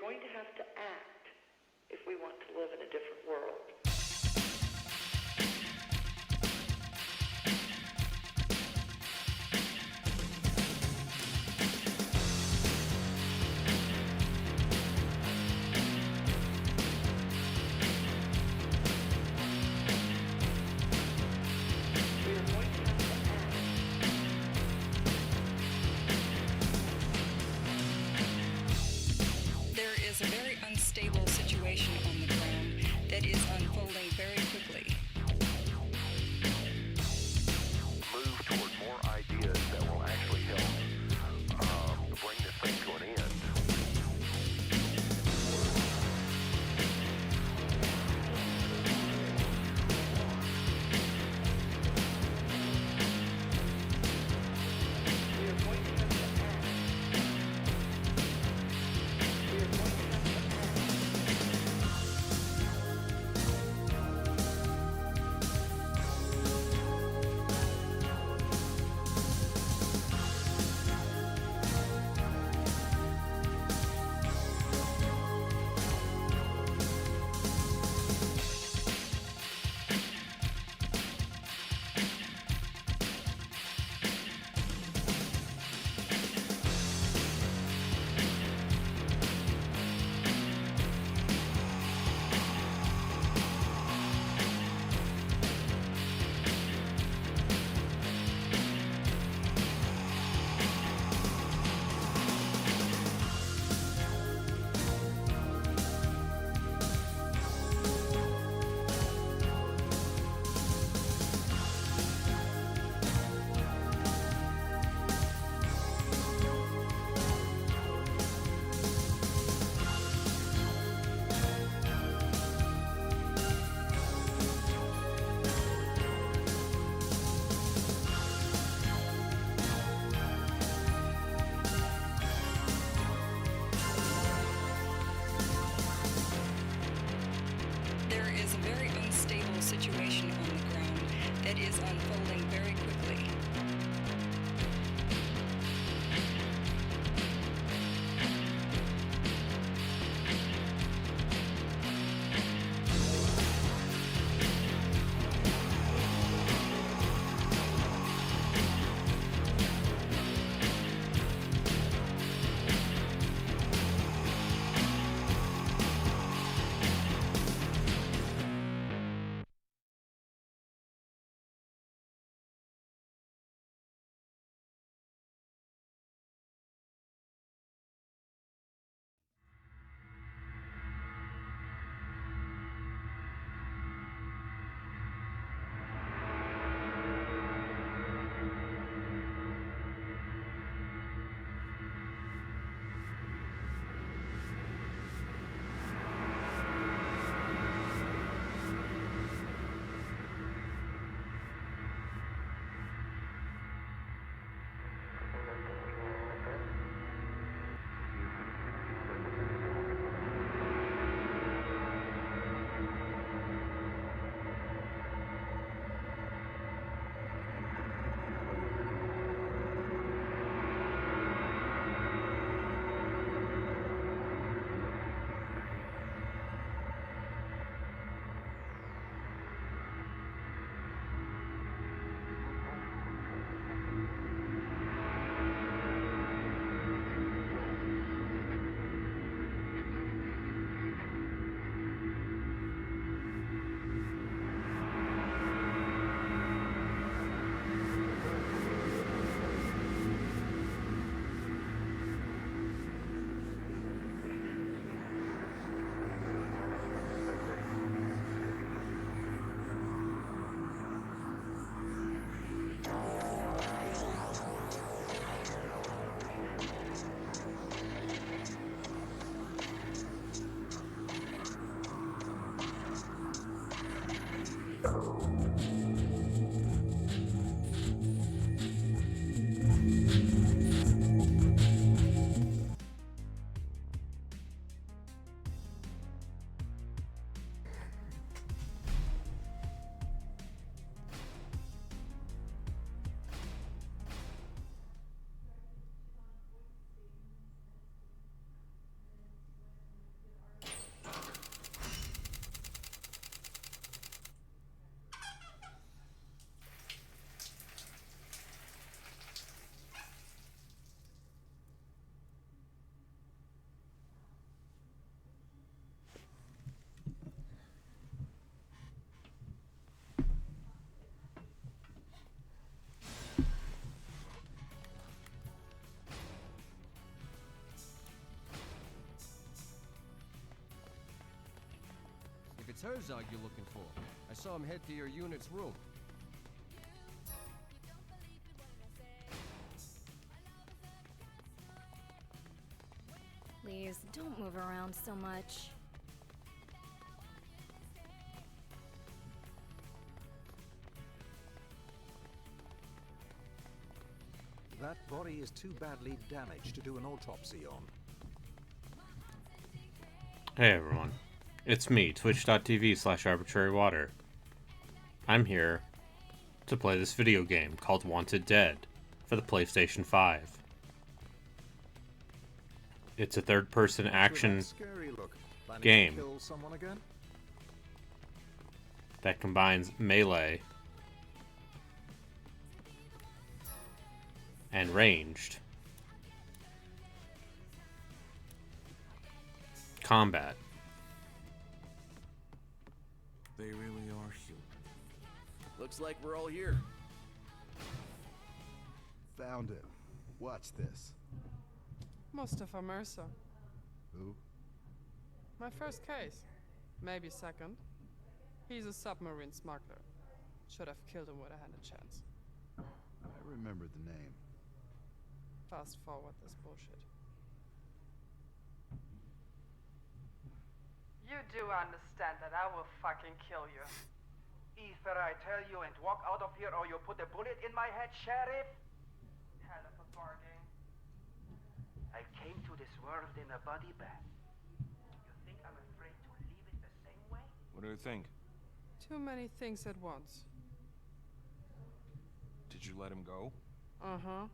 going to have to act if we want to live in a different world. There is a very unstable situation on the ground that is unfolding very quickly. Move toward more ideas that will actually help bring this thing to an end. There is a very unstable situation on the ground that is unfolding very quickly. it's Herzog you're looking for. I saw him head to your unit's room. Please, don't move around so much. That body is too badly damaged to do an autopsy on. Hey everyone, it's me, twitch.tv/arbitrarywater. I'm here to play this video game called Wanted Dead for the PlayStation 5. It's a third-person action Scary look. Planning game to kill someone again? that combines melee and ranged combat. They really are human. Looks like we're all here. Found him. Watch this. Mustafa Mercer. Who? My first case. Maybe second. He's a submarine smuggler. Should have killed him with a hand chance. I remember the name. Fast forward this bullshit. You do understand that I will fucking kill you. Either I tell you and walk out of here or you put a bullet in my head, Sheriff. Hell of a bargain. I came to this world in a body bag. You think I'm afraid to leave it the same way? What do you think? Too many things at once. Did you let him go? Uh-huh.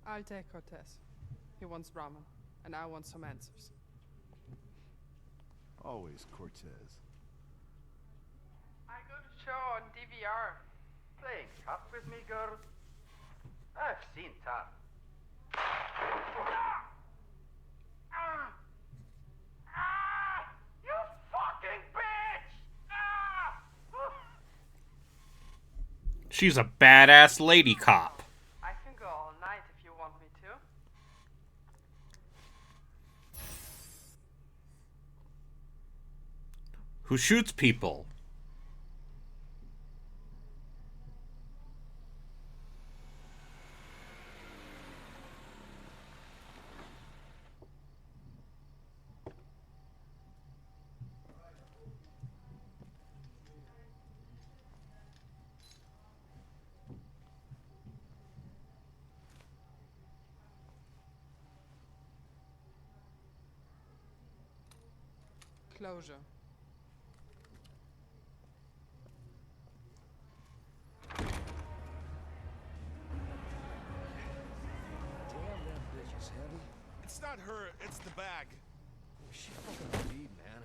I'll take Cortez. He wants ramen, and I want some answers. Always Cortez. I got a show on DVR. Playing tough with me, girl? I've seen tough. You fucking bitch! She's a badass lady cop. I can go all night if you want me to. Who shoots people. Closure. Damn, that bitch is heavy. It's not her, it's the bag. She fucking beat, man.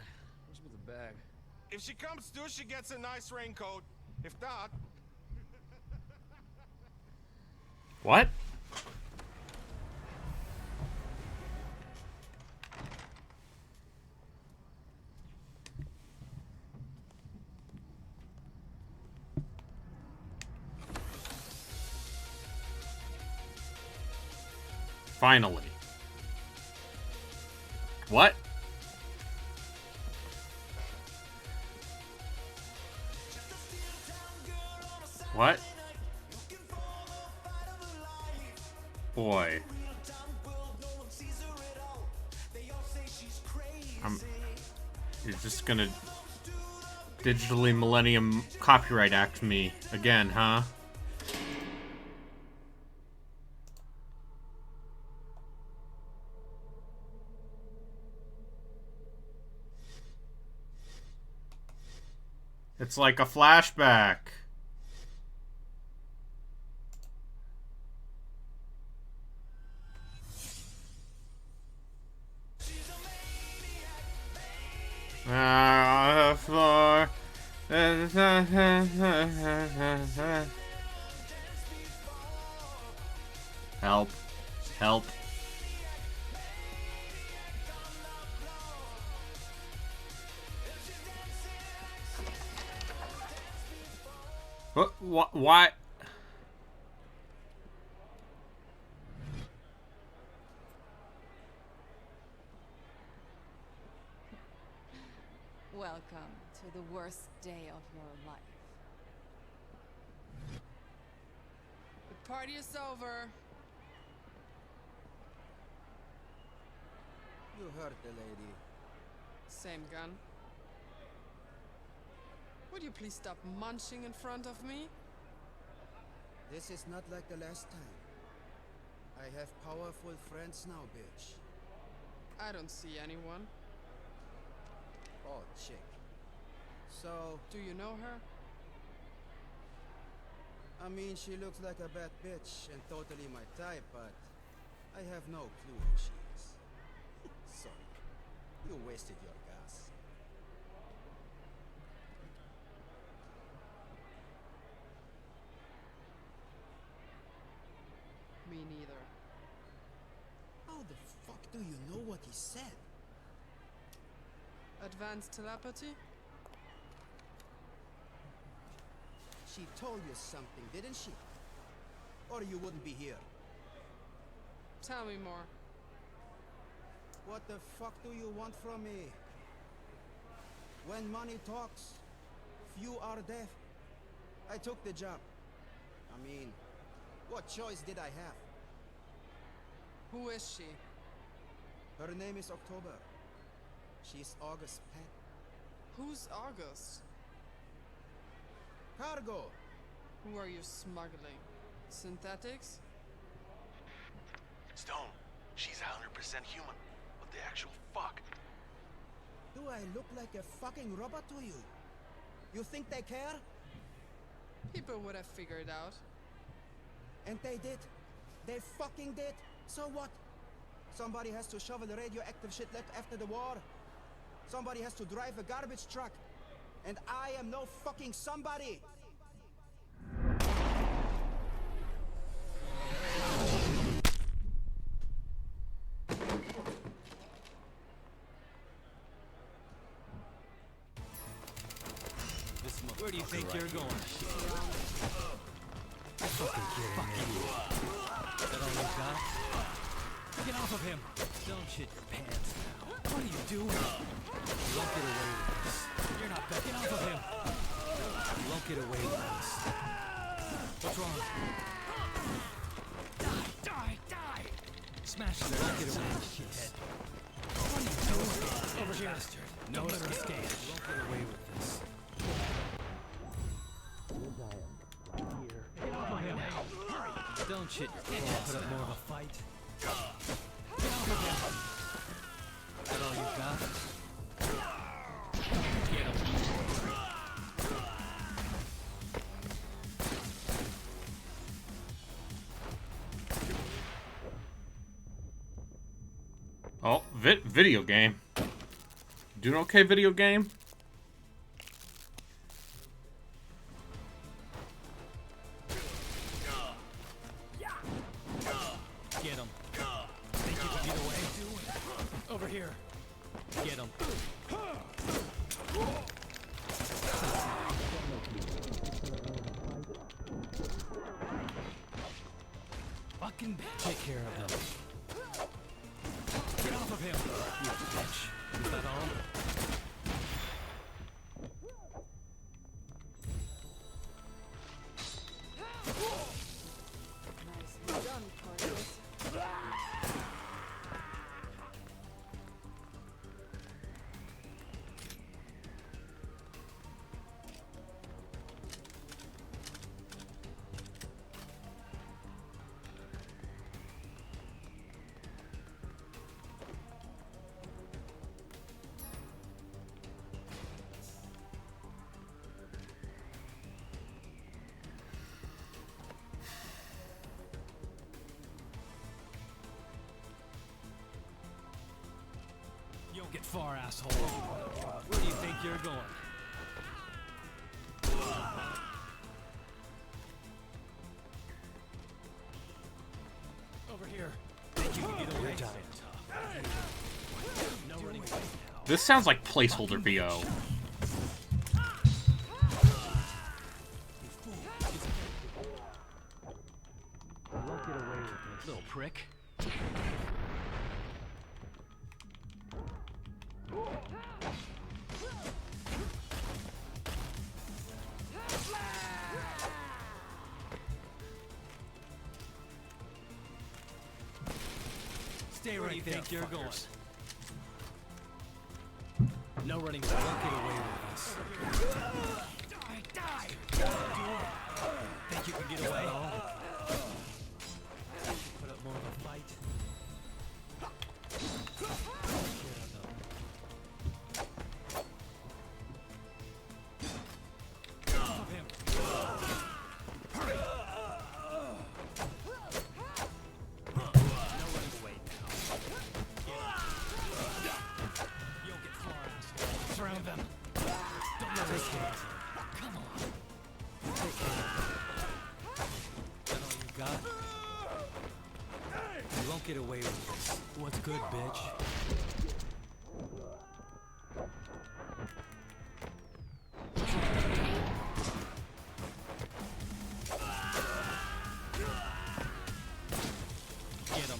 What's with the bag? If she comes to, she gets a nice raincoat. If not, What? Finally. What? What? Boy. You're just gonna digitally Millennium copyright act me again, huh? It's like a flashback. Floor. Help. Help. What? Why? Welcome to the worst day of your life. The party is over. You hurt the lady. Same gun. Would you please stop munching in front of me? This is not like the last time. I have powerful friends now, bitch. I don't see anyone. Oh, chick. So, Do you know her? I mean, she looks like a bad bitch and totally my type, but I have no clue who she is. Sorry. You wasted your gas. Me neither. How the fuck do you know what he said? Advanced telepathy? She told you something, didn't she? Or you wouldn't be here. Tell me more. What the fuck do you want from me? When money talks, few are deaf. I took the job. I mean, what choice did I have? Who is she? Her name is October. She's August's pet. Who's August? Cargo! Who are you smuggling? Synthetics? Stone, she's 100% human. What the actual fuck? Do I look like a fucking robot to you? You think they care? People would have figured out. And they did. They fucking did. So what? Somebody has to shovel the radioactive shit left after the war. Somebody has to drive a garbage truck. And I am no fucking somebody. Where do you think you're going? Fucking kidding me. Is that all you got? Get off of him! Don't shit your pants now. What are you doing? You won't get away with this. You're not backing off of him. You won't get away with this. What's wrong? Die! Smash it. Don't get away with this. What are you doing? Over here. No escape. You won't get away with this. Get off of him! Hurry! Don't shit your pants. Put up more of a fight. Get off of him! Is that all you got? Get him. Oh, video game. Doing okay, video game? Get him. Think you can get away? Over here. Get him. Fucking bitch. Take care of him. Get off of him, you bitch. Is that all? Nicely done, Corvus. You don't get far, asshole. Where do you think you're going? Over here. Think you can get away? You're dying tough. No running away now. This sounds like placeholder BO. Won't get away with this. Little prick. Stay right there, you're going. No running, don't get away with this. Die! Think you can get away? Put up more of a fight. Get away with this. What's good, bitch? Get him.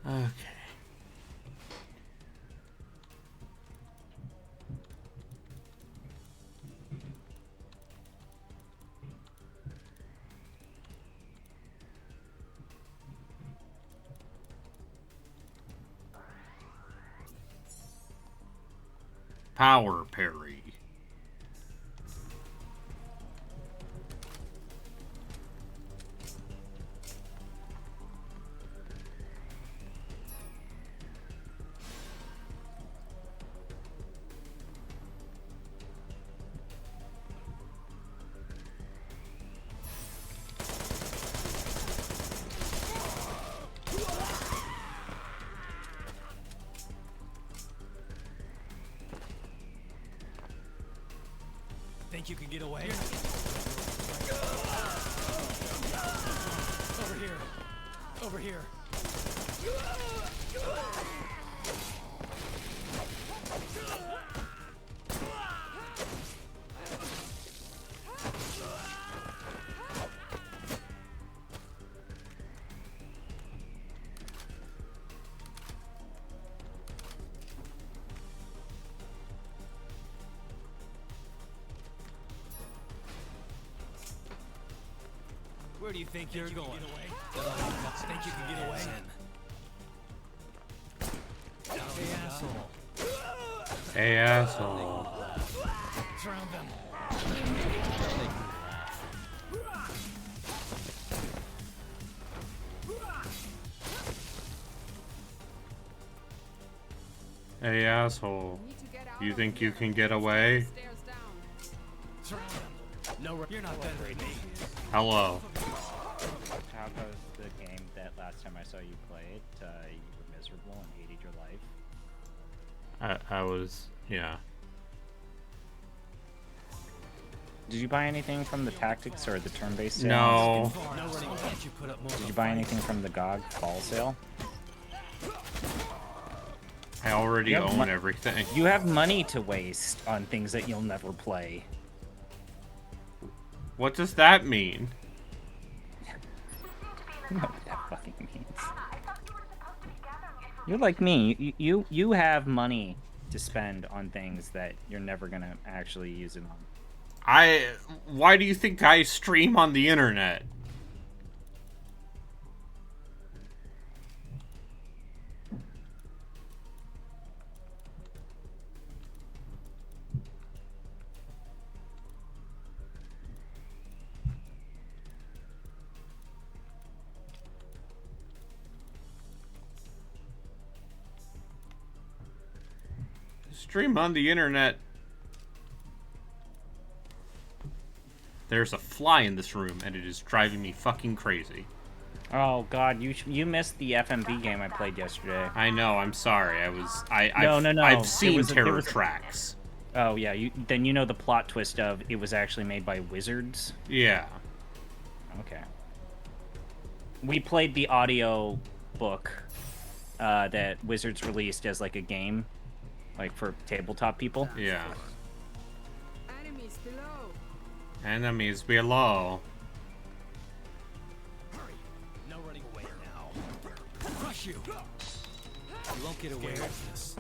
Okay. Power parry. Think you can get away? Over here. Over here. Where do you think you're going? Think you can get away? Hey, asshole. Hey, asshole. Drown them. Hey, asshole. You think you can get away? No, you're not better than me. Hello. How goes the game that last time I saw you play it? You were miserable and hated your life. I was, yeah. Did you buy anything from the tactics or the turn-based sale? No. Did you buy anything from the GOG fall sale? I already own everything. You have money to waste on things that you'll never play. What does that mean? You know what that fucking means. You're like me. You have money to spend on things that you're never gonna actually use it on. Why do you think I stream on the internet? Stream on the internet. There's a fly in this room, and it is driving me fucking crazy. Oh God, you missed the FMV game I played yesterday. I know. I'm sorry. No. I've seen Terror Tracks. Oh yeah, then you know the plot twist of it was actually made by wizards. Yeah. Okay. We played the audio book that Wizards released as like a game, like for tabletop people. Yeah. Enemies below. Enemies below. Hurry! No running away now. Crush you! You won't get away with this.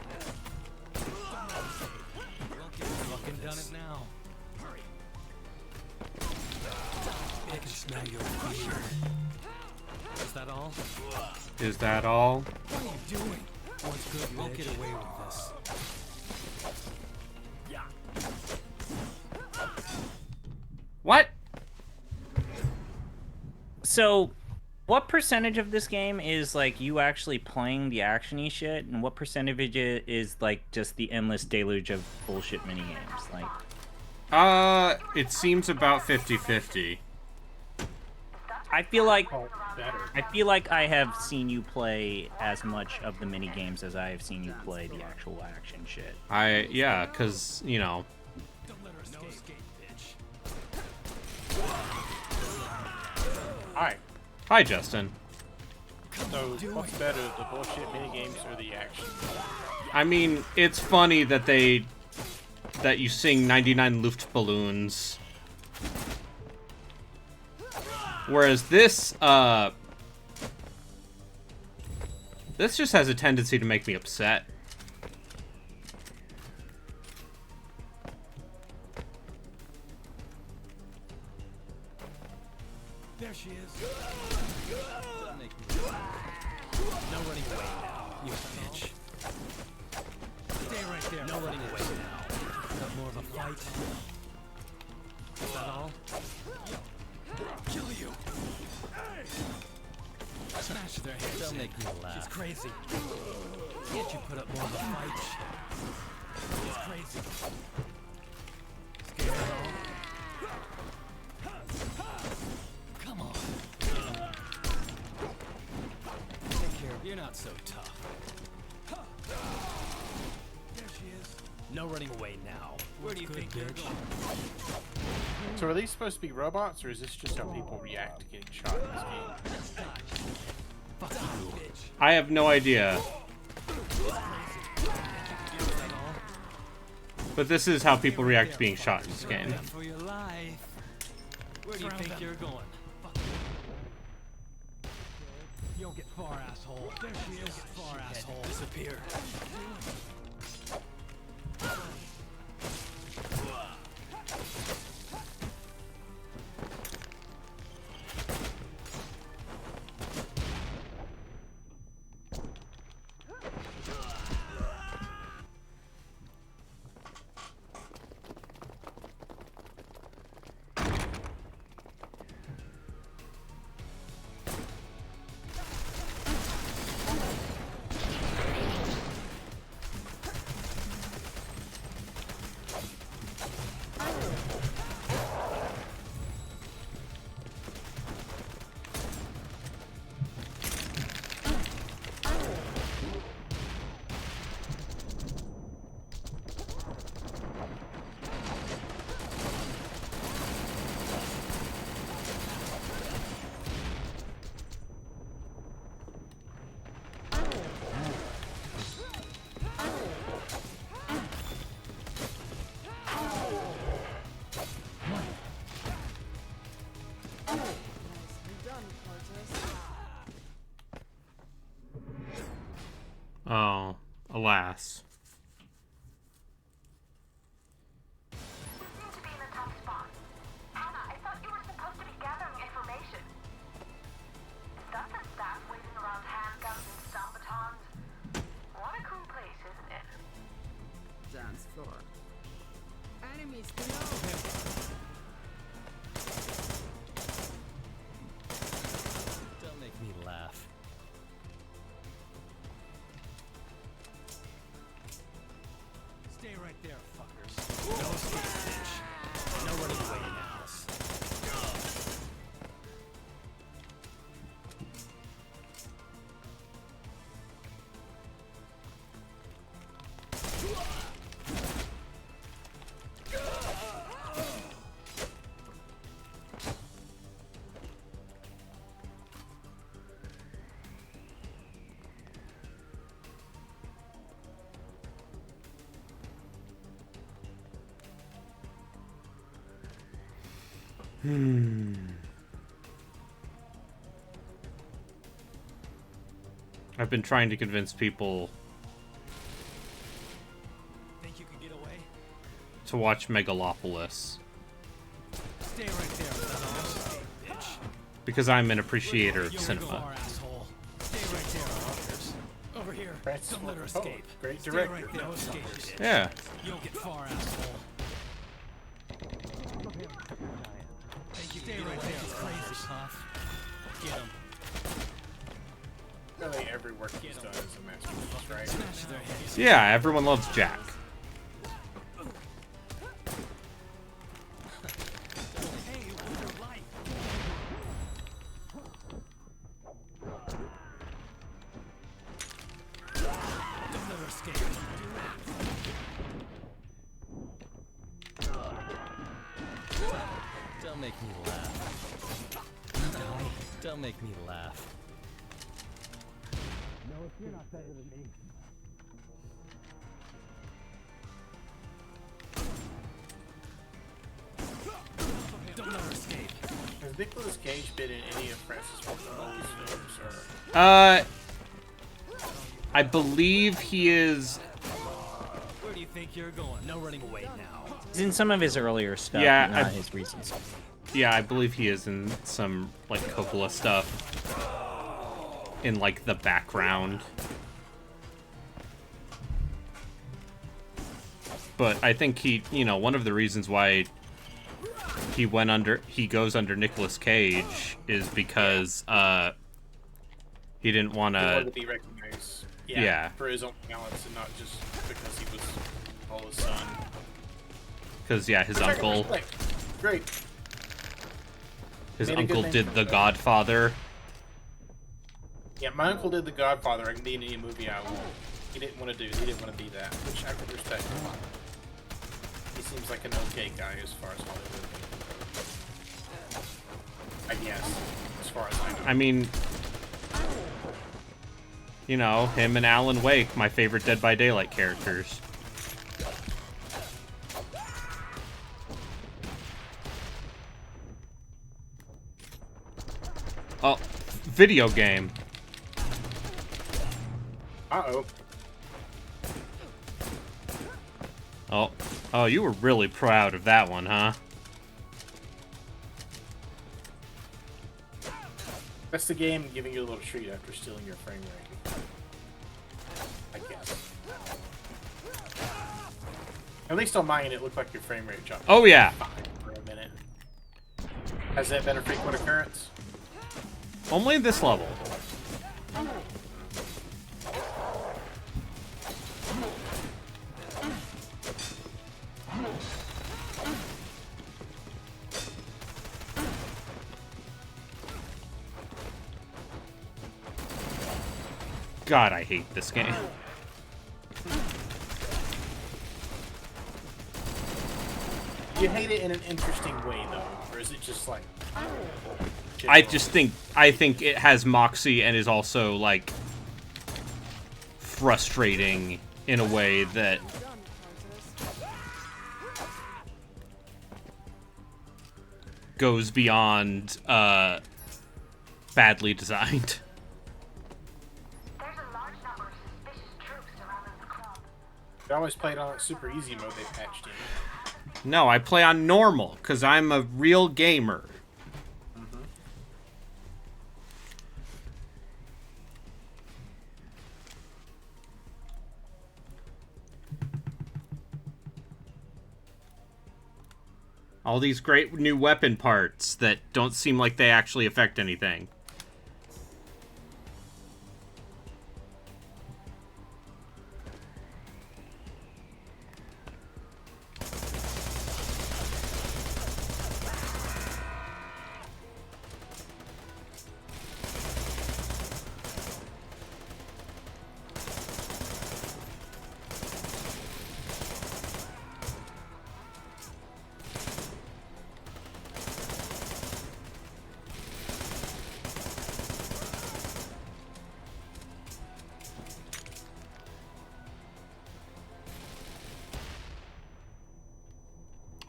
You won't get fucking done it now. Hurry! I can smell your fear. Is that all? Is that all? What are you doing? What's good? You won't get away with this. Yeah. What? So, what percentage of this game is like you actually playing the actiony shit, and what percentage is like just the endless deluge of bullshit minigames? Like, it seems about 50-50. I feel like I have seen you play as much of the mini games as I have seen you play the actual action shit. Yeah, cause you know. Don't let her escape, bitch. Hi. Hi, Justin. So, what's better, the bullshit minigames or the action? I mean, it's funny that you sing 99 Luftballons. Whereas this just has a tendency to make me upset. There she is. No running away now, you bitch. Stay right there. No running away now. Got more of a fight. Is that all? Kill you. Smash their heads. They'll make me laugh. She's crazy. Can't you put up more of a fight? She's crazy. Scared at all? Come on. Take care. You're not so tough. There she is. No running away now. Where do you think you're going? So are these supposed to be robots, or is this just how people react to getting shot in this game? Fuck you, bitch. I have no idea. But this is how people react to being shot in this game. For your life. Where do you think you're going? You don't get far, asshole. There she is. Get far, asshole. Disappear. Oh, alas. Dance floor. Enemies below. Don't make me laugh. Stay right there, fuckers. No escape, bitch. No running away now. I've been trying to convince people Think you can get away? to watch Megalopolis Stay right there, son. Bitch. because I'm an appreciator of You'll cinema. go far, asshole. Stay right there, fuckers. Over here. Francis Don't let her Ford Coppola, escape. great Stay director. right there, No escape, escape. bitch. Yeah. You'll get far, asshole. Think you stay right there, crazy, huh? Get him. Really, every work he's done is a masterpiece, right? Smash their heads. Yeah, everyone loves Jack. Hey, what's your life? Don't let her escape. Don't make me laugh. Don't make me laugh. No, you're not better than me. Don't let her escape. Has Nicolas Cage been in any of Francis Ford Coppola's films? Or... I believe he is. Where do you think you're going? No running away now. He's in some of his earlier stuff, Yeah, but not his recent stuff. Yeah, I believe he is in some like Coppola stuff. In like the background. But I think he, one of the reasons why he goes under Nicolas Cage is because he didn't want He wanted to to be recognized. Yeah. For his own talents and not just because he was Paula's son. Because his Which I can uncle, respect. Great. his Made a good uncle name did for The himself. Godfather. Yeah, my uncle did The Godfather. I can be in any movie I want. He didn't want to be that, which I can respect a lot. He seems like an okay guy as far as Hollywood. I guess, as far as I know. I mean, him and Alan Wake, my favorite Dead by Daylight characters. Oh, video game. Uh-oh. Oh, you were really proud of that one, huh? That's the game giving you a little treat after stealing your frame rate. I guess. At least on mine, it looked like your frame rate dropped. Oh, yeah. For a minute. Has that been a frequent occurrence? Only this level. God, I hate this game. You hate it in an interesting way, though, or is it just like? I think it has moxie and is also like frustrating in a way that goes beyond badly designed. I always played on that super easy mode they patched in. No, I play on normal because I'm a real gamer. All these great new weapon parts that don't seem like they actually affect anything.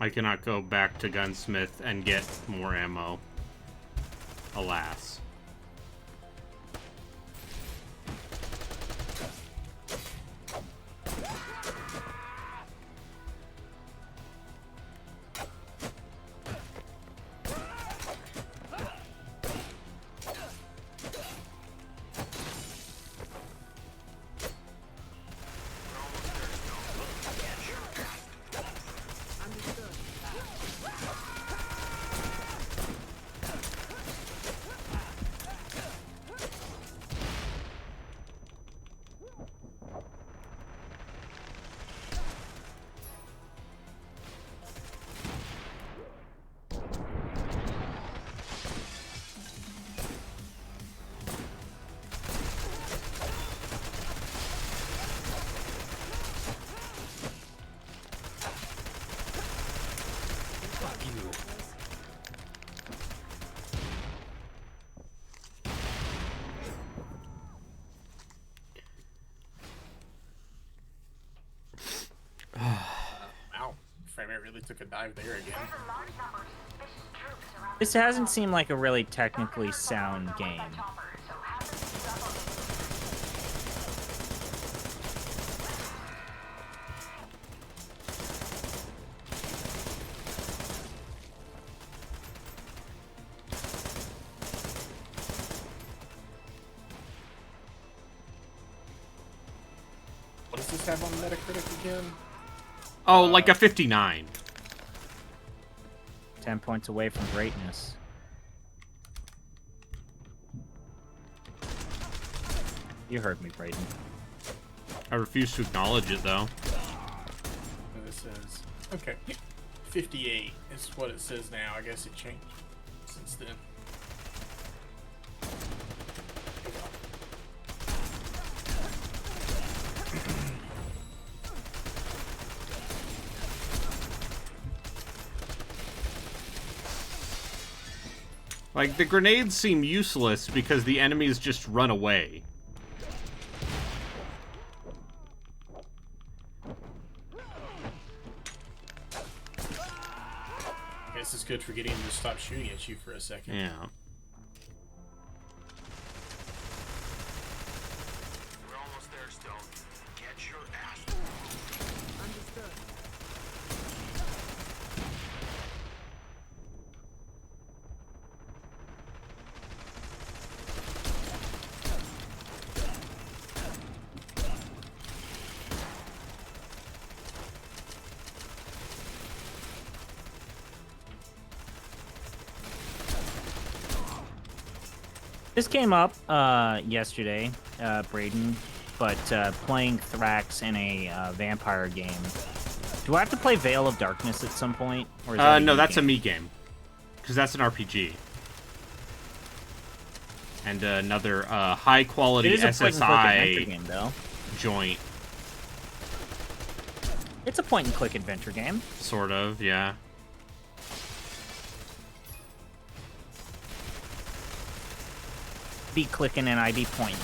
I cannot go back to Gunsmith and get more ammo. Alas. Wow, frame rate really took a dive there again. This hasn't seemed like a really technically sound game. What does this have on Metacritic again? Oh, like a 59. 10 points away from greatness. You heard me, Brayden. I refuse to acknowledge it, though. This says, okay, 58 is what it says now. I guess it changed since then. Like, the grenades seem useless because the enemies just run away. I guess it's good for getting them to stop shooting at you for a second. Yeah. We're almost there, Stone. Get your ass. Understood. This came up yesterday, Brayden, but playing Thrax in a vampire game. Do I have to play Veil of Darkness at some point? Or is that No, that's a me game. Because that's an RPG. And another high-quality SSI game, though. Joint. It's a point-and-click adventure game. Sort of, yeah. Be clicking and I be pointing.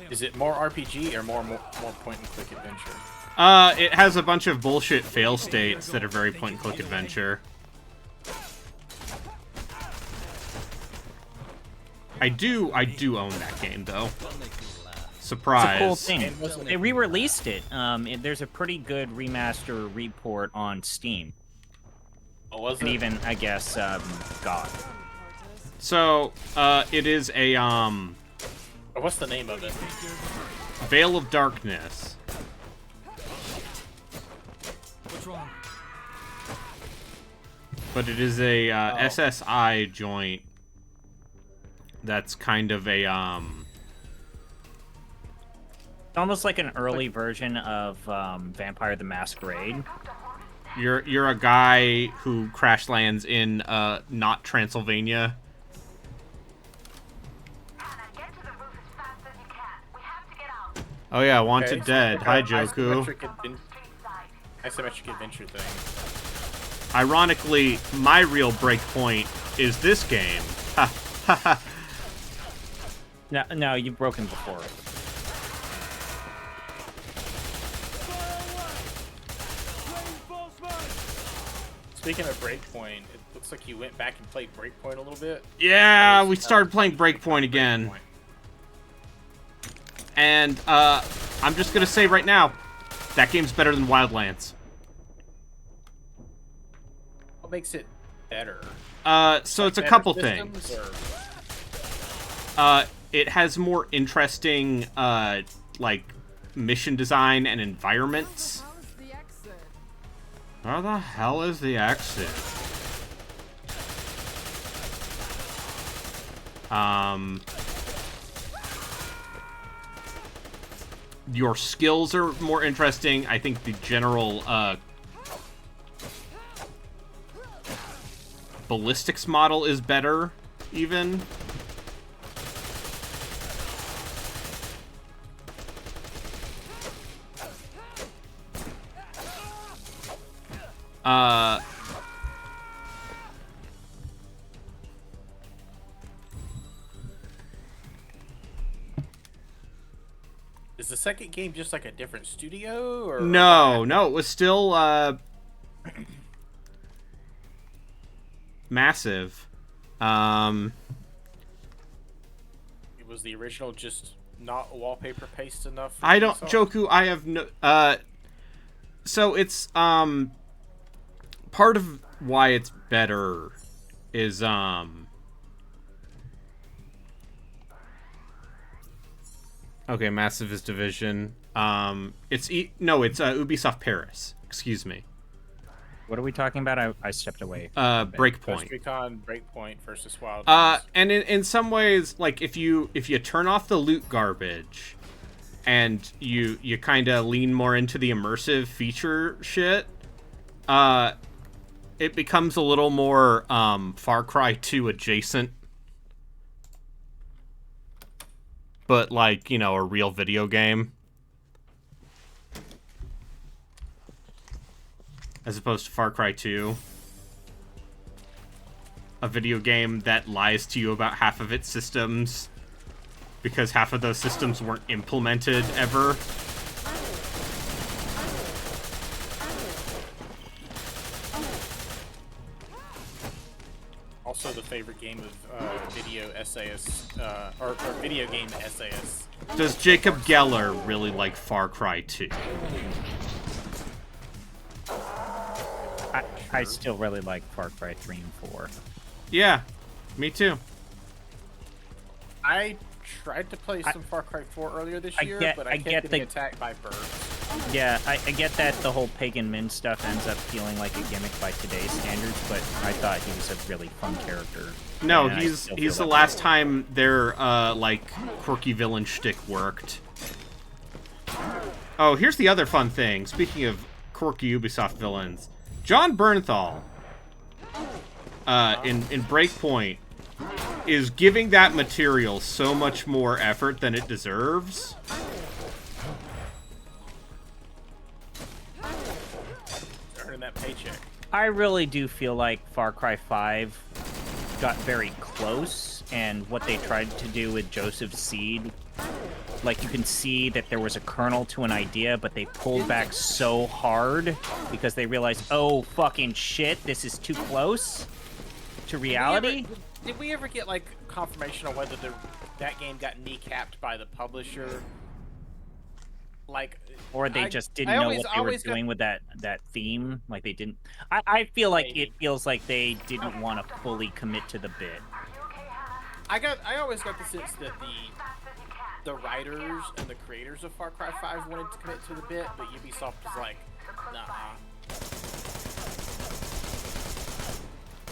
Is it more RPG or more point-and-click adventure? It has a bunch of bullshit fail states that are very point-and-click adventure. I do own that game, though. Surprise. It's a cool thing. They re-released it. There's a pretty good remaster report on Steam. Oh, was it? And even, I guess, GOG. So, it is a, What's the name of it? Veil of Darkness. What's wrong? But it is a SSI joint that's kind of a almost like an early version of Vampire the Masquerade. You're a guy who crash lands in not Transylvania. Oh yeah, Wanted Okay, Dead. so Hi, like a Joku. Isometric adventure thing. Ironically, my real breakpoint is this game. Ha ha ha. No, you've broken before. Speaking of Breakpoint, it looks like you went back and played Breakpoint a little bit. Yeah, we started playing Breakpoint again. And, I'm just gonna say right now, that game's better than Wildlands. What makes it better? So Like it's a better couple systems, things. or- It has more interesting, like, mission design and environments. Where the hell is the exit? Your skills are more interesting. I think the general, ballistics model is better, even. Is the second game just like a different studio, or No, it was still, massive. was the original just not wallpaper paste enough? for I don't, Ubisoft? Joku, I have no, so it's, part of why it's better is, okay, Massive is Division. It's Ubisoft Paris. Excuse me. What are we talking about? I stepped away. Breakpoint. Ghost Recon Breakpoint versus Wildlands. And in some ways, like, if you turn off the loot garbage and you kind of lean more into the immersive feature shit, it becomes a little more Far Cry 2 adjacent. But, like, you know, a real video game. As opposed to Far Cry 2. A video game that lies to you about half of its systems. Because half of those systems weren't implemented ever. Also the favorite game of video essayists, or video game essayists. Does Jacob Geller really like Far Cry 2? I still really like Far Cry 3 and 4. Yeah, me too. I tried to play some Far Cry 4 earlier this year, but I kept getting attacked by birds. Yeah, I get that the whole Pagan Min stuff ends up feeling like a gimmick by today's standards, but I thought he was a really fun character. No, and he's the last time their, like, quirky villain shtick worked. Oh, here's the other fun thing. Speaking of quirky Ubisoft villains. John Bernthal, in Breakpoint, is giving that material so much more effort than it deserves. Earning that paycheck. I really do feel like Far Cry 5 got very close, and what they tried to do with Joseph's Seed, like, you can see that there was a kernel to an idea, but they pulled back so hard because they realized, oh, fucking shit, this is too close to reality. Did we ever get, like, confirmation on whether that game got kneecapped by the publisher? Like, or they just didn't know what they were doing with that theme. Like, they didn't. I feel like it feels like they didn't want to fully commit to the bit. I always got the sense that the writers and the creators of Far Cry 5 wanted to commit to the bit, but Ubisoft was like, nah.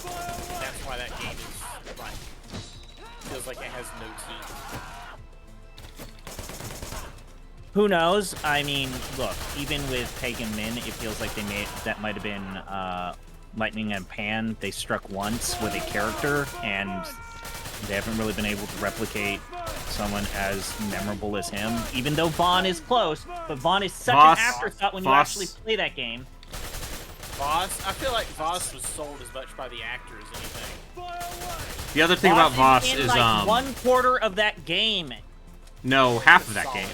And that's why that game is, like, feels like it has no teeth. Who knows? I mean, look, even with Pagan Min, it feels like that might have been lightning in a pan. They struck once with a character, and they haven't really been able to replicate someone as memorable as him, even though Vaughn is close. But Vaughn is such Voss- an afterthought when you Voss- actually play that game. Voss, I feel like Voss was sold as much by the actor as anything. The other thing about Voss in is like 1/4 of that game. no, half of that game.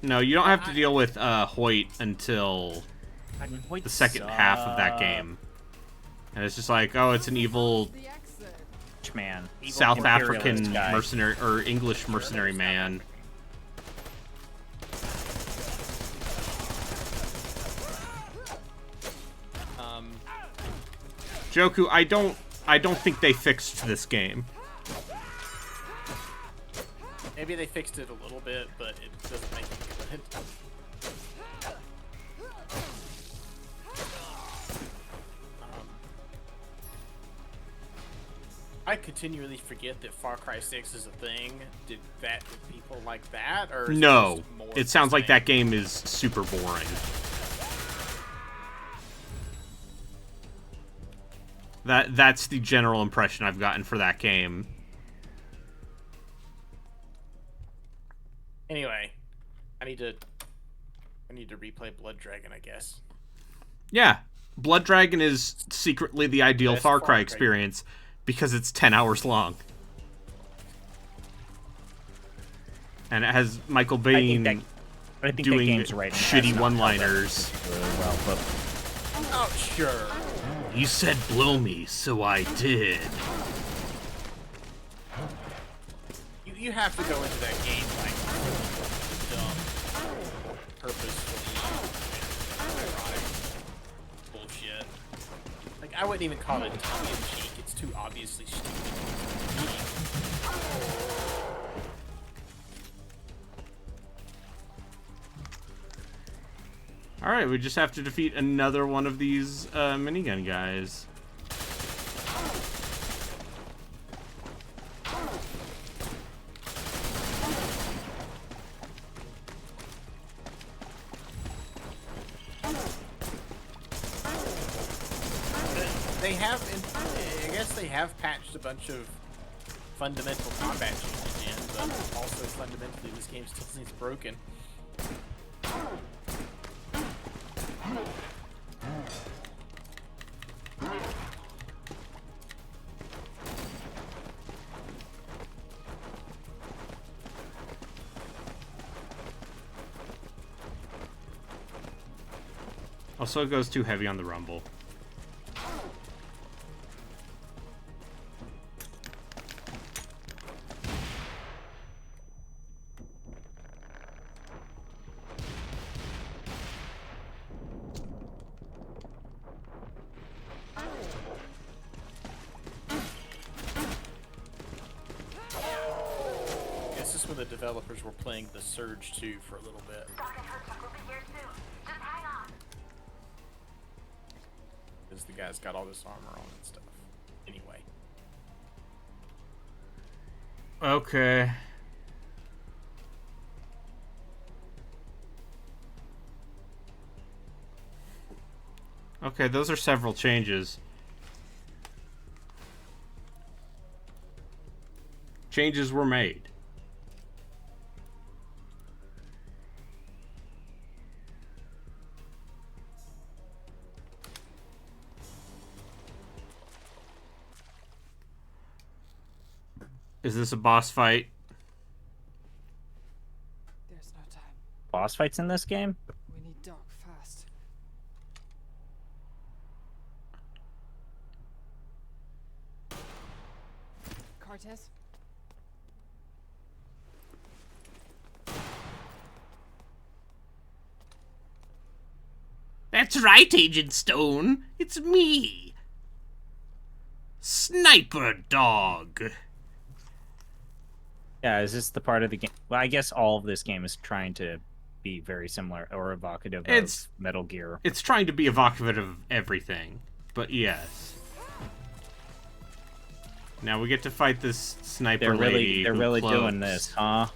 No, you don't have to deal with Hoyt until the second half of that game. And it's just like, oh, it's an evil man, South African mercenary or English mercenary man. Joku, I don't think they fixed this game. Maybe they fixed it a little bit, but it doesn't make it good. I continually forget that Far Cry 6 is a thing. Did people like that, or is No, it just more it sounds like that game is super boring. That's the general impression I've gotten for that game. Anyway, I need to replay Blood Dragon, I guess. Yeah, Blood Dragon is secretly the ideal Best Far Cry Far Cry. experience because it's 10 hours long. And it has Michael Biehn I think that doing game's right. shitty one-liners. Really well, but Oh, sure. You said blow me, so I did. You have to go into that game like dumb, purposefully ironic bullshit. Like I wouldn't even call it tongue in cheek. It's too obviously stupid. Alright, we just have to defeat another one of these minigun guys. They have, I guess they have patched a bunch of fundamental combat changes in, but also fundamentally this game still seems broken. Also, it goes too heavy on the rumble. This is when the developers were playing the Surge 2 for a little bit. Because the guy's got all this armor on and stuff. Anyway. Okay. Okay, those are several changes. Changes were made. Is this a boss fight? There's no time. boss fights in this game? We need Doc fast. Cortez? That's right, Agent Stone. It's me. Sniper Dog. Yeah, is this the part of the game? Well, I guess all of this game is trying to be very similar or evocative of Metal Gear. It's trying to be evocative of everything, but yes. Now we get to fight this sniper lady. They're who really cloaks. doing this, huh?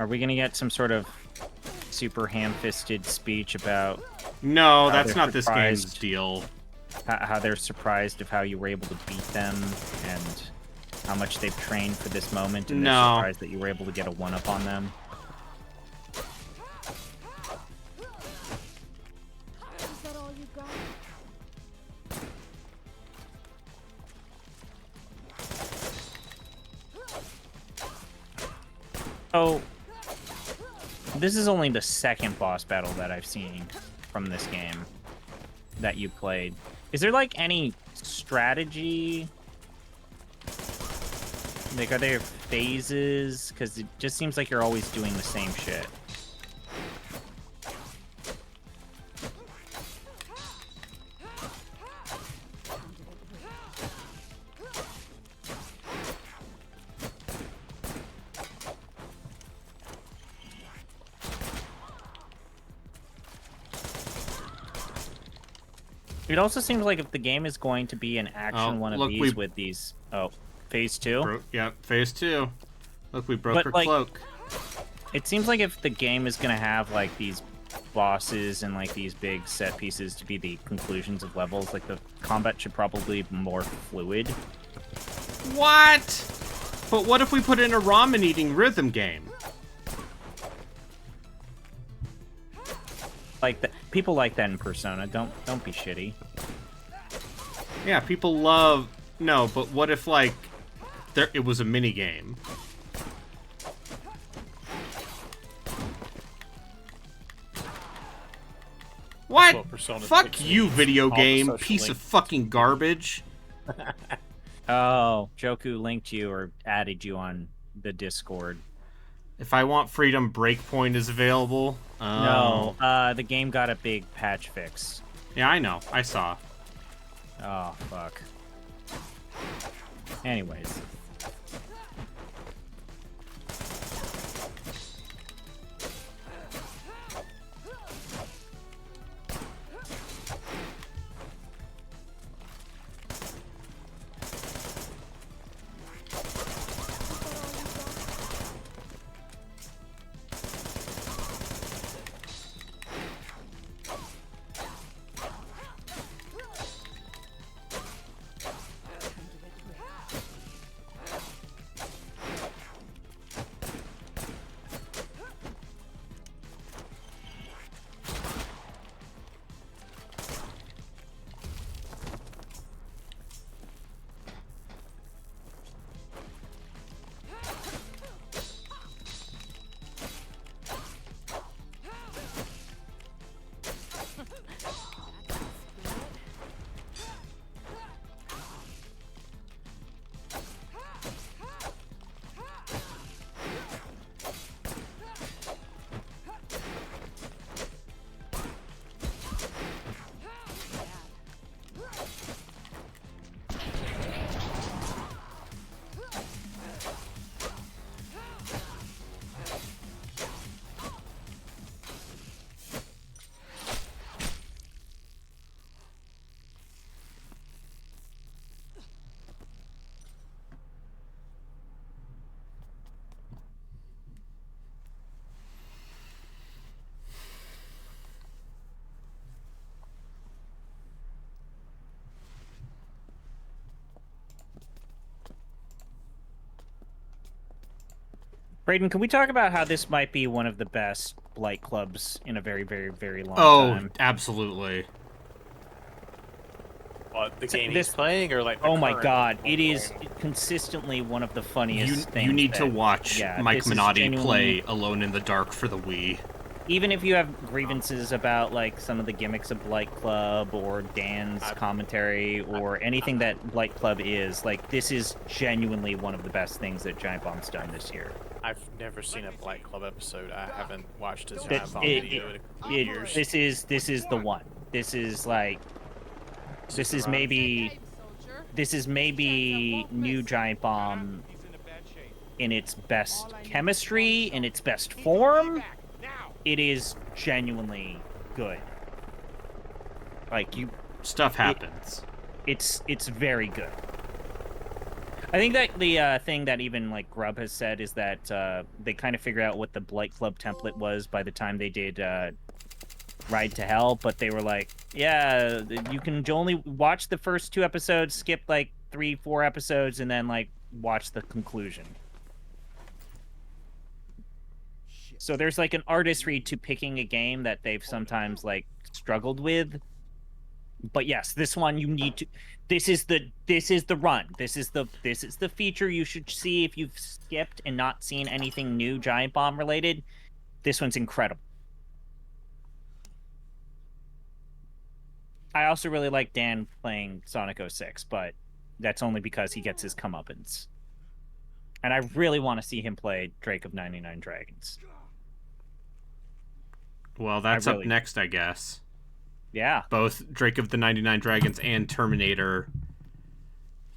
Are we gonna get some sort of super ham-fisted speech about? No, how that's they're not this game's surprised- deal. How they're surprised of how you were able to beat them, and how much they've trained for this moment, and they're No. surprised that you were able to get a one-up on them. Is that all you got? Oh, this is only the second boss battle that I've seen from this game that you played. Is there like any strategy? Like, are there phases? Because it just seems like you're always doing the same shit. It also seems like if the game is going to be an action one of look, these with these... Oh, phase 2? Yep, phase 2. Look, we broke But, her like, cloak. It seems like if the game is going to have, like, these bosses and, like, these big set pieces to be the conclusions of levels, like, the combat should probably be more fluid. What? But what if we put in a ramen-eating rhythm game? Like, people like that in Persona. Don't be shitty. Yeah, people love... No, but what if, like, it was a mini-game? What? Well, Persona Fuck 6 you, needs video all the game, social piece of links. fucking garbage. Oh, Joku linked you or added you on the Discord. If I want freedom, Breakpoint is available. No, the game got a big patch fix. Yeah, I know. I saw. Oh, fuck. Anyways. Brayden, can we talk about how this might be one of the best Blight clubs in a very, very, very long time? Oh, absolutely. The game he's playing, or like? The Oh my current god, one it is playing? consistently one of the funniest things. You need to that- watch yeah, Mike this is Minotti genuinely- play Alone in the Dark for the Wii. Even if you have grievances about like some of the gimmicks of Blight Club or Dan's commentary or anything that Blight Club is, like this is genuinely one of the best things that Giant Bomb's done this year. I've never seen a Blight Club episode. I haven't watched a That- Giant Bomb video in years. This is the one. This is like this is maybe new Giant Bomb in its best chemistry, in its best form. It is genuinely good. Like you, stuff happens. It's very good. I think that the thing that even like Grub has said is that they kind of figured out what the Blight Club template was by the time they did Ride to Hell, but they were like, yeah, you can only watch the first 2 episodes, skip like 3-4 episodes, and then like watch the conclusion. So there's like an artistry to picking a game that they've sometimes like struggled with. But yes, this one you need to. This is the run. This is the feature you should see if you've skipped and not seen anything new Giant Bomb related. This one's incredible. I also really like Dan playing Sonic 06, but that's only because he gets his comeuppance. And I really want to see him play Drake of 99 Dragons. Well, that's up next, I guess. Yeah. Both Drake of the 99 Dragons and Terminator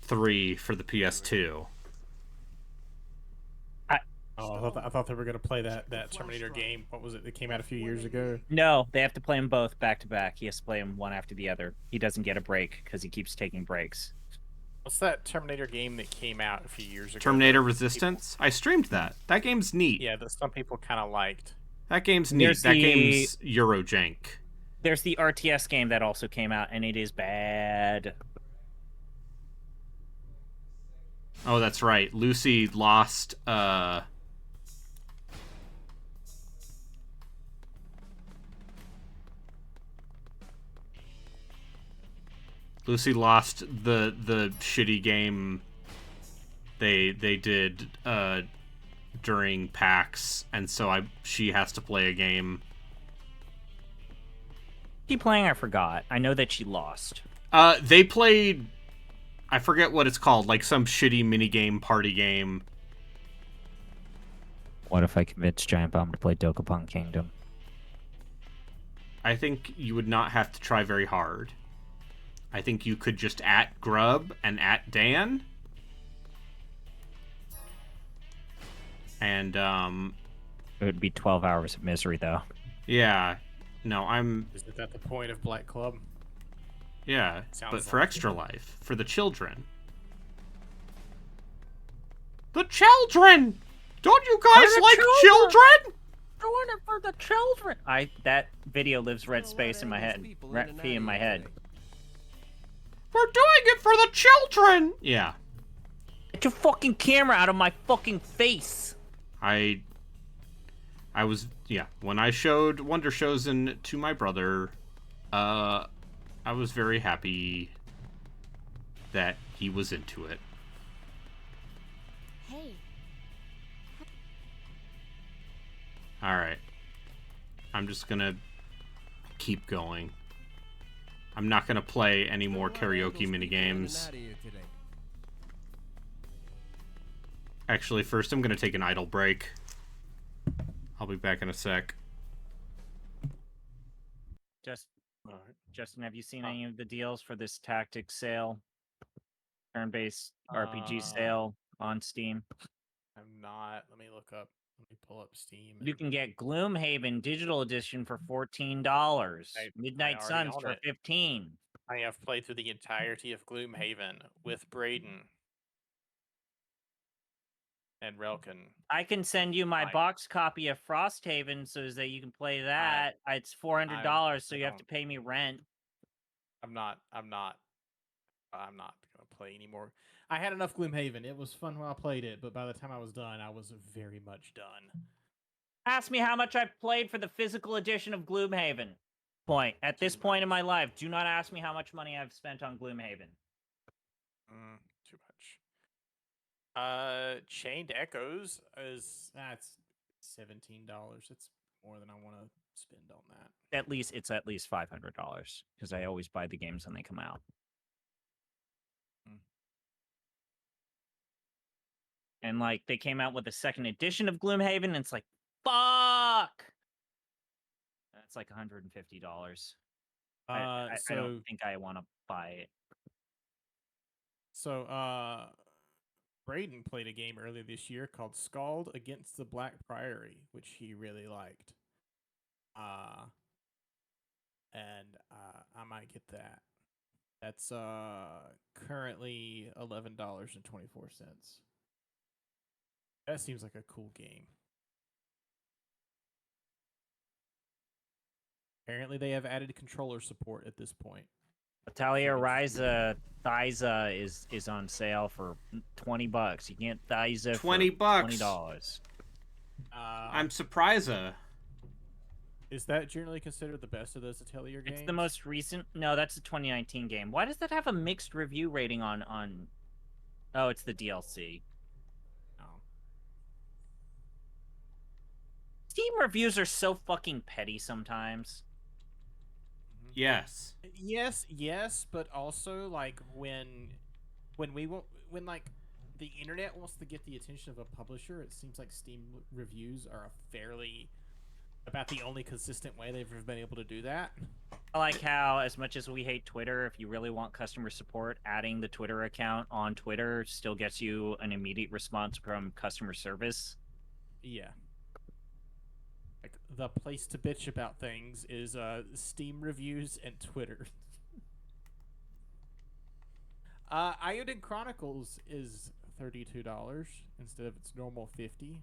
3 for the PS2. I thought they were going to play that Terminator game. What was it? That came out a few years ago? No, they have to play them both back to back. He has to play them one after the other. He doesn't get a break because he keeps taking breaks. What's that Terminator game that came out a few years ago? Terminator Resistance? I streamed that. That game's neat. Yeah, that some people kind of liked. That game's neat. That game's Eurojank. There's the RTS game that also came out, and it is bad. Oh, that's right. Lucy lost... Lucy lost the shitty game they did during PAX, and so she has to play a game. She playing? I forgot. I know that she lost. They played, I forget what it's called, like some shitty minigame party game. What if I convinced Giant Bomb to play Dokapon Kingdom? I think you would not have to try very hard. I think you could just @Grub and @Dan. And, It would be 12 hours of misery, though. Yeah. No, Isn't that the point of Black Club? Yeah, Sounds but for like Extra Life, for the children. The children! Don't you guys like children? Doing it for the children! That video lives red space in my head. Red P in my head. We're doing it for the children! Yeah. Get your fucking camera out of my fucking face! I was, yeah, when I showed Wonder Chosen to my brother, I was very happy that he was into it. Hey. Alright. I'm just gonna keep going. I'm not gonna play any more karaoke minigames. Actually, first I'm gonna take an idle break. I'll be back in a sec. Justin, have you seen any of the deals for this tactics sale? Turn-based RPG sale on Steam? I'm not. Let me look up. Let me pull up Steam. You can get Gloomhaven Digital Edition for $14. Midnight I already Suns own for it. $15. I have played through the entirety of Gloomhaven with Braden and Relkin. I can send you my box copy of Frosthaven so that you can play that. It's $400, so you have to pay me rent. I'm not gonna play anymore. I had enough Gloomhaven. It was fun while I played it, but by the time I was done, I was very much done. Ask me how much I've played for the physical edition of Gloomhaven. At this point in my life, do not ask me how much money I've spent on Gloomhaven. Too much. Chained Echoes that's $17. It's more than I want to spend on that. It's at least $500 because I always buy the games when they come out. And like they came out with a second edition of Gloomhaven, and it's like, fuck. That's like $150. I don't think I want to buy it. So, Braden played a game earlier this year called Scald Against the Black Priory, which he really liked. And I might get that. That's currently $11.24. That seems like a cool game. Apparently, they have added controller support at this point. Italia Ryza Thyza is on sale for $20. You get Thyza for $20. $20. I'm surprised. Is that generally considered the best of those Atelier games? It's the most recent. No, that's a 2019 game. Why does that have a mixed review rating on? Oh, it's the DLC. Oh. Steam reviews are so fucking petty sometimes. Yes. Yes, but also like when like the internet wants to get the attention of a publisher, it seems like Steam reviews are about the only consistent way they've ever been able to do that. I like how, as much as we hate Twitter, if you really want customer support, adding the Twitter account on Twitter still gets you an immediate response from customer service. Yeah. Like, the place to bitch about things is Steam reviews and Twitter. Iodine Chronicles is $32 instead of its normal $50.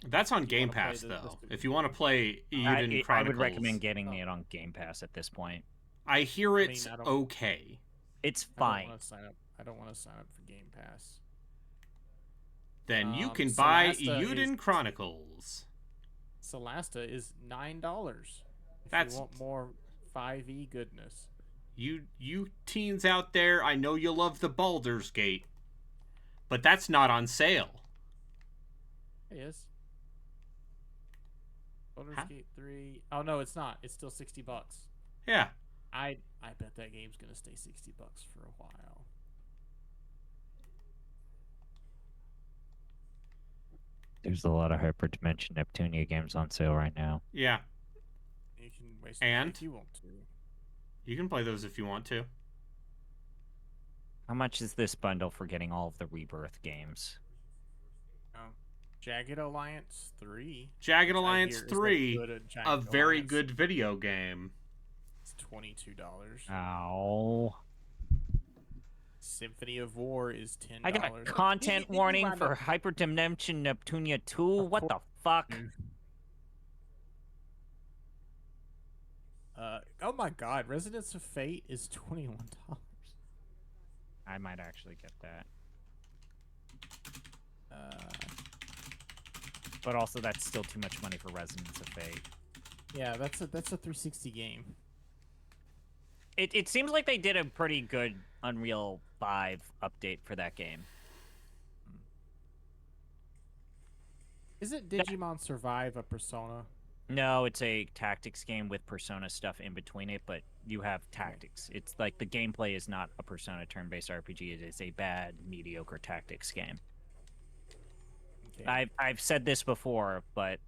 That's on Game Pass, though. If you want to play Eden Chronicles... I would recommend getting it on Game Pass at this point. I hear it's okay. It's fine. I don't want to sign up for Game Pass. Then you can buy Eden Chronicles. Solasta is $9. If you want more 5e goodness. You teens out there, I know you love the Baldur's Gate, but that's not on sale. It is. Baldur's Gate 3. Oh no, it's not. It's still $60. Yeah. I bet that game's gonna stay $60 for a while. There's a lot of Hyperdimension Neptunia games on sale right now. Yeah. You can waste and if you want to. You can play those if you want to. How much is this bundle for getting all of the Rebirth games? Oh. Jagged Alliance 3. Jagged Alliance 3, a very good video game. It's $22. Ow. Symphony of War is $10. I got a content warning for Hyperdimension Neptunia 2. What the fuck? Oh my god, Residence of Fate is $21. I might actually get that. But also, that's still too much money for Resonance of Fate. Yeah, that's a 360 game. It seems like they did a pretty good Unreal 5 update for that game. Isn't Digimon Survive a Persona? No, it's a tactics game with Persona stuff in between it, but you have tactics. It's like the gameplay is not a Persona turn-based RPG. It is a bad, mediocre tactics game. Okay. I've said this before, but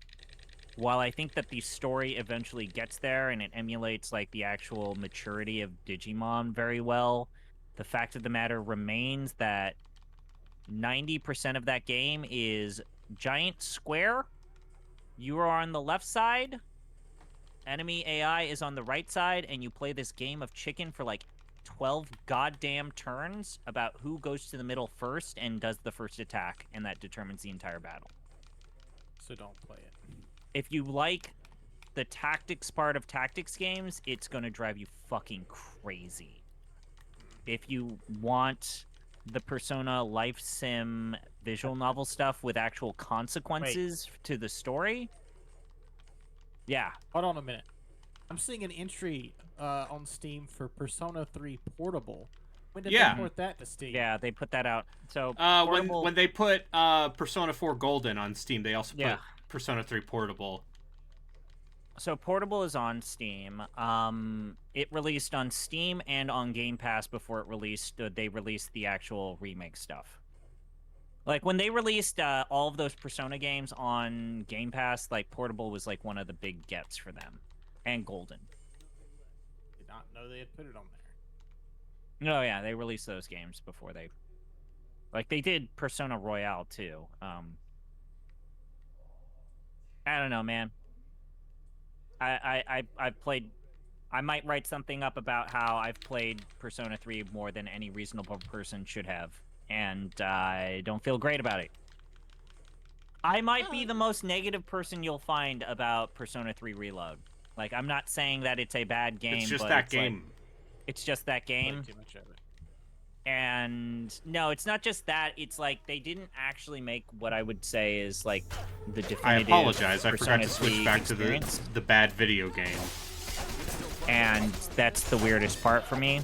while I think that the story eventually gets there and it emulates like the actual maturity of Digimon very well, the fact of the matter remains that 90% of that game is giant square. You are on the left side, enemy AI is on the right side, and you play this game of chicken for like 12 goddamn turns about who goes to the middle first and does the first attack, and that determines the entire battle. So don't play it. If you like the tactics part of tactics games, it's going to drive you fucking crazy. If you want the Persona life sim visual novel stuff with actual consequences to the story, yeah. Hold on a minute. I'm seeing an entry on Steam for Persona 3 Portable. When did they port that to Steam? Yeah, they put that out. So when they put Persona 4 Golden on Steam, they also put Persona 3 Portable. So Portable is on Steam. It released on Steam and on Game Pass before it released. They released the actual remake stuff. Like when they released all of those Persona games on Game Pass, like Portable was like one of the big gets for them, and Golden. Did not know they had put it on there. No, yeah, they released those games before they, like they did Persona Royale too. I don't know, man. I've played I might write something up about how I've played Persona 3 more than any reasonable person should have, and I don't feel great about it. I might be the most negative person you'll find about Persona 3 Reload. Like, I'm not saying that it's a bad game, It's just but that it's game. Like, it's just that game. Too much of it. And no, it's not just that. It's like they didn't actually make what I would say is like the definitive. I apologize. I forgot Persona to switch 3 back experience. to the bad video game. And that's the weirdest part for me.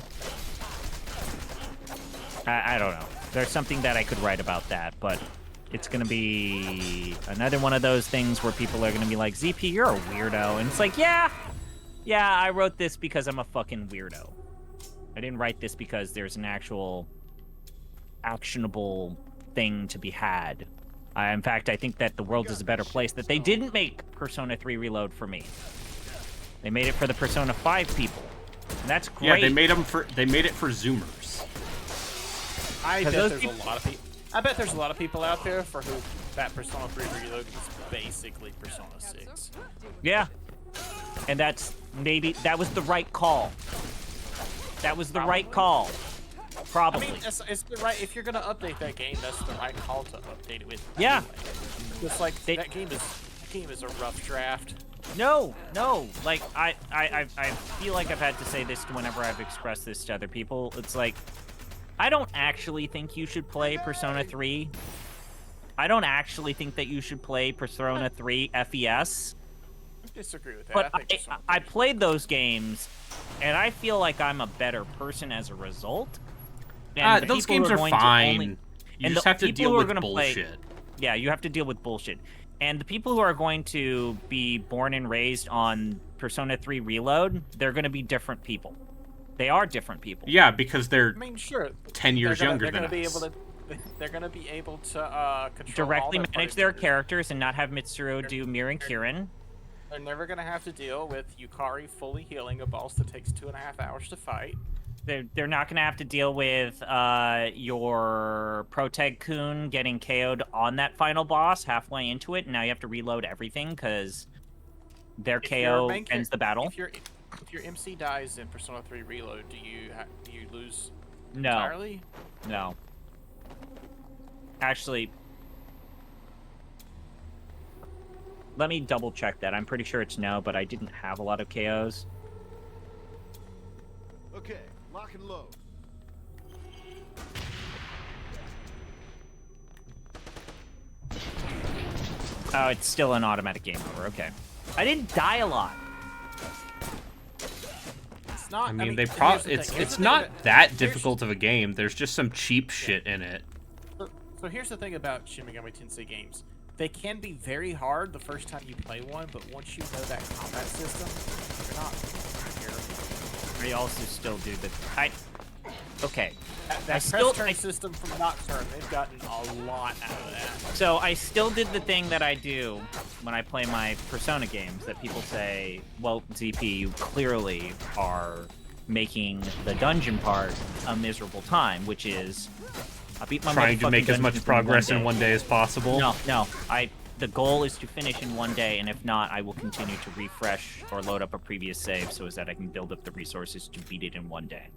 I don't know. There's something that I could write about that, but it's going to be another one of those things where people are going to be like, ZP, you're a weirdo. And it's like, yeah, I wrote this because I'm a fucking weirdo. I didn't write this because there's an actual actionable thing to be had. In fact, I think that the world is a better place that they didn't make Persona 3 Reload for me. They made it for the Persona 5 people. And that's great. Yeah, they made it for Zoomers. I bet there's a lot of people. I bet there's a lot of people out there for who that Persona 3 Reload is basically Persona 6. Yeah. And that was the right call. That was the right call. Probably. I mean, it's the right. If you're gonna update that game, that's the right call to update it with. Yeah. Anyway. Just like that game is a rough draft. No. Like I feel like I've had to say this whenever I've expressed this to other people. It's like, I don't actually think you should play Persona 3. I don't actually think that you should play Persona 3 FES. I disagree with that. But I played those games, and I feel like I'm a better person as a result. And Those games are fine. You just have to deal with bullshit. Yeah, you have to deal with bullshit. And the people who are going to be born and raised on Persona 3 Reload, they're going to be different people. They are different people. Yeah, because they're 10 years younger than us. They're going to be able to control directly all manage their characters and not have Mitsuru do Mir and Kirin. They're never going to have to deal with Yukari fully healing a boss that takes 2.5 hours to fight. They're not going to have to deal with your Protag-kun getting KO'd on that final boss halfway into it, and now you have to reload everything because their KO ends the battle. If your MC dies in Persona 3 Reload, do you lose entirely? No. Actually, let me double check that. I'm pretty sure it's no, but I didn't have a lot of KOs. Okay, lock and load. Oh, it's still an automatic game over. Okay. I didn't die a lot. It's not. I mean, it's not that difficult of a game. There's just some cheap shit in it. So here's the thing about Shin Megami Tensei games. They can be very hard the first time you play one, but once you know that combat system, they're not terrible. I also still do the... Okay. That press turn system from Nocturne, they've gotten a lot out of that. So I still did the thing that I do when I play my Persona games that people say, well, ZP, you clearly are making the dungeon part a miserable time, which is... I beat my trying to make as much progress in one day as possible. No. The goal is to finish in one day, and if not, I will continue to refresh or load up a previous save so as that I can build up the resources to beat it in one day.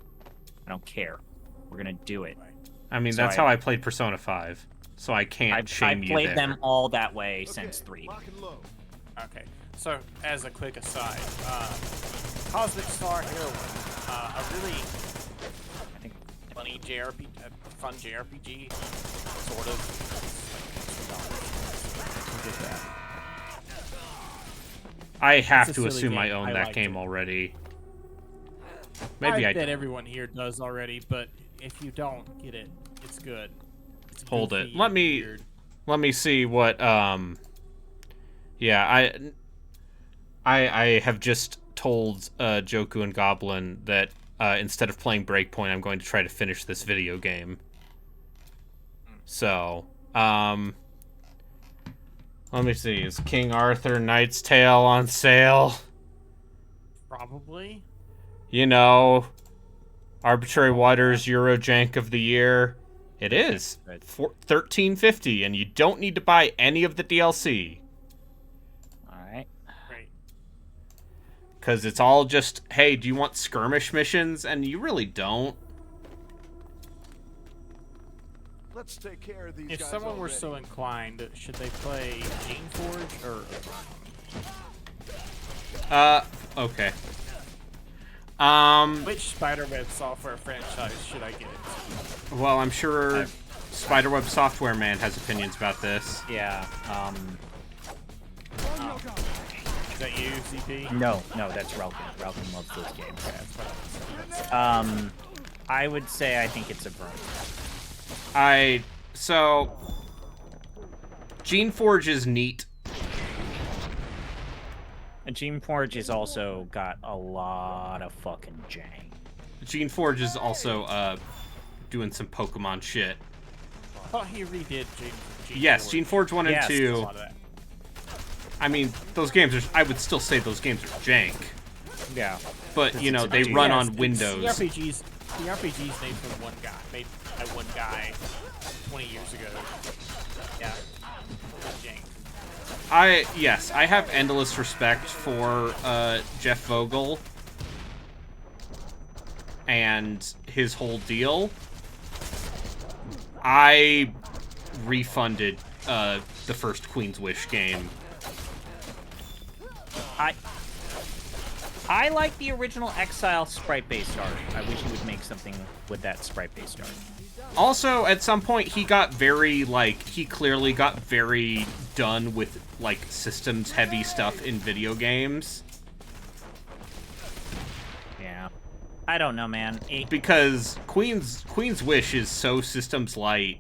I don't care. We're gonna do it. I mean, that's how I played Persona 5, so I can't shame you there. I've played them all that way since 3. Okay, so as a quick aside, Cosmic Star Heroine, a really, I think, funny JRPG, fun JRPG, sort of. I have to assume I own that game already. Maybe I bet everyone here does already, but if you don't get it, it's good. It's Hold it. Let me see what yeah, I have just told Joku and Goblin that instead of playing Breakpoint, I'm going to try to finish this video game. So, let me see. Is King Arthur Knight's Tale on sale? Probably. You know, Arbitrary Waters Eurojank of the Year. It is $13.50, and you don't need to buy any of the DLC. All right. Great. Because it's all just, hey, do you want skirmish missions? And you really don't. Let's take care of these If guys someone were already. so inclined, should they play Gene Forge or Okay. which Spiderweb software franchise should I get into? Well, I'm sure Spiderweb Software Man has opinions about this. Yeah. Is that you, CP? No, that's Relkin. Relkin loves those games. Okay, that's what I was saying. I would say I think it's a burn. So Gene Forge is neat. And Gene Forge has also got a lot of fucking jank. Gene Forge is also doing some Pokemon shit. Oh, he redid Gene Yes, Forge. Gene Forge 1 and Yes, 2. a lot of that. I mean, those games are, I would still say those games are jank. Yeah. But, you know, they run on Windows. CRPG's made from one guy. Made by one guy 20 years ago. Yeah. Jank. Yes, I have endless respect for Jeff Vogel and his whole deal. I refunded the first Queen's Wish game. I like the original Exile sprite-based art. I wish he would make something with that sprite-based art. Also, at some point, he got very, he clearly got very done with, systems-heavy stuff in video games. Yeah. I don't know, man. Because Queen's Wish is so systems light.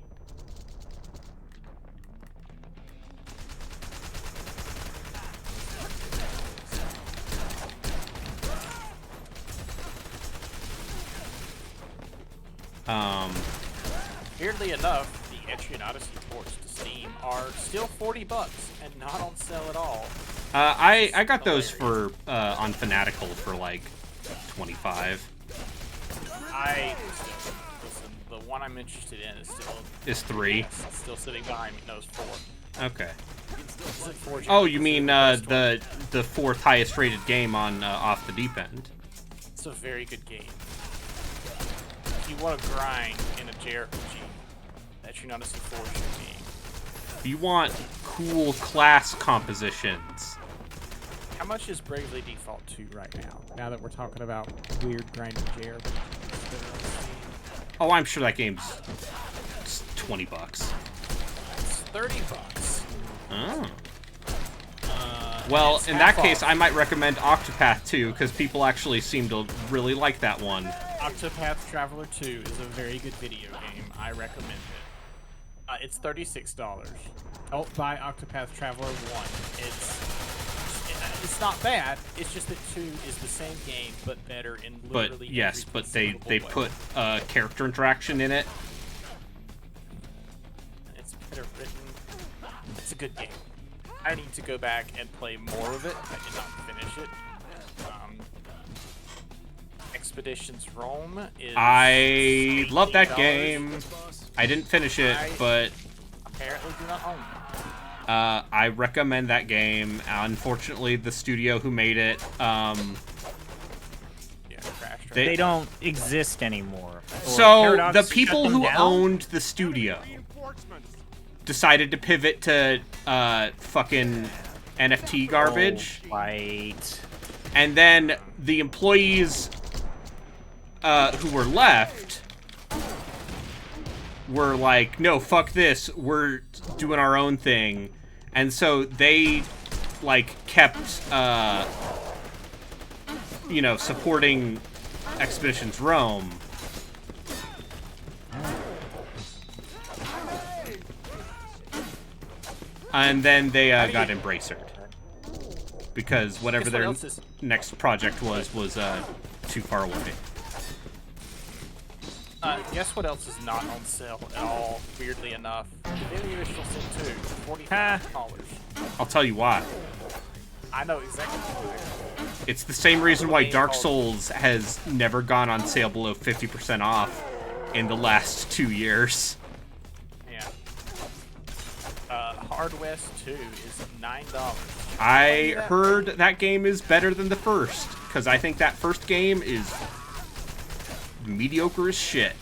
Weirdly enough, the Etrian Odyssey ports to Steam are still $40 and not on sale at all. I got those for on Fanatical for 25. Listen, the one I'm interested in is still Is 3. still sitting behind me. No, it's 4. Okay. Is it 4? Oh, you mean the fourth highest rated game on Off the Deep End? It's a very good game. If you want to grind in a JRPG, Etrian Odyssey 4 is your game. You want cool class compositions. How much is Bravely Default 2 right now? Now that we're talking about weird grinding JRPGs. Oh, I'm sure that game's $20. It's $30. Oh. Well, in that case, I might recommend Octopath 2, because people actually seem to really like that one. Octopath Traveler 2 is a very good video game. I recommend it. It's $36. Don't buy Octopath Traveler 1. It's not bad. It's just that 2 is the same game, but better in literally But yes, every but they conceivable way. put character interaction in it. It's better written. It's a good game. I need to go back and play more of it. I did not finish it. Expeditions Rome is... I love that $18. game. I didn't finish it, but Apparently do not own it. I recommend that game. Unfortunately, the studio who made it, They don't exist anymore. So Paradox the shut people them who down? owned the studio decided to pivot to fucking NFT garbage. Oh, right. And then the employees who were left were like, no, fuck this, we're doing our own thing. And so they kept supporting Expeditions Rome. And then they got Embracered. Because whatever Guess their what else is- next project was too far away. Guess what else is not on sale at all, weirdly enough? Divinity Original Sin 2, $45. I'll tell you why. I know exactly why. It's the same reason why Dark Souls has never gone on sale below 50% off in the last 2 years. Yeah. Hard West 2 is $9. I heard that game is better than the first, because I think that first game is mediocre as shit.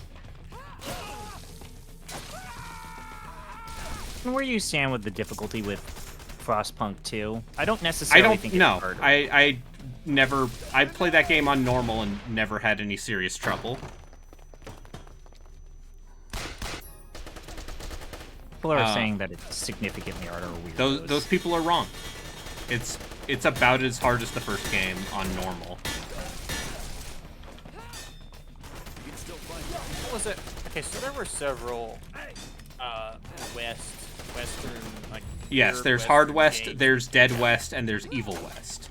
Where you stand with the difficulty with Frostpunk 2? I don't necessarily think it's harder. I played that game on normal and never had any serious trouble. People are saying that it's significantly harder or weird. Those people are wrong. It's about as hard as the first game on normal. What was it? Okay, so there were several Western, like... Yes, there's Hard West, there's Dead West, and there's Evil West.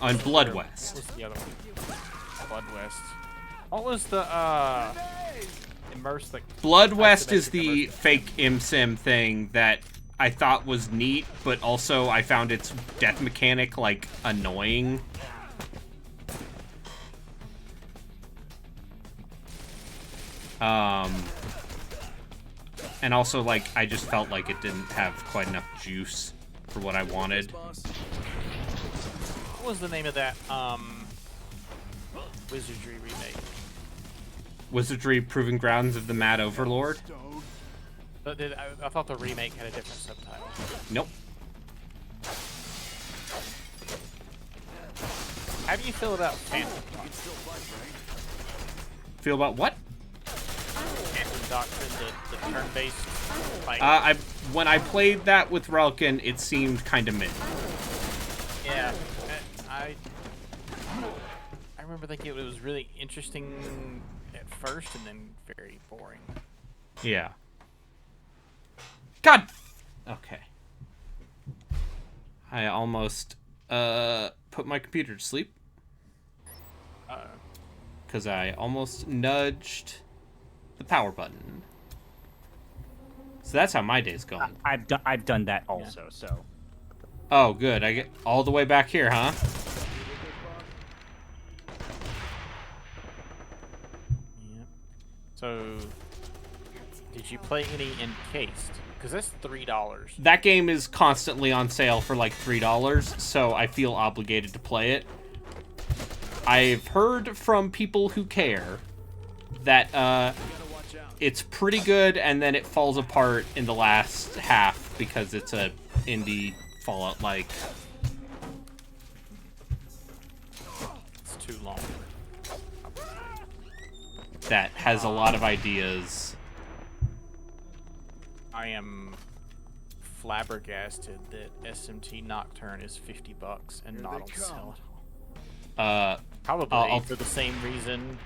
On Blood West. What was the other one? Blood West. What was the, immersed, like... Blood West is the fake ImSim thing that I thought was neat, but also I found its death mechanic, like, annoying. And also, like, I just felt like it didn't have quite enough juice for what I wanted. What was the name of that, Wizardry remake? Wizardry Proving Grounds of the Mad Overlord? But I thought the remake had a different subtitle. Nope. How do you feel about Phantom Feel about what? Phantom Doctrine, the turn-based fight? When I played that with Relkin, it seemed kind of mid. Yeah, I remember thinking it was really interesting at first and then very boring. Yeah. God! Okay. I almost, put my computer to sleep. Because I almost nudged the power button. So that's how my day's going. I've done that also, so... Oh, good. I get all the way back here, huh? Yep. So, did you play any encased? Because that's $3. That game is constantly on sale for like $3, so I feel obligated to play it. I've heard from people who care that it's pretty good, and then it falls apart in the last half because it's a indie Fallout-like. It's too long. That has a lot of ideas. I am flabbergasted that SMT Nocturne is $50 and not on sale. Probably for the same reason.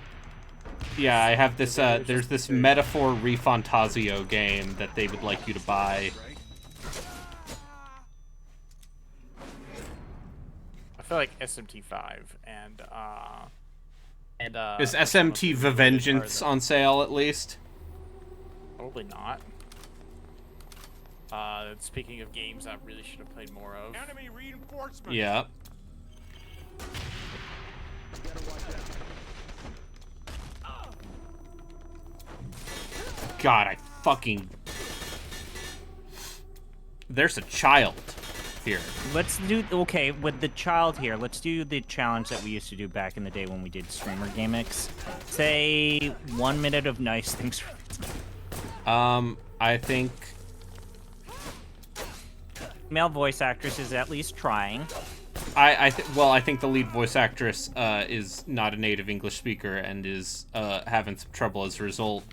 Yeah, I have this, there's this Metaphor Refantasio game that they would like you to buy. I feel like SMT5 and Is SMT Vengeance on sale at least? Probably not. Speaking of games I really should have played more of. Enemy reinforcements. Yeah. God, I fucking... There's a child here. Let's do... Okay, with the child here, let's do the challenge that we used to do back in the day when we did streamer gimmicks. Say 1 minute of nice things. I think... Male voice actress is at least trying. I think the lead voice actress is not a native English speaker and is having some trouble as a result.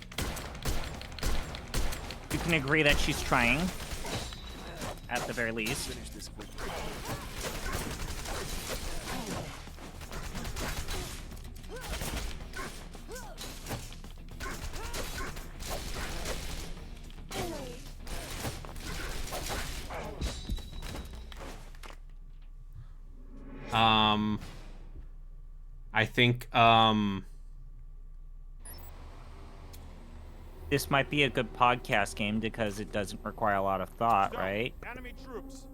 You can agree that she's trying, at the very least. I think, This might be a good podcast game because it doesn't require a lot of thought, right? Enemy troops.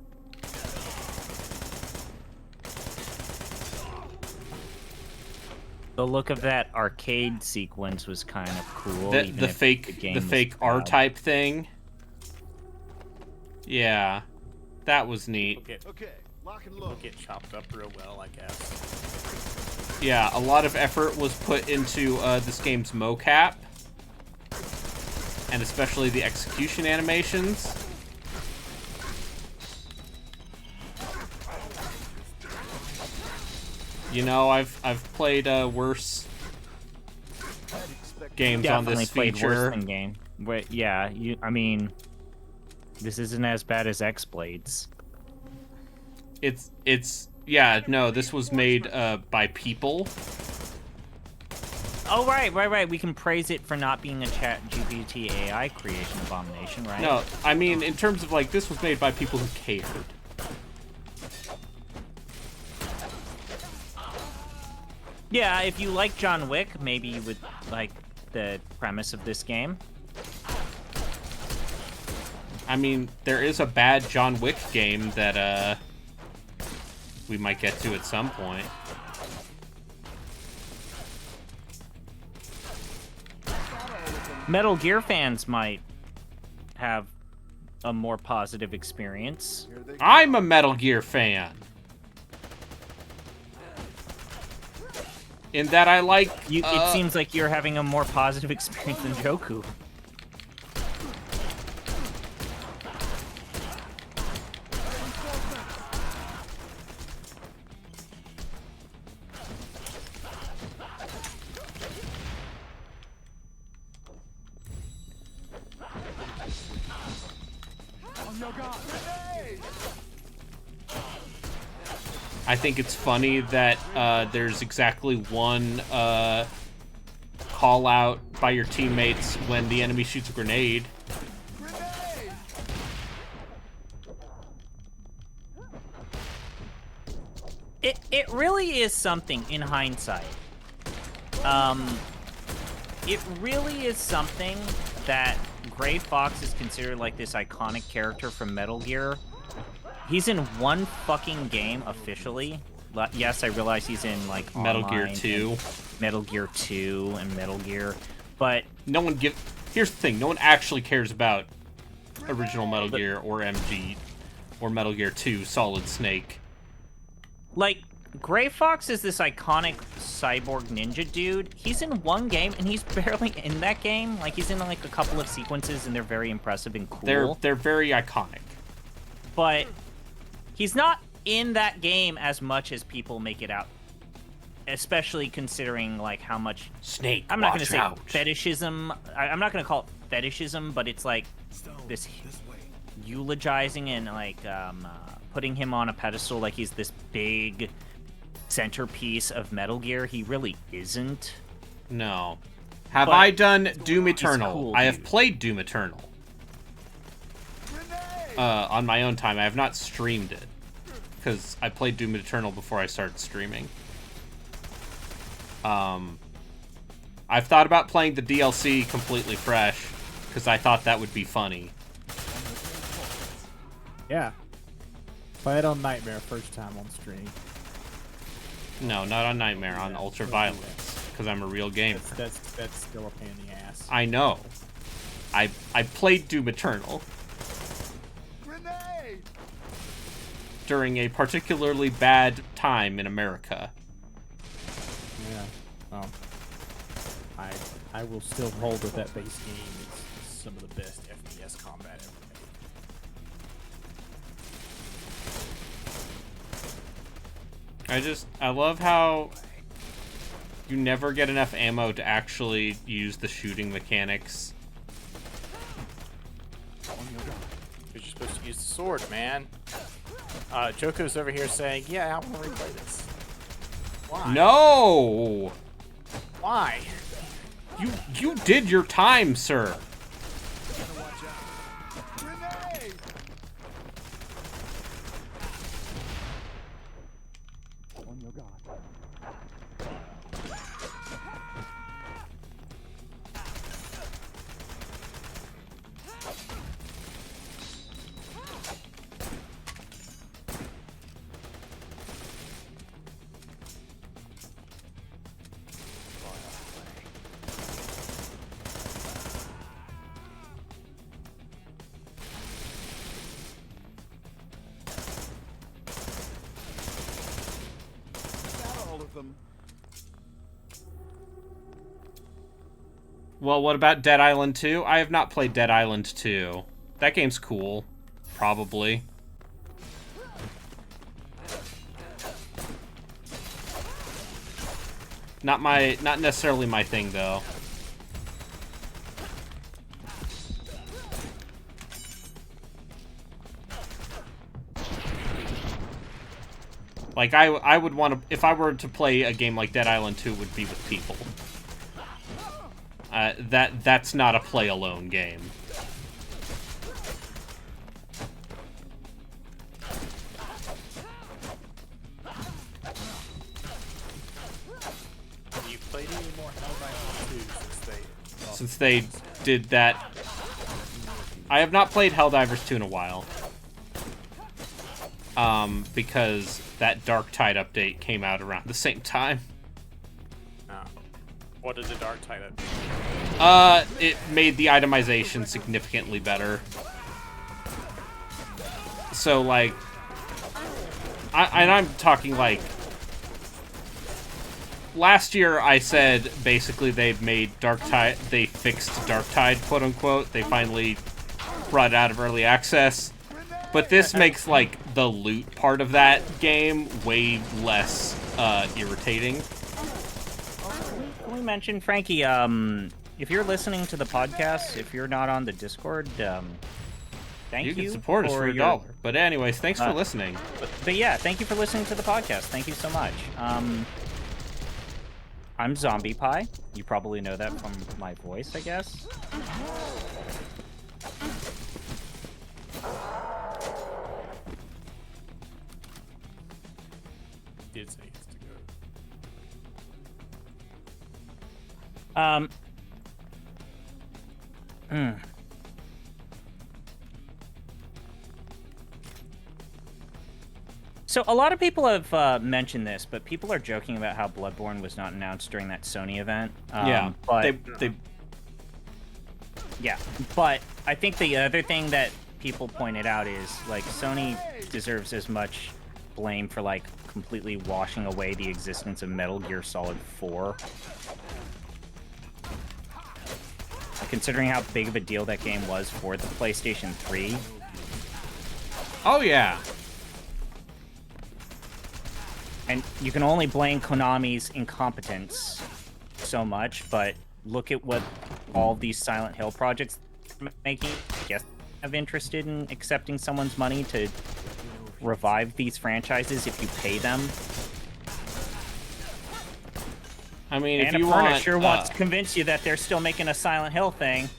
The look of that arcade sequence was kind of cool. The fake R-type thing. Yeah. That was neat. We'll get chopped up real well, I guess. Yeah, a lot of effort was put into this game's mocap. And especially the execution animations. You know, I've played worse games on this feature. Played worse than game. But yeah, I mean, this isn't as bad as X-Blades. Yeah, no, this was made by people. Oh, right. We can praise it for not being a ChatGPT AI creation abomination, right? No, I mean, in terms of, like, this was made by people who cared. Yeah, if you like John Wick, maybe you would like the premise of this game. I mean, there is a bad John Wick game that, we might get to at some point. Metal Gear fans might have a more positive experience. I'm a Metal Gear fan. In that I like... It seems like you're having a more positive experience than Joku. I think it's funny that there's exactly one call out by your teammates when the enemy shoots a grenade. It really is something in hindsight. It really is something that Gray Fox is considered like this iconic character from Metal Gear. He's in one fucking game officially. Yes, I realize he's in like Metal Gear 2, Metal Gear 2, and Metal Gear, but no one here's the thing: no one actually cares about original Metal Gear or MG or Metal Gear 2 Solid Snake. Like, Gray Fox is this iconic cyborg ninja dude. He's in one game, and he's barely in that game. Like, he's in like a couple of sequences, and they're very impressive and cool. They're very iconic. But he's not in that game as much as people make it out. Especially considering, like, how much... Snake, I'm not going to say out. fetishism. I'm not going to call it fetishism, but it's like this eulogizing and, like, putting him on a pedestal like he's this big centerpiece of Metal Gear. He really isn't. No. Have I done Doom Eternal? Cool, I have played Doom Eternal. On my own time. I have not streamed it. Because I played Doom Eternal before I started streaming. I've thought about playing the DLC completely fresh. Because I thought that would be funny. Yeah. Play it on Nightmare first time on stream. No, not on Nightmare, on Ultraviolence. Because I'm a real gamer. That's still a pain in the ass. I know. I played Doom Eternal. During a particularly bad time in America. Yeah. Well, I will still hold with that base game. It's some of the best FPS combat ever made. I love how you never get enough ammo to actually use the shooting mechanics. You're just supposed to use the sword, man. Joko's over here saying, yeah, I want to replay this. Why? No! Why? You did your time, sir. On your guard. Well, what about Dead Island 2? I have not played Dead Island 2. That game's cool. Probably. Not necessarily my thing, though. Like, I would want to... If I were to play a game like Dead Island 2, it would be with people. That's not a play-alone game. Have you played any more Helldivers 2 since they did that? I have not played Helldivers 2 in a while. Because that Dark Tide update came out around the same time. What did the Dark Tide update? It made the itemization significantly better. So, like... I'm talking, like... Last year, I said, basically, they've made Dark Tide... They fixed Dark Tide, quote-unquote. They finally brought it out of early access. But this makes, like, the loot part of that game way less, irritating. Can we mention, Frankie, if you're listening to the podcast, if you're not on the Discord, thank you. You can support us for $1. But anyways, thanks for listening. But yeah, thank you for listening to the podcast. Thank you so much. I'm Zombie Pie. You probably know that from my voice, I guess. Did say it's to go. So a lot of people have mentioned this, but people are joking about how Bloodborne was not announced during that Sony event. Yeah, but they... Yeah, but I think the other thing that people pointed out is, like, Sony deserves as much blame for, like, completely washing away the existence of Metal Gear Solid 4. Considering how big of a deal that game was for the PlayStation 3. Oh, yeah. And you can only blame Konami's incompetence so much, but look at what all these Silent Hill projects are making. I guess I'm interested in accepting someone's money to revive these franchises if you pay them. I mean, if Annapurna you want, sure wants to convince you that they're still making a Silent Hill thing.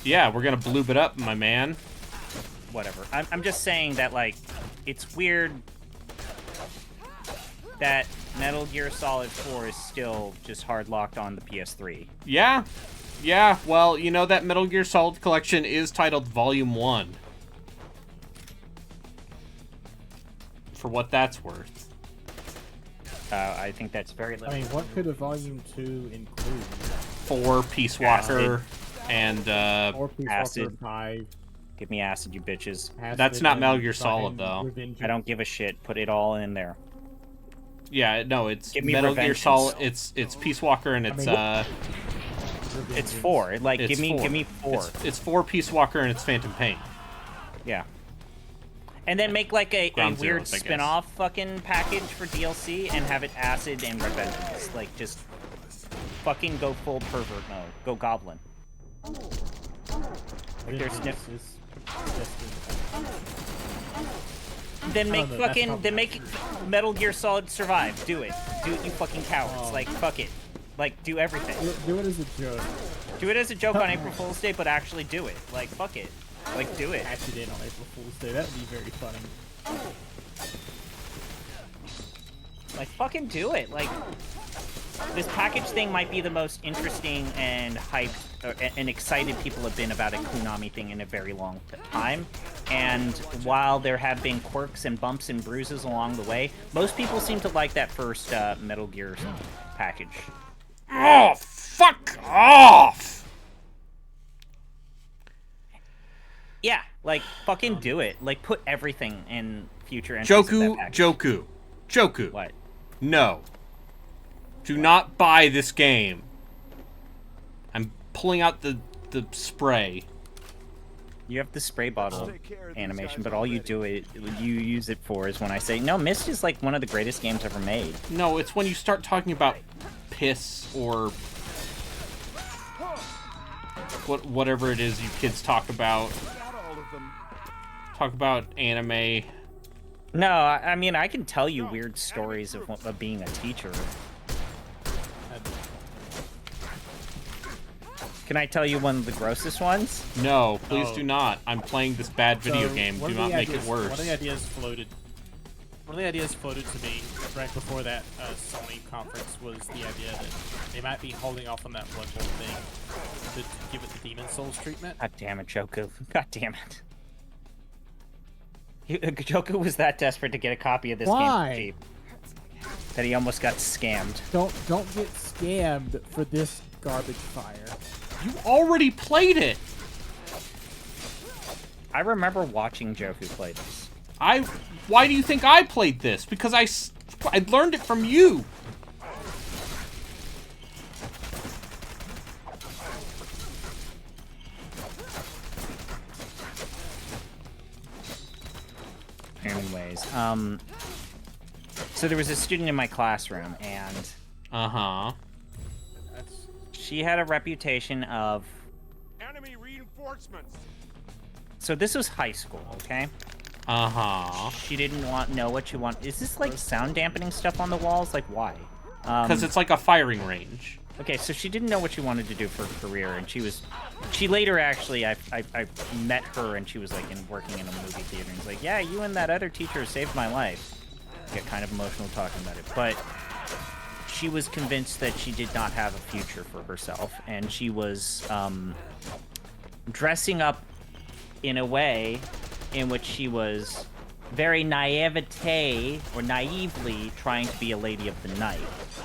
Yeah, we're gonna bloob it up, my man. Whatever. I'm just saying that, like, it's weird that Metal Gear Solid 4 is still just hard locked on the PS3. Yeah. Yeah, well, you know that Metal Gear Solid collection is titled Volume 1. For what that's worth. I think that's very limited. I mean, what could a Volume 2 include? 4 Peace Walker and 4 Peace Acid. Walker 5. Give me acid, you bitches. Acid That's not and Metal Gear Solid, though. Revenge. I don't give a shit. Put it all in there. Yeah, no, it's Give me Metal Gear Revengeance. Solid. It's Peace Walker and it's It's 4. Like, it's give me 4. It's 4 Peace Walker and it's Phantom Pain. Yeah. And then make like a Ground weird Zeroes, I guess. spin-off fucking package for DLC and have it acid and revengeance. Like, just fucking go full pervert mode. Go goblin. Like, there's no... Then make make Metal Gear Solid Survive. Do it. Do it, you fucking cowards. Like, fuck it. Like, do everything. Do it as a joke. Do it as a joke on April Fool's Day, but actually do it. Like, fuck it. Like, do it. Patch it in on April Fool's Day. That would be very funny. Like, fucking do it. Like, this package thing might be the most interesting and hyped and excited people have been about a Konami thing in a very long time. And while there have been quirks and bumps and bruises along the way, most people seem to like that first Metal Gear package. Oh, fuck off! Yeah, like, fucking do it. Like, put everything in future entries of that package. Joku. What? No. Do not buy this game. I'm pulling out the spray. You have the spray bottle animation, but all you use it for is when I say, no, Myst is like one of the greatest games ever made. No, it's when you start talking about piss or whatever it is you kids talk about. Talk about anime. No, I mean, I can tell you weird stories of being a teacher. Can I tell you one of the grossest ones? No, please do not. I'm playing this bad video game. Do not make it worse. One of the ideas floated to me right before that Sony conference was the idea that they might be holding off on that Bloodborne thing to give it the Demon Souls treatment. God damn it, Joku. God damn it. Joku was that desperate to get a copy of this game for cheap that he almost got scammed. Don't get scammed for this garbage fire. You already played it. I remember watching Joku play this. Why do you think I played this? Because I learned it from you. Anyways, so there was a student in my classroom, and she had a reputation of enemy reinforcements. So this was high school, okay? She didn't know what she wanted. Is this like sound dampening stuff on the walls? Like why? Because it's like a firing range. Okay, so she didn't know what she wanted to do for her career, and she later actually, I met her, and she was like working in a movie theater, and was like, yeah, you and that other teacher saved my life. Get kind of emotional talking about it, but she was convinced that she did not have a future for herself, and she was dressing up in a way in which she was very naively trying to be a lady of the night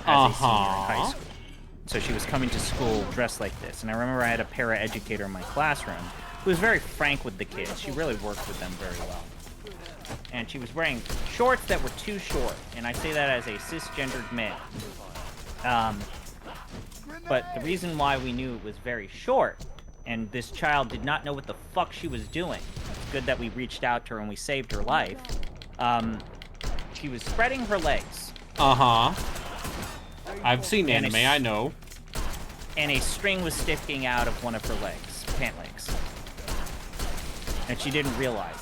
as a senior in high school. So she was coming to school dressed like this. And I remember I had a para-educator in my classroom who was very frank with the kids. She really worked with them very well. And she was wearing shorts that were too short. And I say that as a cisgendered male. But the reason why we knew it was very short, and this child did not know what the fuck she was doing. It's good that we reached out to her and we saved her life. She was spreading her legs. I've seen anime, I know. And a string was sticking out of one of her legs, pant legs. And she didn't realize it.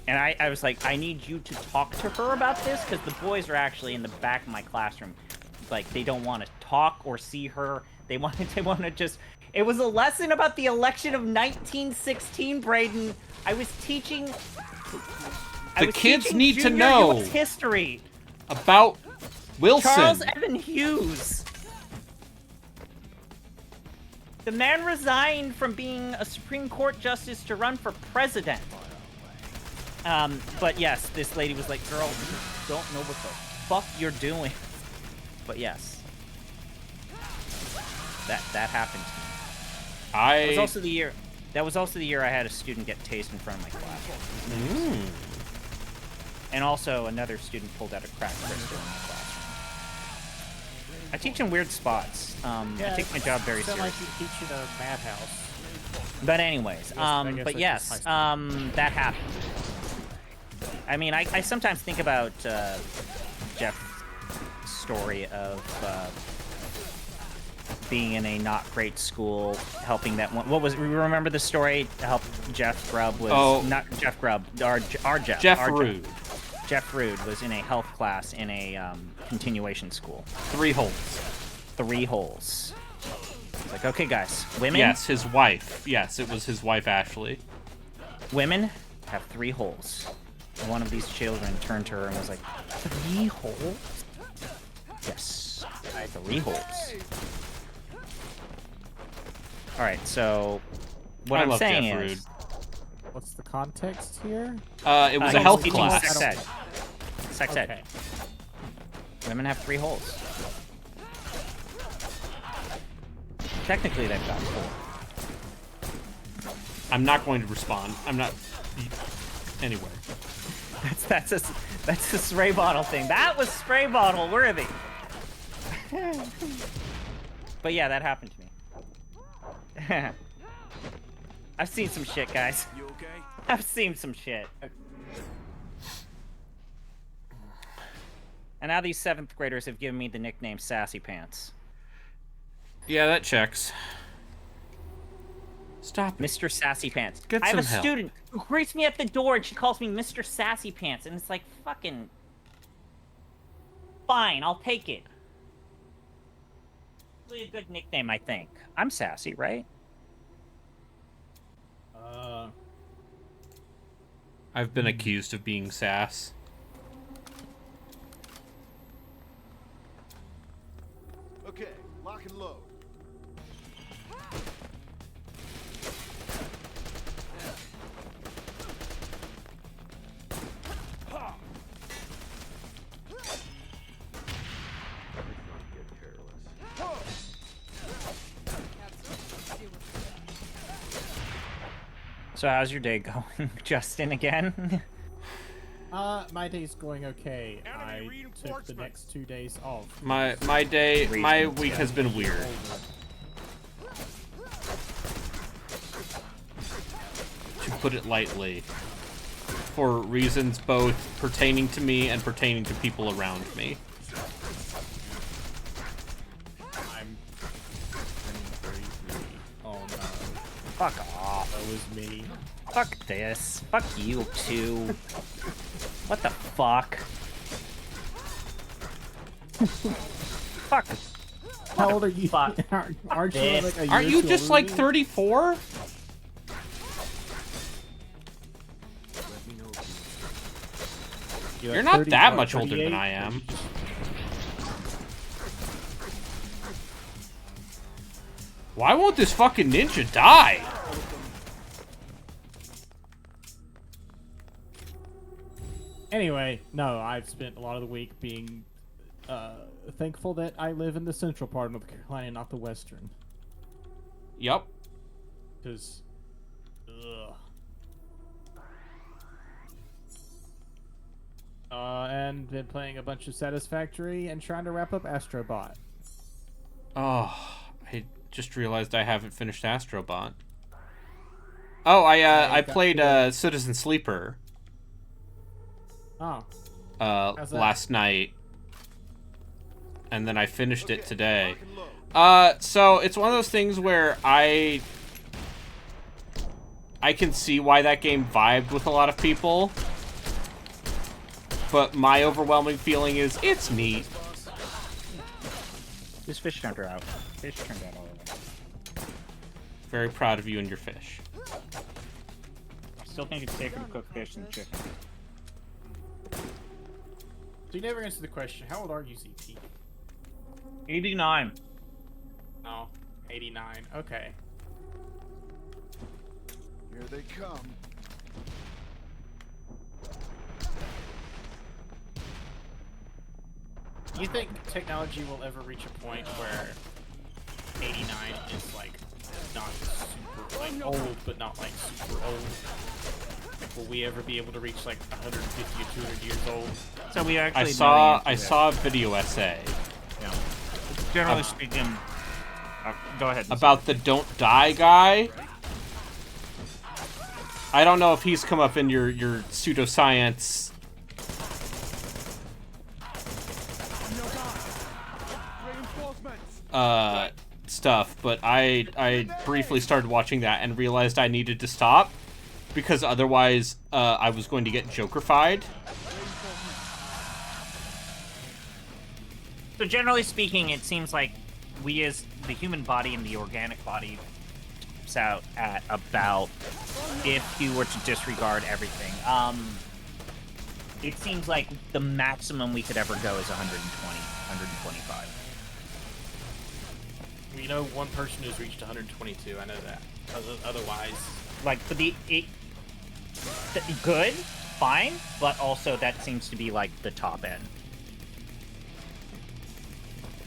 And I was like, I need you to talk to her about this, because the boys are actually in the back of my classroom. Like, they don't want to talk or see her. They want to just... It was a lesson about the election of 1916, Braden. I was teaching... The kids need to know history about Wilson. Charles Evan Hughes. The man resigned from being a Supreme Court justice to run for president. But yes, this lady was like, girl, you don't know what the fuck you're doing. But yes. That happened to me. That was also the year I had a student get tased in front of my class. And also another student pulled out a crack crystal in my classroom. I teach in weird spots. I take my job very seriously. Like you teach in a madhouse. But anyways, but yes, that happened. I mean, I sometimes think about Jeff's story of being in a not great school, helping that one. What was? Remember the story to help Jeff Grubb was not Jeff Grubb, our Jeff. Jeff Rude. Jeff Rude was in a health class in a continuation school. 3 holes. 3 holes. It's like, okay, guys, women. Yes, his wife. Yes, it was his wife, Ashley. Women have 3 holes. And one of these children turned to her and was like, 3 holes? Yes, 3 holes. All right, so what I'm saying Jeff is, Rude. What's the context here? It was a health class. Sex ed. Sex ed. Women have 3 holes. Technically, they've got 4. I'm not going to respond. I'm not. Anyway. That's a spray bottle thing. That was spray bottle worthy. But yeah, that happened to me. I've seen some shit, guys. You okay? I've seen some shit. And now these 7th graders have given me the nickname Sassy Pants. Yeah, that checks. Stop it. Mr. Sassy Pants. Get I have a some help. student who greets me at the door and she calls me Mr. Sassy Pants, and it's like, fucking... Fine, I'll take it. Really a good nickname, I think. I'm sassy, right? I've been accused of being sass. Okay, lock and load. So how's your day going, Justin, again? My day's going okay. I took the next 2 days off. My week has been weird. To put it lightly. For reasons both pertaining to me and pertaining to people around me. I'm 33. Oh no. Fuck off. That was me. Fuck this. Fuck you too. What the fuck? Fuck. How old are you? Fuck. Aren't you like a year Aren't you just like older 34? than me? You're not that much older than I am. Why won't this fucking ninja die? Anyway, no, I've spent a lot of the week being thankful that I live in the central part of North Carolina, not the western. Yup. Because, and been playing a bunch of Satisfactory and trying to wrap up Astrobot. Oh, I just realized I haven't finished Astrobot. Oh, I played Citizen Sleeper. Oh. Last night. And then I finished it today. So it's one of those things where I can see why that game vibed with a lot of people. But my overwhelming feeling is it's neat. This fish turned her out. Fish turned out all right. Very proud of you and your fish. I still think it's safer to cook fish than chicken. So you never answered the question. How old are you, ZP? 89. Oh, 89. Okay. Here they come. You think technology will ever reach a point where 89 is like not super like old, but not like super old? Like, will we ever be able to reach like 150 or 200 years old? So we actually I saw a video essay. Yeah. Generally speaking, go ahead. About the don't die guy. I don't know if he's come up in your pseudoscience stuff, but I briefly started watching that and realized I needed to stop because otherwise I was going to get Joker-fied. So generally speaking, it seems like we as the human body and the organic body tops out at about, if you were to disregard everything, it seems like the maximum we could ever go is 120, 125. You know, one person who's reached 122. I know that. Otherwise, like for good, fine, but also that seems to be like the top end.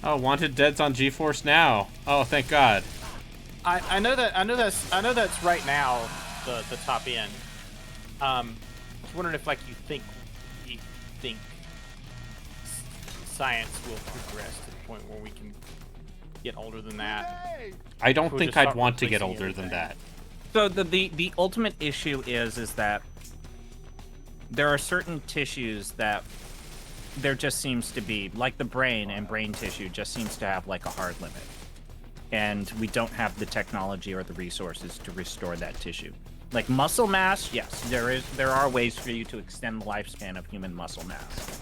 Oh, Wanted Dead's on GeForce Now. Oh, thank God. I know that's right now, the top end. I was wondering if, like, you think science will progress to the point where we can get older than that. I don't We'll think just I'd start want to get replacing older than everything. that. So the ultimate issue is that there are certain tissues that there just seems to be, like the brain and brain tissue just seems to have like a hard limit. And we don't have the technology or the resources to restore that tissue. Like muscle mass, yes, there are ways for you to extend the lifespan of human muscle mass.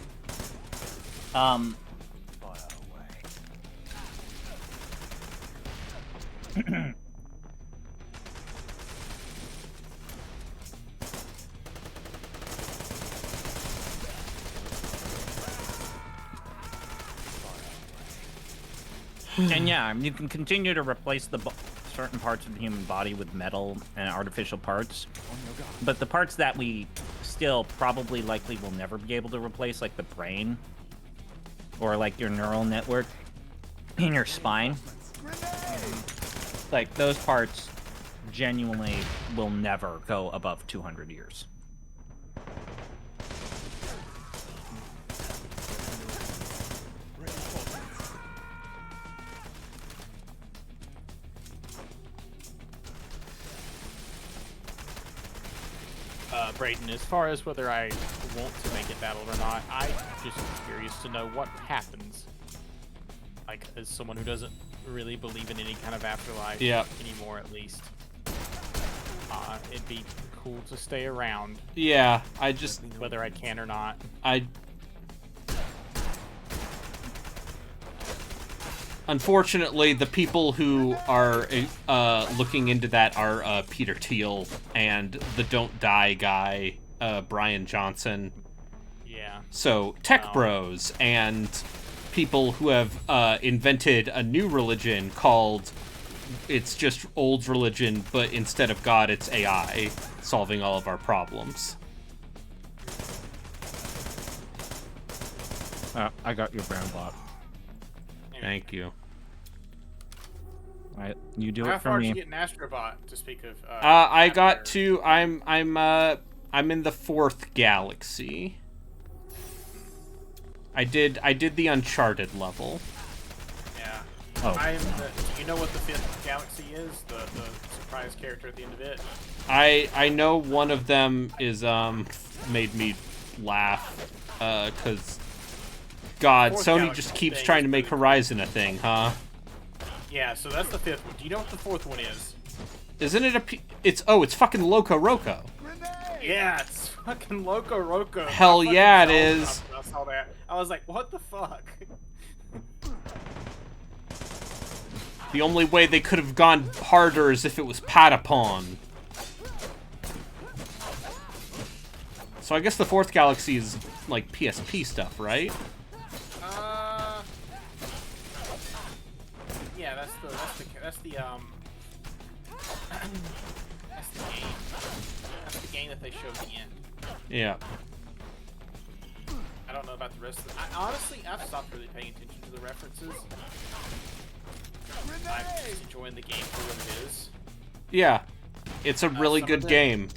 And yeah, I mean, you can continue to replace certain parts of the human body with metal and artificial parts, but the parts that we still probably likely will never be able to replace, like the brain, or like your neural network in your spine, like those parts genuinely will never go above 200 years. Brayden, as far as whether I want to make it that old or not, I'm just curious to know what happens. Like, as someone who doesn't really believe in any kind of afterlife anymore, at least, it'd be cool to stay around. Yeah, I just... whether I can or not. Unfortunately, the people who are looking into that are Peter Thiel and the Don't Die guy, Brian Johnson. Yeah. So, tech bros and people who have invented a new religion called, it's just old religion, but instead of God, it's AI solving all of our problems. I got your brown bot. Thank you. Alright, you do How it for far me. did you get an Astrobot, to speak of? I got to. I'm in the 4th galaxy. I did the Uncharted level. Yeah. Oh. Do you know what the 5th galaxy is? The surprise character at the end of it. I know one of them is made me laugh because God, Sony just keeps trying to make Horizon a thing, huh? Yeah, so that's the 5th one. Do you know what the 4th one is? Isn't it it's fucking Loco Roco. Yeah, it's fucking Loco Roco. Hell yeah, it is. I saw that. I was like, what the fuck? The only way they could have gone harder is if it was Patapon. So I guess the 4th galaxy is like PSP stuff, right? Yeah, that's the game. That's the game that they showed at the end. Yeah. I don't know about the rest of it. Honestly, I've stopped really paying attention to the references. I'm just enjoying the game for what it is. Yeah. It's a really good game.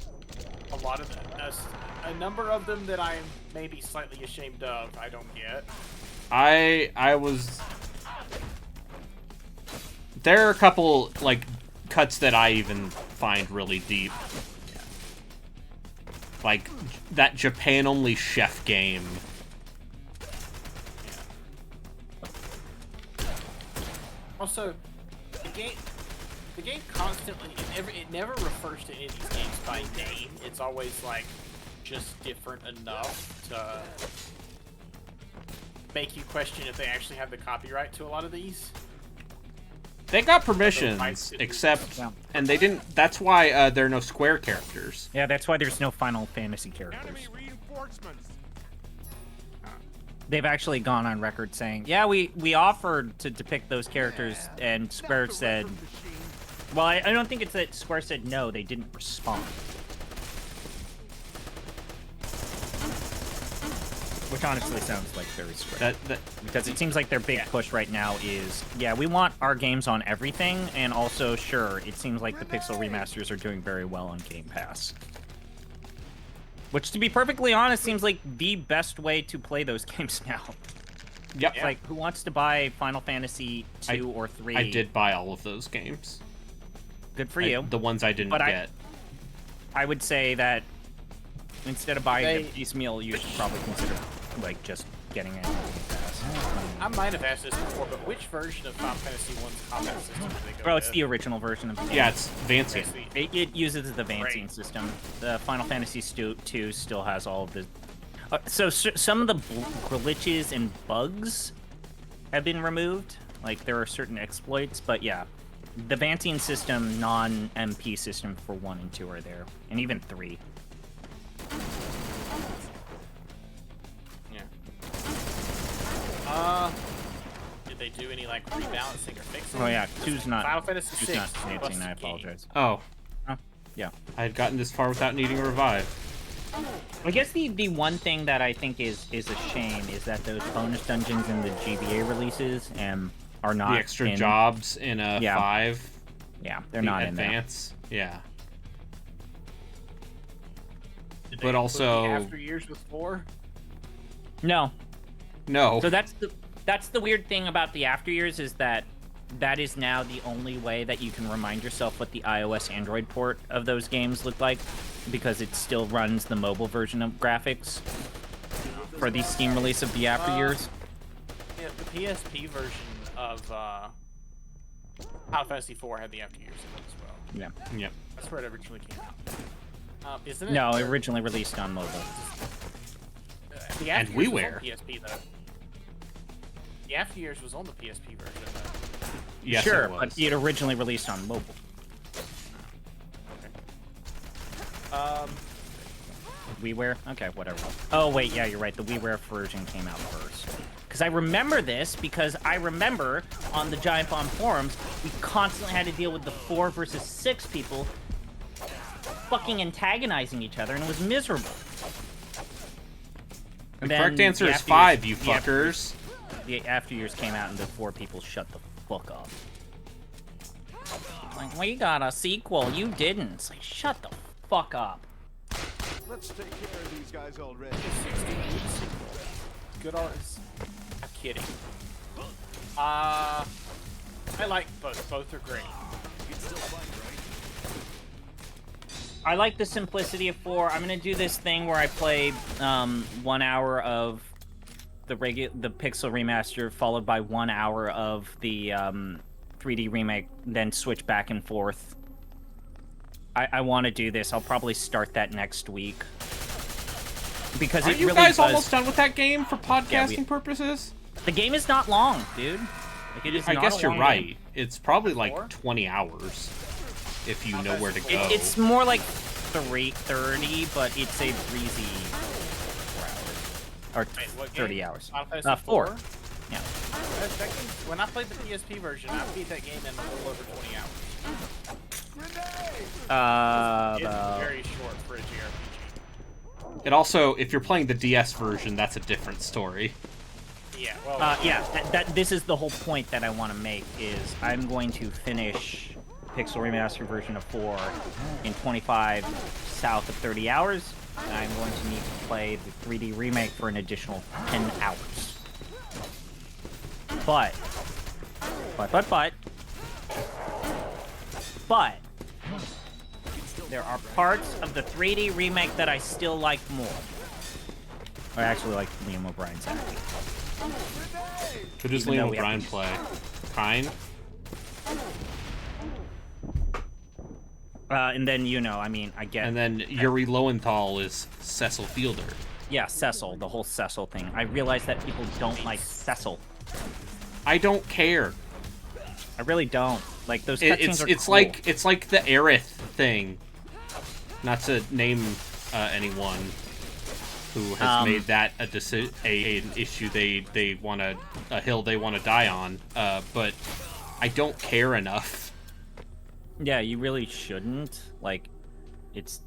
A lot of them, a number of them that I'm maybe slightly ashamed of, I don't get. I was... There are a couple, like, cuts that I even find really deep. Like, that Japan-only chef game. Also, the game constantly, it never refers to any of these games by name. It's always, like, just different enough to make you question if they actually have the copyright to a lot of these. They got permissions, except, and they didn't, that's why there are no Square characters. Yeah, that's why there's no Final Fantasy characters. They've actually gone on record saying, yeah, we offered to depict those characters, and Square said, well, I don't think it's that Square said no, they didn't respond. Which honestly sounds like very straight. That because it seems like their big push right now is, yeah, we want our games on everything, and also, sure, it seems like the Pixel remasters are doing very well on Game Pass. Which, to be perfectly honest, seems like the best way to play those games now. Yep. It's like, who wants to buy Final Fantasy 2 or 3? I did buy all of those games. Good for you. The ones I didn't get. I would say that instead of buying them piecemeal, you should probably consider like just getting it. I might have asked this before, but which version of Final Fantasy 1's combat system do they go Bro, it's with? the original version of the game. Yeah, it's Vancian. It uses the Vancian system. The Final Fantasy 2 still has all of the... So some of the glitches and bugs have been removed. Like, there are certain exploits, but yeah. The Vancian system, non-MP system for 1 and 2 are there. And even 3. Yeah. Did they do any, like, rebalancing or fixing? Oh yeah, 2's not... Final Fantasy 6. not Vancian, I apologize. Oh. Yeah. I had gotten this far without needing a revive. I guess the one thing that I think is a shame is that those bonus dungeons in the GBA releases are not the extra jobs in a 5. Yeah, they're not advance. in there. Yeah. Did But they also include the after years with 4? No. No. So that's the weird thing about the after years is that is now the only way that you can remind yourself what the iOS Android port of those games look like, because it still runs the mobile version of graphics for the Steam release of the after years. Yeah, the PSP version of Final Fantasy 4 had the after years in it as well. Yeah. Yep. That's where it originally came out. Isn't it? No, it originally released on mobile. The and after years was WiiWare. on PSP though. The after years was on the PSP version though. Yes, sure, it was. but it originally released on mobile. Okay. WiiWare? Okay, whatever. Oh, wait, yeah, you're right. The WiiWare version came out first. Because I remember this, because I remember on the Giant Bomb forums, we constantly had to deal with the 4 versus 6 people fucking antagonizing each other, and it was miserable. The correct answer is 5, you fuckers. The after years came out, and the 4 people shut the fuck up. Like, we got a sequel, you didn't. It's like, shut the fuck up. Let's take care of these guys already. Good artists. I'm kidding. I like both. Both are great. I like the simplicity of 4. I'm gonna do this thing where I play 1 hour of the Pixel remaster, followed by 1 hour of the 3D remake, then switch back and forth. I want to do this. I'll probably start that next week. Because Are it you really guys does... almost done with that game for podcasting purposes? The game is not long, dude. Like, it is I not guess a you're long right. game. It's probably like 20 hours if you know where to go. It's more like 3:30, but it's a breezy 4 hours. Or Wait, what 30 game? hours. Final Fantasy 4. 4? Yeah. That game, when I played the PSP version, I beat that game in a little over 20 hours. It's very short for a JRPG. It also, if you're playing the DS version, that's a different story. Yeah, well... yeah, this is the whole point that I want to make, is I'm going to finish Pixel Remaster version of 4 in 25 south of 30 hours, and I'm going to need to play the 3D remake for an additional 10 hours. But, there are parts of the 3D remake that I still like more. I actually like Liam O'Brien's acting. Who does Even Liam though we have O'Brien to- play? Kine? And then, you know, I mean, I get... And then Yuri Lowenthal is Cecil Fielder. Yeah, Cecil, the whole Cecil thing. I realize that people don't like Cecil. I don't care. I really don't. Like, those cutscenes are It's cool. it's like the Aerith thing. Not to name anyone who has made that an issue they want to, a hill they want to die on. But I don't care enough. Yeah, you really shouldn't. Like, it's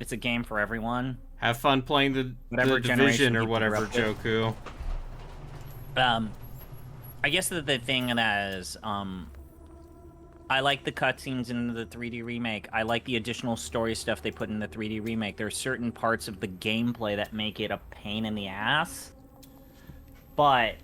It's a game for everyone. Have fun playing the Whatever Division generation or you whatever, grew up with. Joku. I guess the thing that is, I like the cutscenes in the 3D remake. I like the additional story stuff they put in the 3D remake. There are certain parts of the gameplay that make it a pain in the ass. But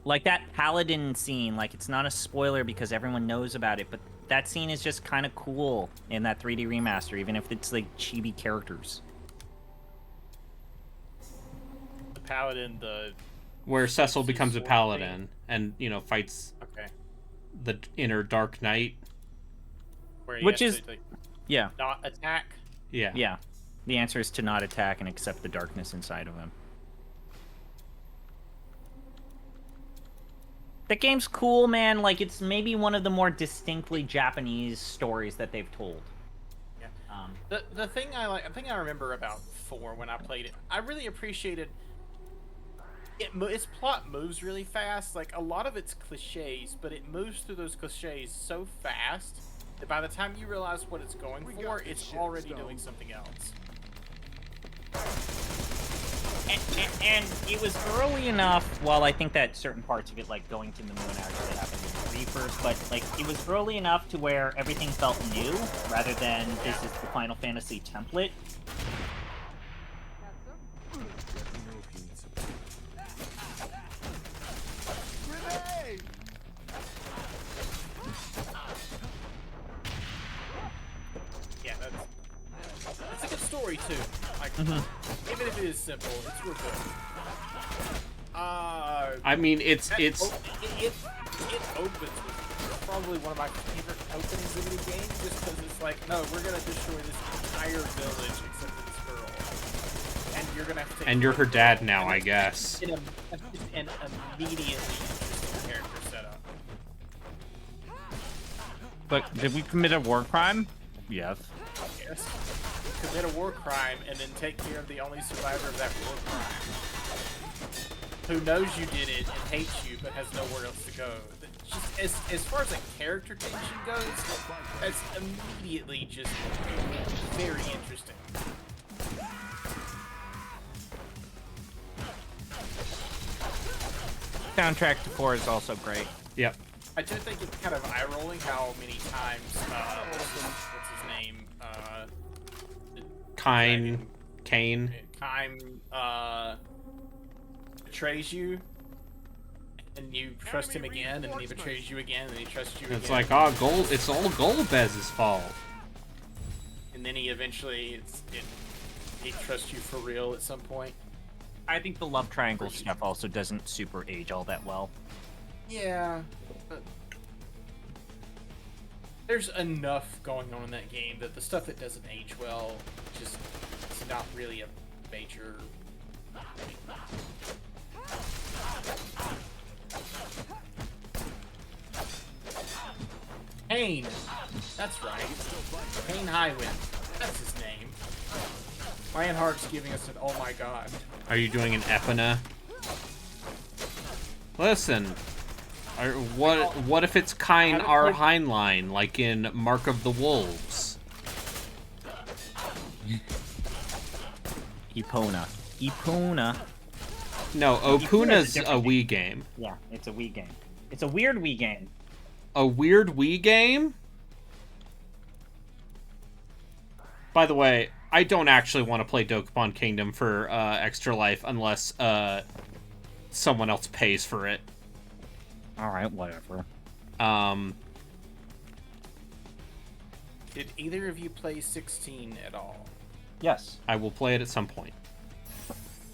like that Paladin scene, like it's not a spoiler because everyone knows about it, but that scene is just kind of cool in that 3D remaster, even if it's like chibi characters. The Paladin, where Cecil becomes a paladin and, you know, fights the inner Dark Knight. Which is, yeah. Not attack? Yeah. Yeah. The answer is to not attack and accept the darkness inside of him. That game's cool, man. Like, it's maybe one of the more distinctly Japanese stories that they've told. Yeah. The thing I remember about 4 when I played it, I really appreciated its plot moves really fast. Like, a lot of it's cliches, but it moves through those cliches so fast that by the time you realize what it's going for, it's already doing something else. And it was early enough, well, I think that certain parts of it, like going to the moon, actually happened in 3 first, but like it was early enough to where everything felt new, rather than this is the Final Fantasy template. Yeah, that's a good story too. Like, even if it is simple, it's real good. I mean, it opens with probably one of my favorite openings of the game, just because it's like, no, we're gonna destroy this entire village except for this girl, and you're gonna have to take. And you're her dad now, I guess. An immediately interesting character setup. But did we commit a war crime? Yes. Yes. Commit a war crime and then take care of the only survivor of that war crime, who knows you did it and hates you but has nowhere else to go. Just as far as a character tension goes, that's immediately just very interesting. Soundtrack to 4 is also great. Yep. I do think it's kind of eye-rolling how many times, what's his name? Kane, betrays you, and you trust him again, and then he betrays you again, and then he trusts you again. It's like, oh, it's all Golbez's fault. And then he eventually, he trusts you for real at some point. I think the love triangle stuff also doesn't super age all that well. Yeah, but there's enough going on in that game that the stuff that doesn't age well just it's not really a major. Kane, that's right. Kane Highwind, that's his name. Lionheart's giving us an oh my god. Are you doing an Epina? Listen, what if it's Kine R. Heinlein, like in Mark of the Wolves? Epona. No, Opuna's a Wii game. Yeah, it's a Wii game. It's a weird Wii game. A weird Wii game? By the way, I don't actually want to play Dokapon Kingdom for Extra Life unless someone else pays for it. Alright, whatever. Did either of you play 16 at all? Yes. I will play it at some point.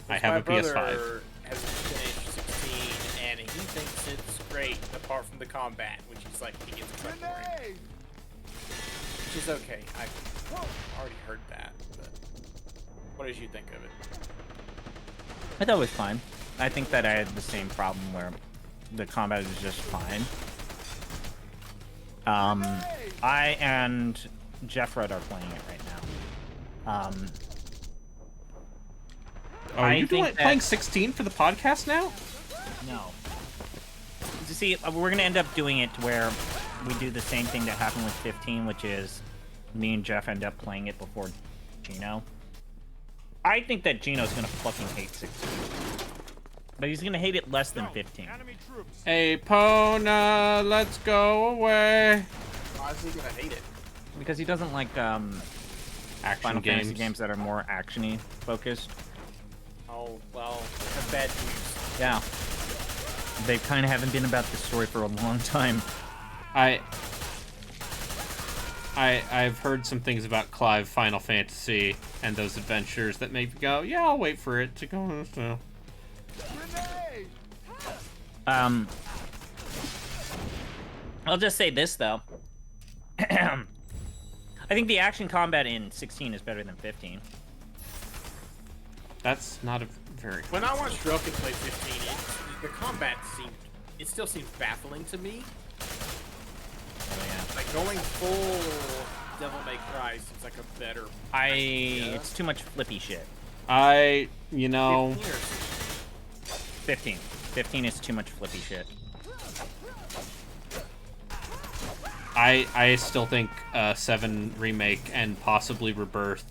I have a PS5. My brother has finished 16, and he thinks it's great, apart from the combat, which is like, he gets cut for it. Which is okay. I've already heard that, but what did you think of it? I thought it was fine. I think that I had the same problem where the combat is just fine. I and Jeffred are playing it right now. Are you playing 16 for the podcast now? No. See, we're gonna end up doing it to where we do the same thing that happened with 15, which is me and Jeff end up playing it before Gino. I think that Gino's gonna fucking hate 16. But he's gonna hate it less than 15. Hey, Pona, let's go away. Why is he gonna hate it? Because he doesn't like action Final games. Fantasy games that are more action-y focused. Oh, well, that's bad news. Yeah. They kind of haven't been about the story for a long time. I've heard some things about Clive Final Fantasy and those adventures that make me go, yeah, I'll wait for it to go. So. I'll just say this though. I think the action combat in 16 is better than 15. That's not a very. When I watched Droken play 15, the combat still seems baffling to me. Oh yeah. Like going full Devil May Cry seems like a better. It's too much flippy shit. 15. 15 is too much flippy shit. I still think 7 remake and possibly Rebirth,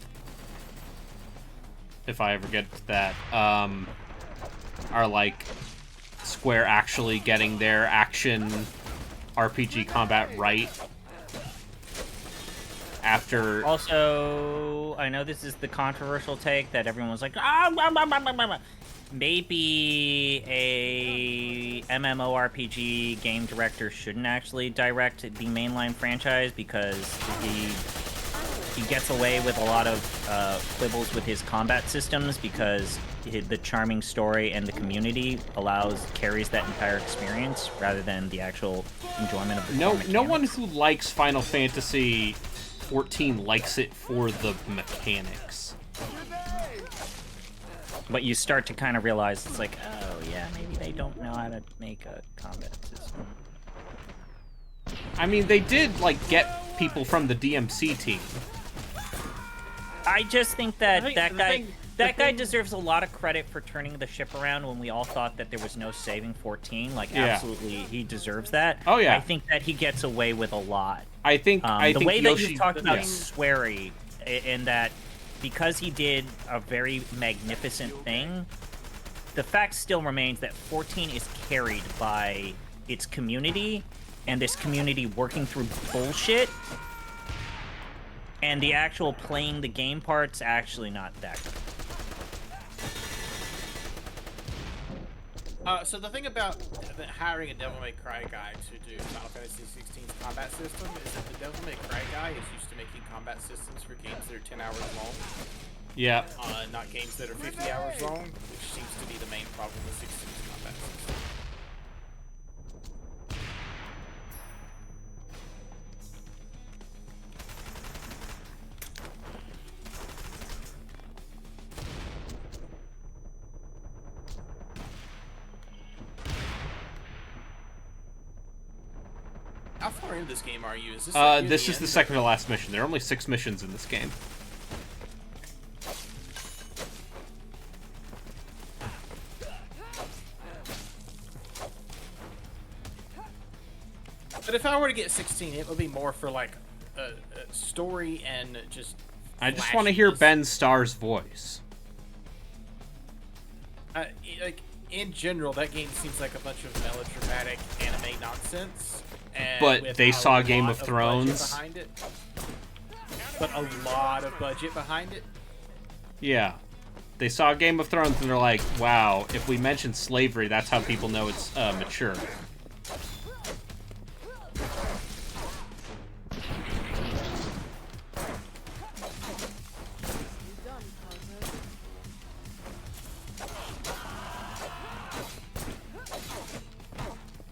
if I ever get to that, are like Square actually getting their action RPG combat right. After Also, I know this is the controversial take that everyone's like, maybe a MMORPG game director shouldn't actually direct the mainline franchise because he gets away with a lot of quibbles with his combat systems because the charming story and the community carries that entire experience rather than the actual enjoyment of the no one who likes Final Fantasy 14 likes it for the mechanics. But you start to kind of realize it's like, oh yeah, maybe they don't know how to make a combat system. I mean, they did like get people from the DMC team. I just think that that guy deserves a lot of credit for turning the ship around when we all thought that there was no saving 14. Like, Yeah. absolutely, he deserves that. Oh, yeah. I think that he gets away with a lot. I think the way that Yoshi, you've talked about yeah. Swery, and that because he did a very magnificent thing, the fact still remains that 14 is carried by its community, and this community working through bullshit, and the actual playing the game part's actually not that good. So the thing about hiring a Devil May Cry guy to do Final Fantasy 16's combat system is that the Devil May Cry guy is used to making combat systems for games that are 10 hours long. Yeah. Not games that are 50 hours long, which seems to be the main problem with 16's combat system. How far into this game are you? Is this this is the second to last mission. There are only 6 missions in this game. But if I were to get 16, it would be more for like a story and just. I just want to hear Ben Starr's voice. Like in general, that game seems like a bunch of melodramatic anime nonsense. And But they saw Game of budget Thrones. behind it. But a lot of budget behind it. Yeah. They saw Game of Thrones and they're like, wow, if we mention slavery, that's how people know it's mature.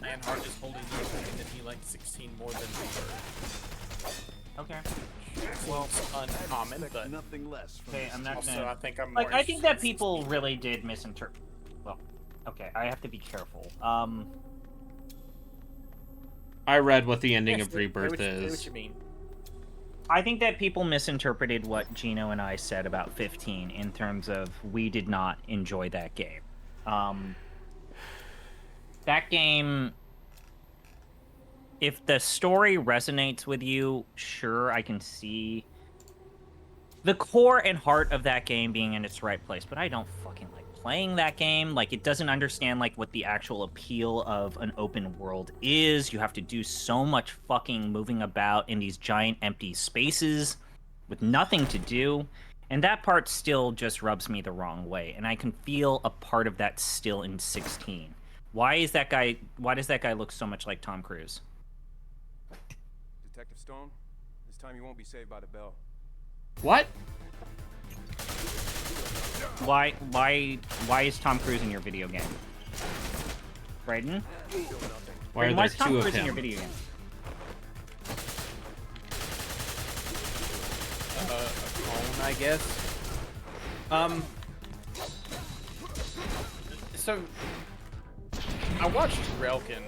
Manhart is holding the opinion that he liked 16 more than we were. Okay. Well, uncommon, but nothing less. Okay, I'm not also, gonna. I think I'm more Like, I think that interested in people really did misinterpret. Well, okay, I have to be careful. I read what the ending Yes, of Rebirth I know is. what you mean. I think that people misinterpreted what Gino and I said about 15 in terms of we did not enjoy that game. That game if the story resonates with you, sure, I can see the core and heart of that game being in its right place, but I don't fucking like playing that game. Like, it doesn't understand like what the actual appeal of an open world is. You have to do so much fucking moving about in these giant empty spaces with nothing to do, and that part still just rubs me the wrong way, and I can feel a part of that still in 16. Why does that guy look so much like Tom Cruise? Detective Stone, this time you won't be saved by the bell. What? Why is Tom Cruise in your video game? Brayden? Why are Brayden, there is Tom two of Cruise in him? your video game? A clone, I guess. So I watched Relkin.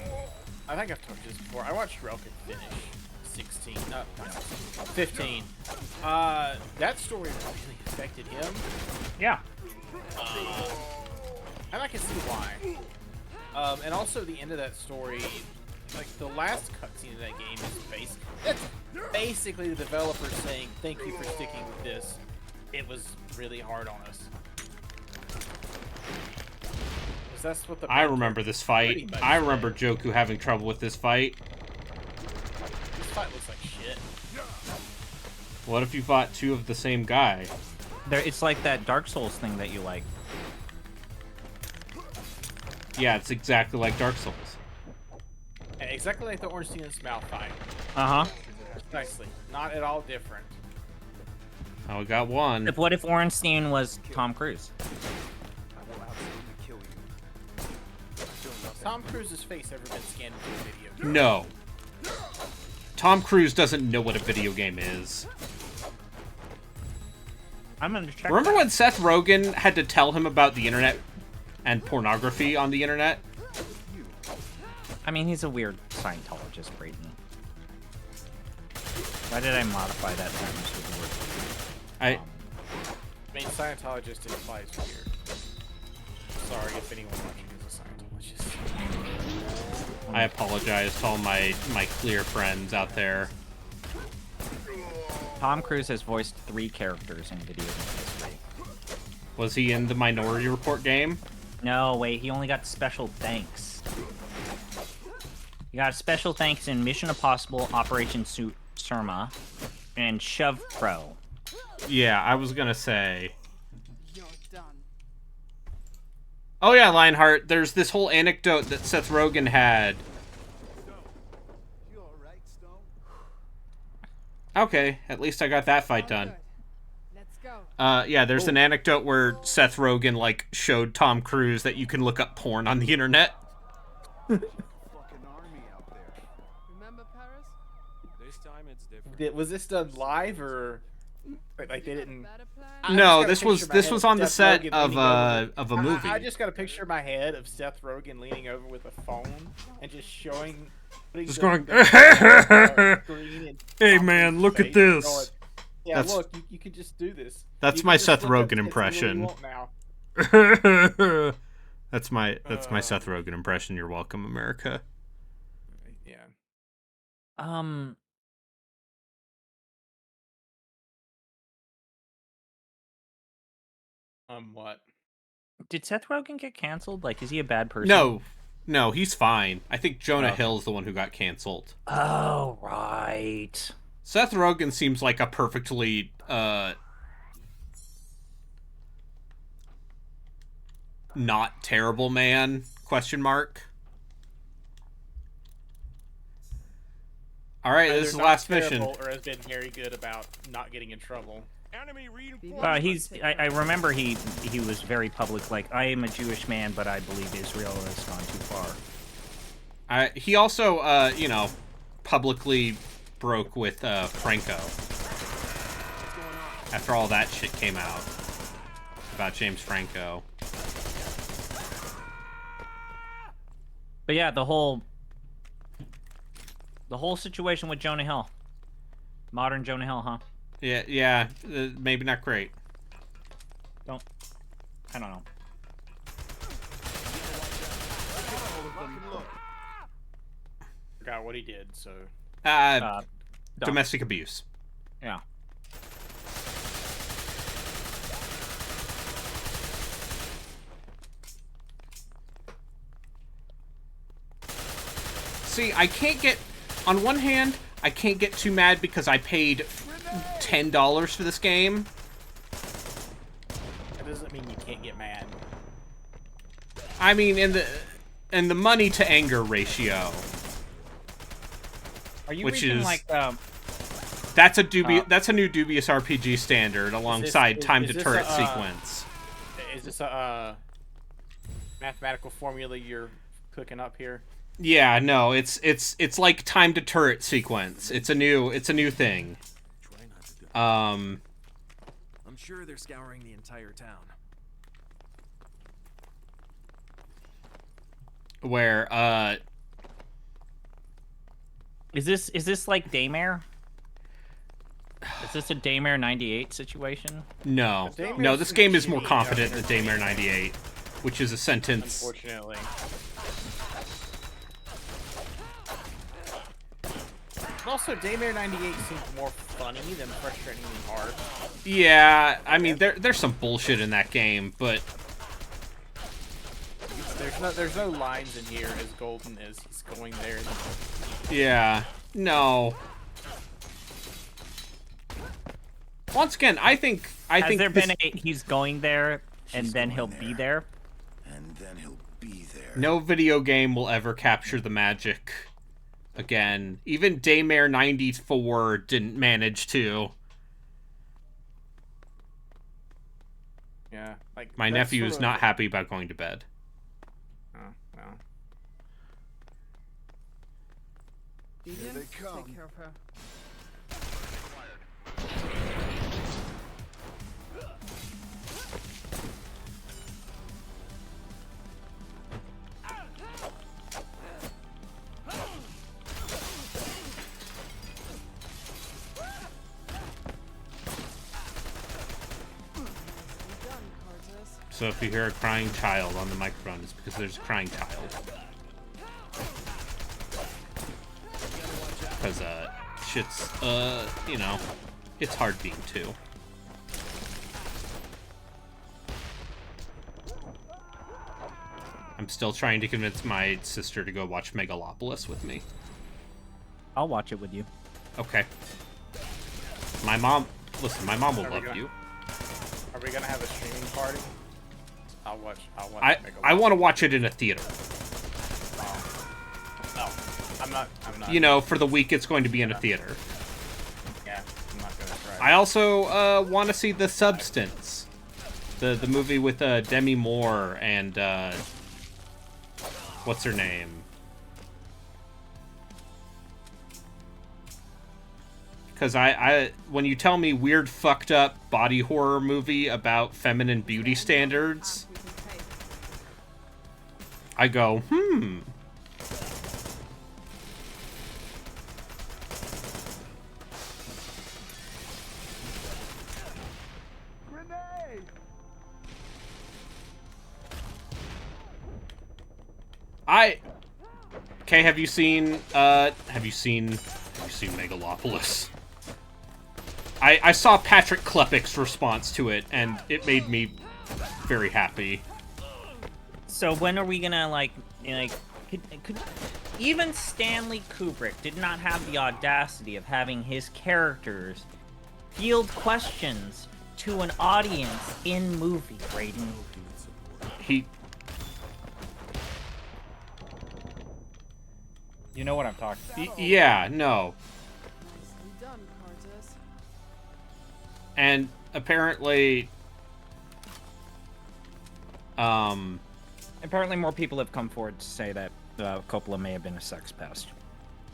I think I've told you this before. I watched Relkin finish 16, not 15. That story really affected him. Yeah. And I can see why. And also the end of that story, like the last cutscene of that game is that's basically the developer saying, "Thank you for sticking with this. It was really hard on us." That's what the I remember this fight. I remember Joku having trouble with this fight. This fight looks like shit. What if you fought two of the same guy? It's like that Dark Souls thing that you like. Yeah, it's exactly like Dark Souls. Exactly like the Ornstein and Smough fight. Uh-huh. Precisely. Not at all different. Oh, we got one. What if Ornstein was Tom Cruise? Tom Cruise's face ever been scanned into a video game? No. Tom Cruise doesn't know what a video game is. I'm gonna check. Remember when Seth Rogen had to tell him about the internet and pornography on the internet? I mean, he's a weird Scientologist, Brayden. Why did I modify that sentence with the word? I mean, Scientologist implies weird. Sorry if anyone watching is a Scientologist. I apologize to all my clear friends out there. Tom Cruise has voiced 3 characters in video game history. Was he in the Minority Report game? No, wait, he only got special thanks. He got special thanks in Mission Impossible, Operation Surma, and Shove Pro. Yeah, I was gonna say. Oh yeah, Lionheart, there's this whole anecdote that Seth Rogen had. Okay, at least I got that fight done. Yeah, there's an anecdote where Seth Rogen, like, showed Tom Cruise that you can look up porn on the internet. Remember Paris? This time it's different. Was this done live or like they didn't? No, this was on the set of a movie. I just got a picture in my head of Seth Rogen leaning over with a phone and just showing. Just going. Hey man, look at this. Going, yeah, look, you can just do this. That's my Seth Rogen impression. That's my Seth Rogen impression. You're welcome, America. Yeah. What? Did Seth Rogen get canceled? Like, is he a bad person? No, he's fine. I think Jonah Hill's the one who got canceled. Oh, right. Seth Rogen seems like a perfectly, not terrible man, question mark. Alright, this is the last mission. Or has been very good about not getting in trouble. I remember he was very public, like, I am a Jewish man, but I believe Israel has gone too far. He also, publicly broke with Franco. After all that shit came out about James Franco. But yeah, the whole situation with Jonah Hill. Modern Jonah Hill, huh? Yeah, maybe not great. I don't know. forgot what he did. So. Domestic abuse. Yeah. See, I can't get... On one hand, I can't get too mad because I paid $10 for this game. That doesn't mean you can't get mad. I mean, in the money to anger ratio. Are you which reaching is like that's a new Dubious RPG standard alongside time to turret this sequence. Is this a mathematical formula you're cooking up here? Yeah, no, it's like time to turret sequence. It's a new thing. I'm sure they're scouring the entire town. Where Is this like Daymare? Is this a Daymare 98 situation? No. No, this game is more confident than Daymare 98, which is a sentence. Unfortunately. Also, Daymare 98 seems more funny than frustratingly hard. Yeah, I mean, there's some bullshit in that game, but... There's no lines in here as golden as he's going there. Yeah, no. Once again, I think Has there been a he's going there and then he'll be there? And then he'll be there. No video game will ever capture the magic again. Even Daymare 94 didn't manage to. Yeah, like my nephew is not happy about going to bed. Oh, well. Here they come. Take care of her. So if you hear a crying child on the microphone, it's because there's a crying child. Because, shit's, you know, it's hard being two. I'm still trying to convince my sister to go watch Megalopolis with me. I'll watch it with you. Okay. My mom will love you. Are we gonna have a streaming party? I'll watch I want to watch it in a theater. No, I'm not. You know, for the week it's going to be in a theater. Yeah, I'm not gonna try. I also want to see The Substance, the movie with Demi Moore and what's her name? Because I when you tell me weird fucked up body horror movie about feminine beauty standards, I go, Okay, have you seen Megalopolis? I saw Patrick Klepek's response to it, and it made me very happy. So when are we gonna could even Stanley Kubrick did not have the audacity of having his characters field questions to an audience in movie rating. You know what I'm talking about. Yeah, no. And apparently apparently more people have come forward to say that Coppola may have been a sex pest.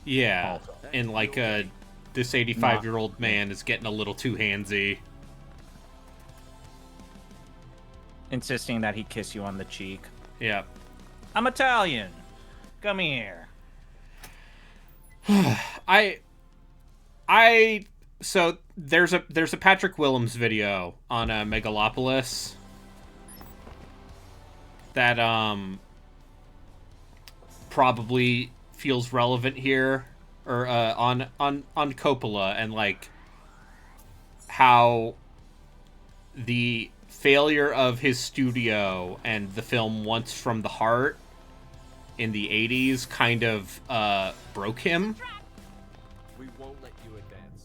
Yeah, and like this 85-year-old man is getting a little too handsy. Insisting that he kiss you on the cheek. Yeah. I'm Italian. Come here. So there's a Patrick Willems video on Megalopolis that probably feels relevant here, or on Coppola, and like how the failure of his studio and the film Once from the Heart in the 80s kind of broke him. We won't let you advance.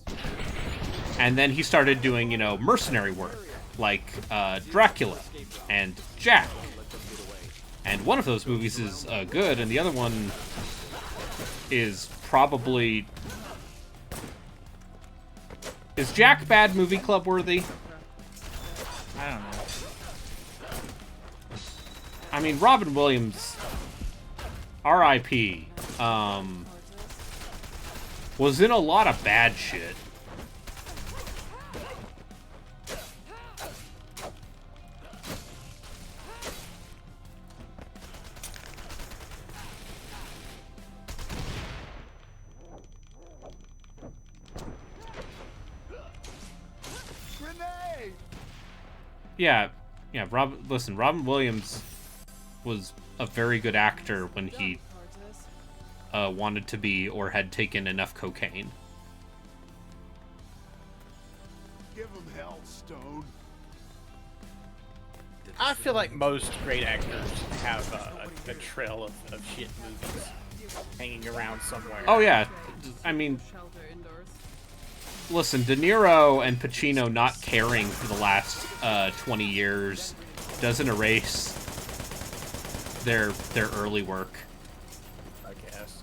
And then he started doing, mercenary work, like Dracula and Jack. And one of those movies is good, and the other one is probably... Is Jack bad movie club worthy? I don't know. I mean, Robin Williams, R.I.P., was in a lot of bad shit. Yeah, Robin Williams was a very good actor when he wanted to be or had taken enough cocaine. Give him hell, Stone. I feel like most great actors have a trail of shit movies hanging around somewhere. Oh yeah, I mean, listen, De Niro and Pacino not caring for the last 20 years doesn't erase their early work. I guess.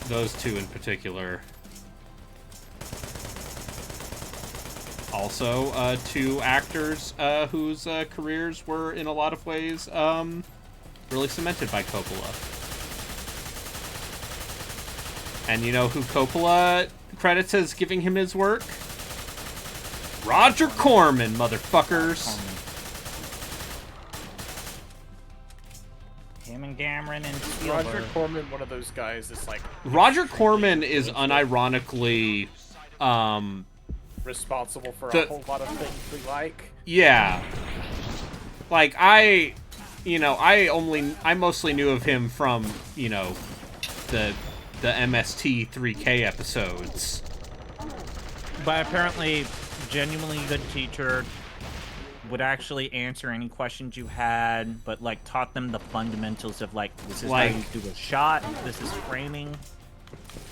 Those two in particular. Also, two actors whose careers were in a lot of ways really cemented by Coppola. And you know who Coppola credits as giving him his work? Roger Corman, motherfuckers. Him and Cameron and Spielberg. Roger Corman, one of those guys that's like... Roger Corman is unironically responsible for a whole lot of things we like. Yeah. Like, I mostly knew of him from, the MST 3K episodes. But apparently, genuinely good teacher, would actually answer any questions you had, but like taught them the fundamentals of like, this is how you do a shot, this is framing.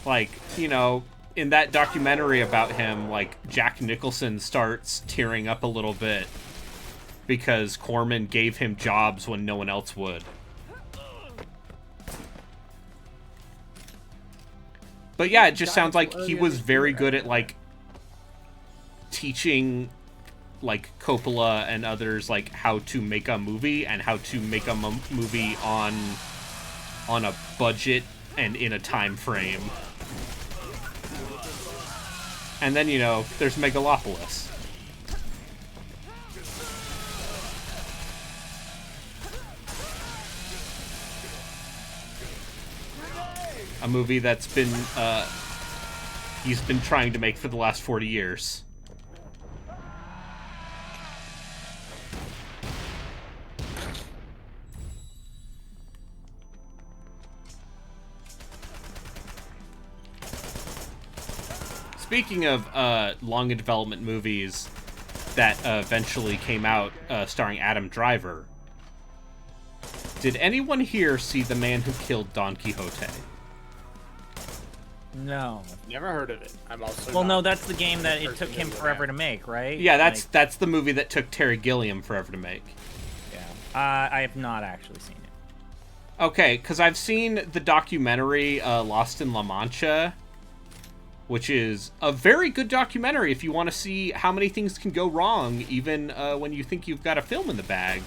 Like, in that documentary about him, like, Jack Nicholson starts tearing up a little bit because Corman gave him jobs when no one else would. But yeah, it just sounds like he was very good at, like, teaching, like, Coppola and others, like, how to make a movie and how to make a movie on a budget and in a time frame. And then, there's Megalopolis. A movie that's been, he's been trying to make for the last 40 years. Speaking of long in development movies that eventually came out starring Adam Driver, did anyone here see The Man Who Killed Don Quixote? No. Never heard of it. I'm also well, no, that's the game that it took him forever to make, right? Yeah, that's the movie that took Terry Gilliam forever to make. Yeah. I have not actually seen it. Okay, because I've seen the documentary Lost in La Mancha, which is a very good documentary if you want to see how many things can go wrong even when you think you've got a film in the bag.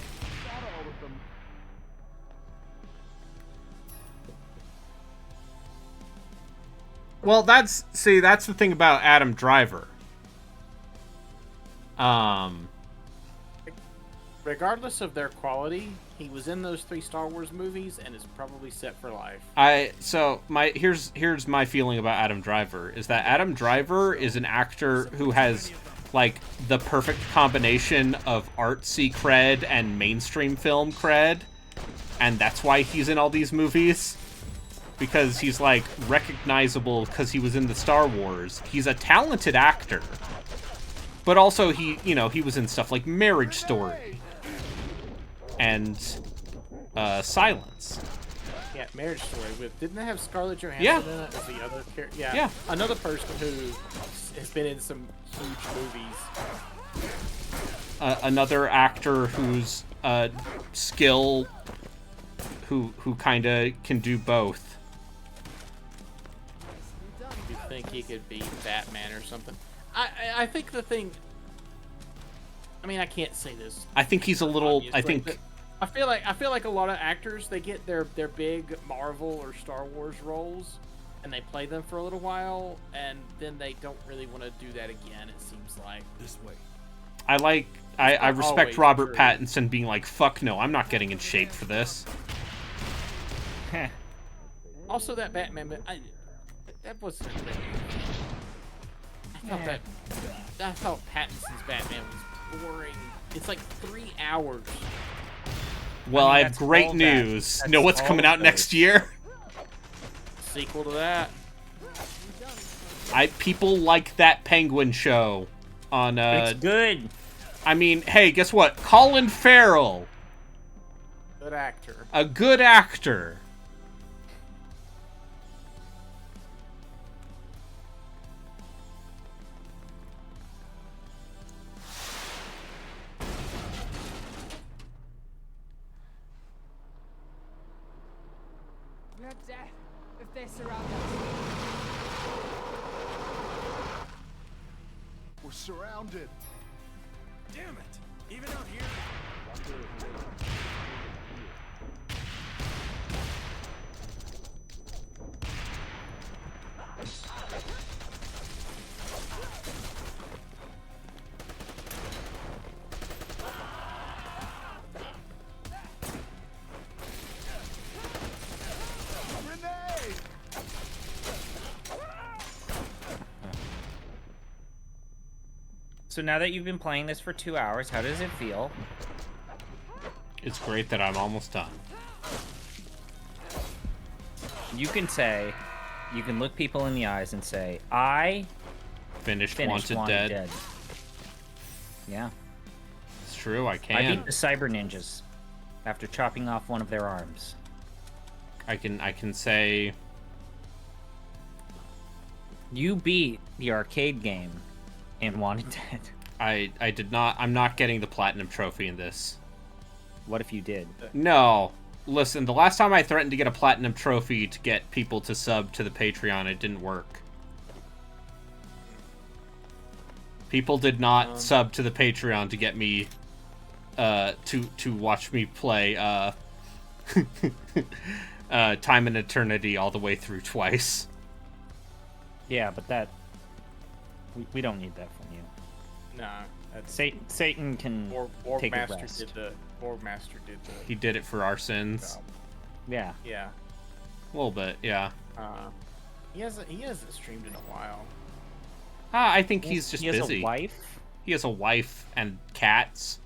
Well, that's the thing about Adam Driver. Regardless of their quality, he was in those 3 Star Wars movies and is probably set for life. Here's my feeling about Adam Driver is that Adam Driver is an actor who has like the perfect combination of artsy cred and mainstream film cred, and that's why he's in all these movies. Because he's, like, recognizable because he was in the Star Wars. He's a talented actor. But also, he was in stuff like Marriage Story. And, Silence. Yeah, Marriage Story. Didn't they have Scarlett Johansson in it as the other character? Yeah. Another person who has been in some huge movies. Another actor whose, skill... Who kind of can do both. You think he could be Batman or something? I think the thing. I mean, I can't say this. I think he's a little. I think. I feel like a lot of actors, they get their big Marvel or Star Wars roles, and they play them for a little while, and then they don't really want to do that again. It seems like this way. I respect Robert Pattinson being like, "Fuck no, I'm not getting in shape for this." Also, that Batman, that wasn't. I thought Pattinson's Batman was boring. It's like 3 hours. Well, I have great news. Know what's coming out next year? Sequel to that. People like that Penguin show on. It's good. I mean, hey, guess what? Colin Farrell. Good actor. A good actor. We're dead if they surround us. We're surrounded. Damn it! Even out here. So now that you've been playing this for 2 hours, how does it feel? It's great that I'm almost done. You can look people in the eyes and say, I finished Wanted Dead. Yeah. It's true, I can. I beat the Cyber Ninjas after chopping off one of their arms. I can say... You beat the arcade game in Wanted Dead. I did not. I'm not getting the Platinum Trophy in this. What if you did? No. Listen, the last time I threatened to get a Platinum Trophy to get people to sub to the Patreon, it didn't work. People did not sub to the Patreon to get me to watch me play Time and Eternity all the way through twice. Yeah, but that we don't need that from you. No, Satan can take a rest. Borgmaster did the. He did it for our sins. Yeah. Yeah. A little bit, yeah. He hasn't streamed in a while. I think he's just busy. He has a wife? He has a wife and cats.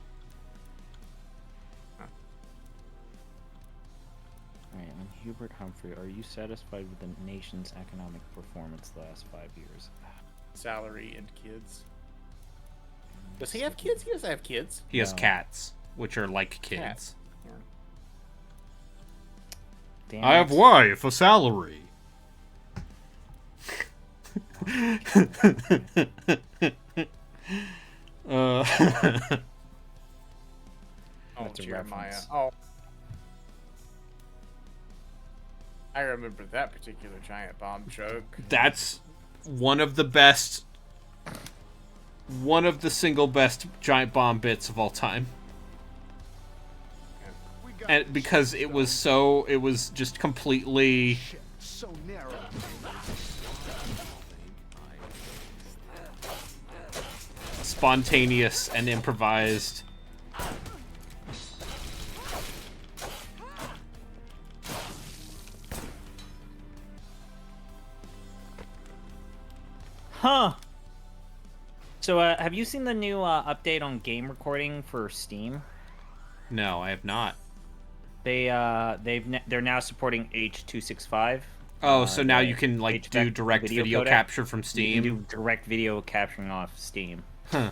Alright, and Hubert Humphrey, are you satisfied with the nation's economic performance the last 5 years? Salary and kids. Does he have kids? He doesn't have kids. He has cats, which are like kids. Cats. Damn I have wife, a salary. Oh, That's a Jeremiah. reference. Oh. I remember that particular giant bomb joke. That's one of the best, one of the single best giant bomb bits of all time. And because it was just completely So narrow. spontaneous and improvised. Huh. So, have you seen the new update on game recording for Steam? No, I have not. They're now supporting H.265. Oh, so now the you can like do HVAC direct video codec. capture from You Steam. can do direct video capturing off Steam. Huh.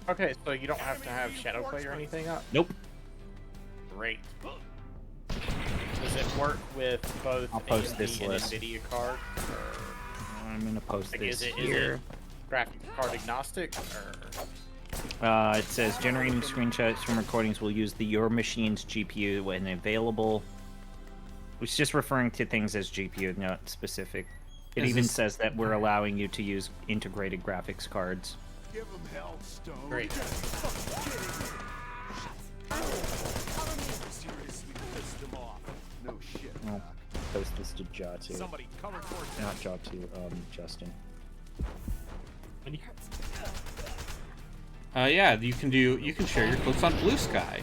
Okay, so you don't have to have Shadowplay or anything up? Nope. Great. Does it work with both I'll post AMD this and list. NVIDIA card? I'm gonna post Like, this is it here. graphic card agnostic? It says generating screenshots from recordings will use your machine's GPU when available. It's just referring to things as GPU, not specific. It Is even this- says that we're allowing you to use integrated graphics cards. Give him hell, Stone. Great. Seriously pissed him off. No shit. I'll post this to Jatu. Somebody cover Cortez. Not Jatu, Justin. Yeah, you can share your clips on Blue Sky.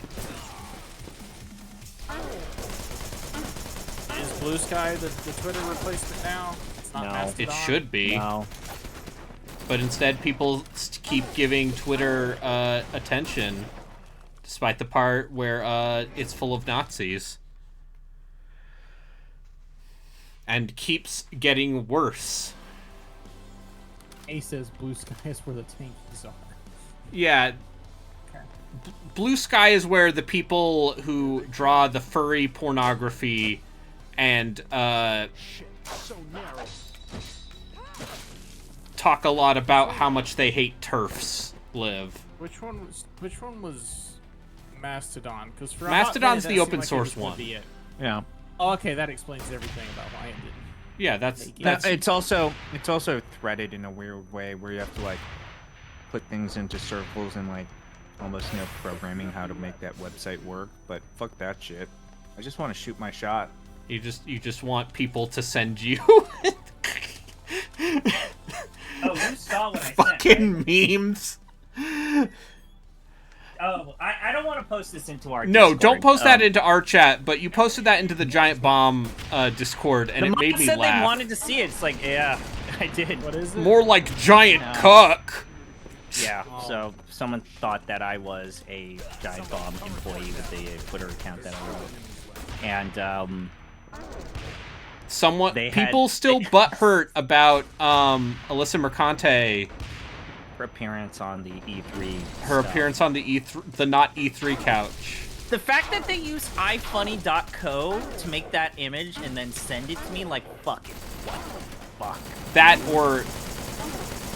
Is Blue Sky the Twitter replacement now? It's not No. Mastodon? It should be. No. But instead, people keep giving Twitter attention, despite the part where it's full of Nazis. And keeps getting worse. A says Blue Sky is where the tankies are. Yeah. Blue Sky is where the people who draw the furry pornography and So narrow. talk a lot about how much they hate TERFs live. Which one was Mastodon? Because for Mastodon's a the minute, that open seemed like it source was gonna one. be it. Yeah. Oh, okay, that explains everything about why it didn't. Yeah, that's It's also threaded in a weird way where you have to like put things into circles and like almost know programming how to make that website work. But fuck that shit. I just want to shoot my shot. You just want people to send you Oh, you saw what I sent, fucking memes. Oh, I don't want to post this into our No, Discord. don't post that into our chat, but you posted that into the Giant Bomb Discord, and the it made mods me said laugh. they wanted to see it. It's like, yeah, I did. What is More like giant cuck. Yeah, so someone thought that I was a Giant Bomb employee with the Twitter account that I wrote. And, people still butthurt about Alyssa Mercante. her appearance on the E3. Her stuff. appearance on the the not E3 couch. The fact that they use ifunny.co to make that image and then send it to me, like, fuck it. What the fuck? That or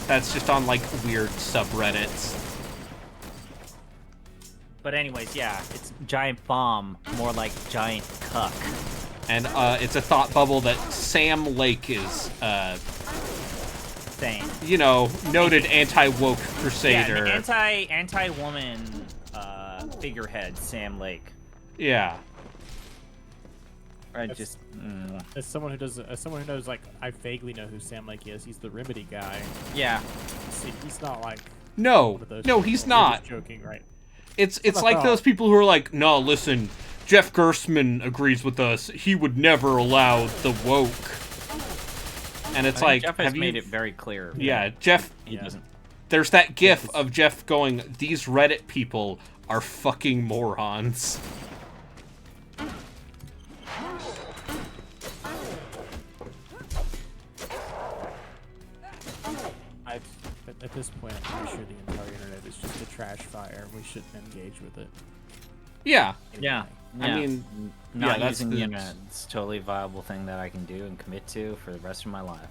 that's just on like weird subreddits. But anyways, yeah, it's Giant Bomb, more like Giant Cuck. And it's a thought bubble that Sam Lake is Same. you know, noted anti-woke crusader. Yeah, anti-woman figurehead, Sam Lake. Yeah. I just as someone who knows, like, I vaguely know who Sam Lake is. He's the Remedy guy. Yeah. See, he's not like No, one of those no, people. he's You're not. just joking, right? It's What I like thought. those people who are like, no, listen, Jeff Gerstmann agrees with us. He would never allow the woke. And it's I think like, Jeff has have made you? it very clear. Yeah, Jeff. He doesn't. There's that GIF of Jeff going, "These Reddit people are fucking morons." At this point, I'm pretty sure the entire internet is just a trash fire. We shouldn't engage with it. Yeah. Yeah. I mean, not yeah, that's using the the- internet. It's a totally viable thing that I can do and commit to for the rest of my life.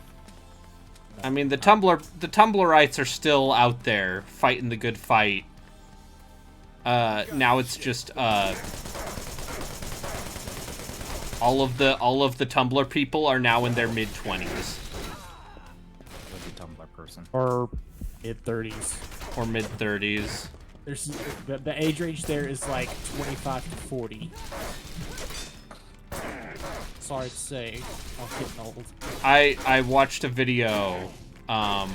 I mean, the Tumblrites are still out there fighting the good fight. Now it's just all of the Tumblr people are now in their mid-20s Was a Tumblr person. Or mid-30s. or mid-30s. There's the age range there is like 25 to 40. Sorry to say, I'm getting old. I watched a video that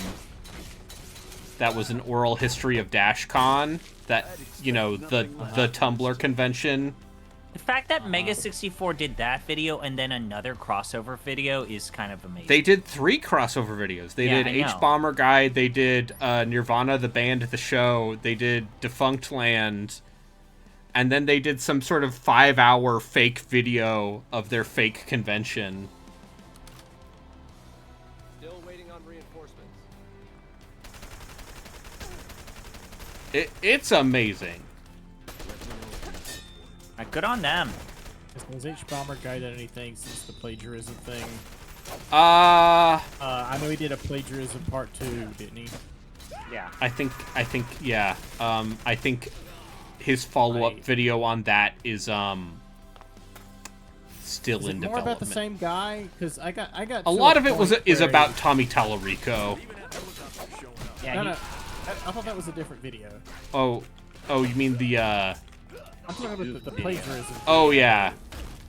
was an oral history of DashCon, that, you know, the Tumblr convention. The fact that Mega64 did that video and then another crossover video is kind of amazing. They did 3 crossover videos. They Yeah, did I know. H-Bomber Guide, they did Nirvana the band the show, they did Defunct Land, And then they did some sort of 5-hour fake video of their fake convention. Still waiting on reinforcements. It's amazing. Good on them. Has H-Bomber guided anything since the plagiarism thing? I know he did a plagiarism part 2, didn't he? Yeah. I think, yeah. I think his follow-up video on that is, still Is in it development. more about the same guy? Because I got A lot of it is about Tommy Tallarico. Yeah, I thought that was a different video. Oh, you mean the, I'm talking about the plagiarism. Oh, yeah.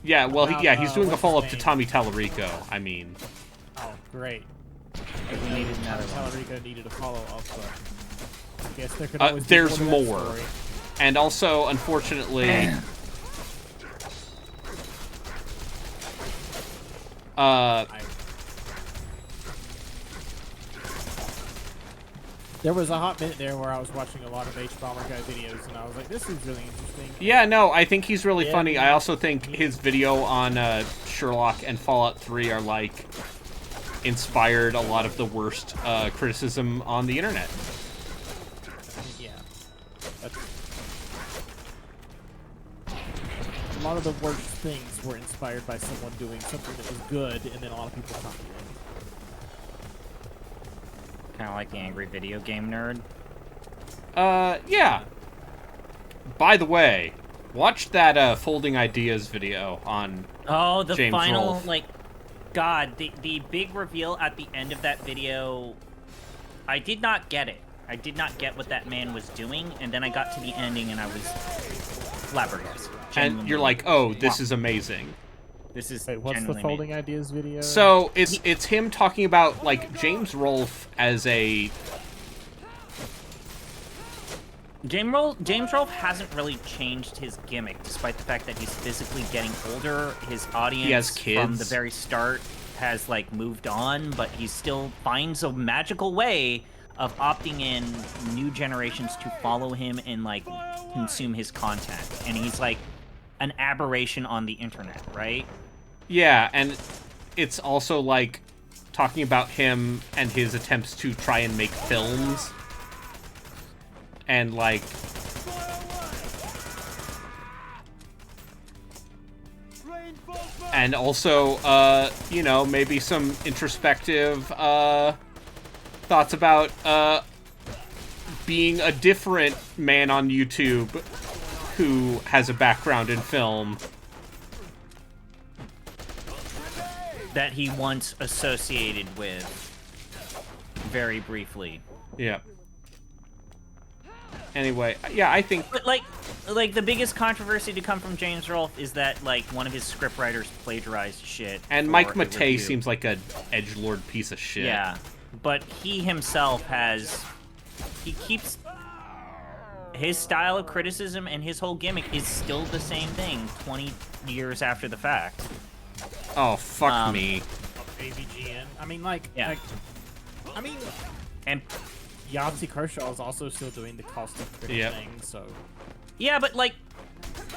Yeah, well, About, he's doing a what's follow-up his to name? Tommy Tallarico, I mean. Oh, great. We needed another one. Tallarico needed a follow-up, but I guess there could always be There's more to that more. story. And also, unfortunately... There was a hot minute there where I was watching a lot of H-Bomber guy videos, and I was like, this is really interesting. Yeah, no, I think he's really Yeah. funny. I also think his video on Sherlock and Fallout 3 are, like, inspired a lot of the worst criticism on the internet. Yeah. A lot of the worst things were inspired by someone doing something that was good, and then a lot of people copied it. Kind of like the angry video game nerd. Yeah. By the way, watch that Folding Ideas video on The James final, Rolfe. like, God, the big reveal at the end of that video, I did not get it. I did not get what that man was doing, and then I got to the ending and I was flabbergasted. And you're like, oh, this is amazing. This is Wait, what's the genuinely Folding Ideas video? So it's him talking about, like, James Rolfe as a... James Rolfe hasn't really changed his gimmick, despite the fact that he's physically getting older. His audience He has from kids. the very start has, like, moved on, but he still finds a magical way of opting in new generations to follow him and, like, consume his content. And he's, like, an aberration on the internet, right? Yeah, and it's also, like, talking about him and his attempts to try and make films. And, like... And also, you know, maybe some introspective, thoughts about, being a different man on YouTube who has a background in film. That he once associated with very briefly. Yeah. Anyway, yeah, I think... But, like the biggest controversy to come from James Rolfe is that, like, one of his scriptwriters plagiarized shit. And for Mike a Matei review. seems like a edgelord piece of shit. Yeah, but he himself he keeps his style of criticism, and his whole gimmick is still the same thing 20 years after the fact. Oh, fuck me. AVGN. I mean, like, Yeah. I mean, and Yahtzee Kershaw is also still doing the caustic critic Yep. thing, so. Yeah, but, like,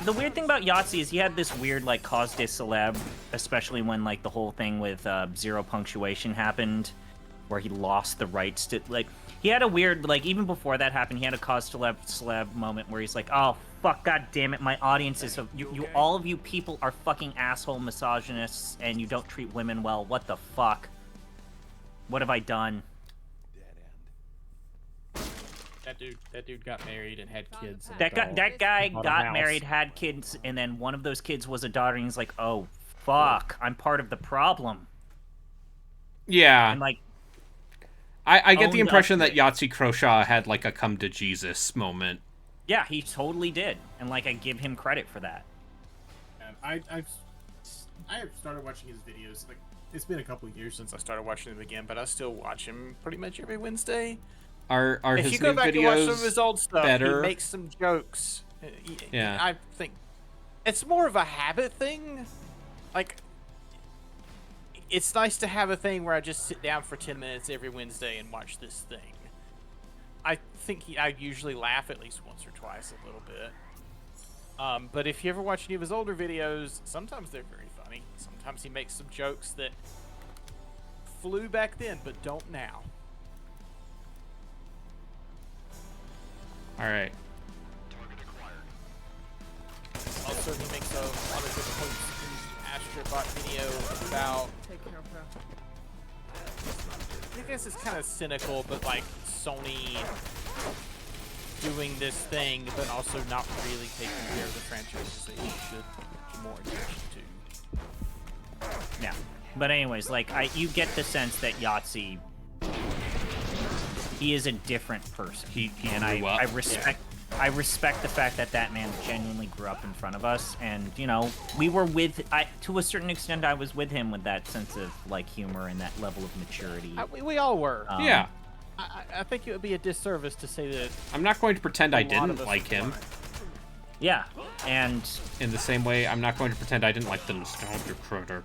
the weird thing about Yahtzee is he had this weird, like, cause de celeb, especially when, like, the whole thing with Zero Punctuation happened, where he lost the rights to, like, he had a weird, like, even before that happened, he had a cause celeb moment where he's like, oh, fuck, god damn it, my audience is, you all of you people are fucking asshole misogynists, and you don't treat women well, what the fuck? What have I done? That dude got married and had kids. And That guy bought a got house. married, had kids, and then one of those kids was a daughter, and he's like, oh, fuck, I'm part of the problem. Yeah. And, like, I get the owned impression up that to it. Yahtzee Kershaw had, like, a come to Jesus moment. Yeah, he totally did, and, like, I give him credit for that. I have started watching his videos. Like, it's been a couple years since I started watching him again, but I still watch him pretty much every Wednesday. Are if his you go new back and watch some videos of his old stuff, better? he makes some jokes. Yeah. I think it's more of a habit thing. Like, it's nice to have a thing where I just sit down for 10 minutes every Wednesday and watch this thing. I think I usually laugh at least once or twice a little bit. But if you ever watch any of his older videos, sometimes they're very funny. Sometimes he makes some jokes that flew back then, but don't now. All right. Also, he makes a lot of good points in the Astrobot video about. Take care of her. I guess it's kind of cynical, but like Sony doing this thing, but also not really taking care of the franchises they should pay more attention to. Yeah. But anyways, like you get the sense that Yahtzee, he is a different person. And I respect. I respect the fact that that man genuinely grew up in front of us, and you know, we were to a certain extent. I was with him with that sense of like humor and that level of maturity. We all were. Yeah. I think it would be a disservice to say that. I'm not going to pretend I didn't like him. Yeah, and in the same way, I'm not going to pretend I didn't like the Nostalgia Critic.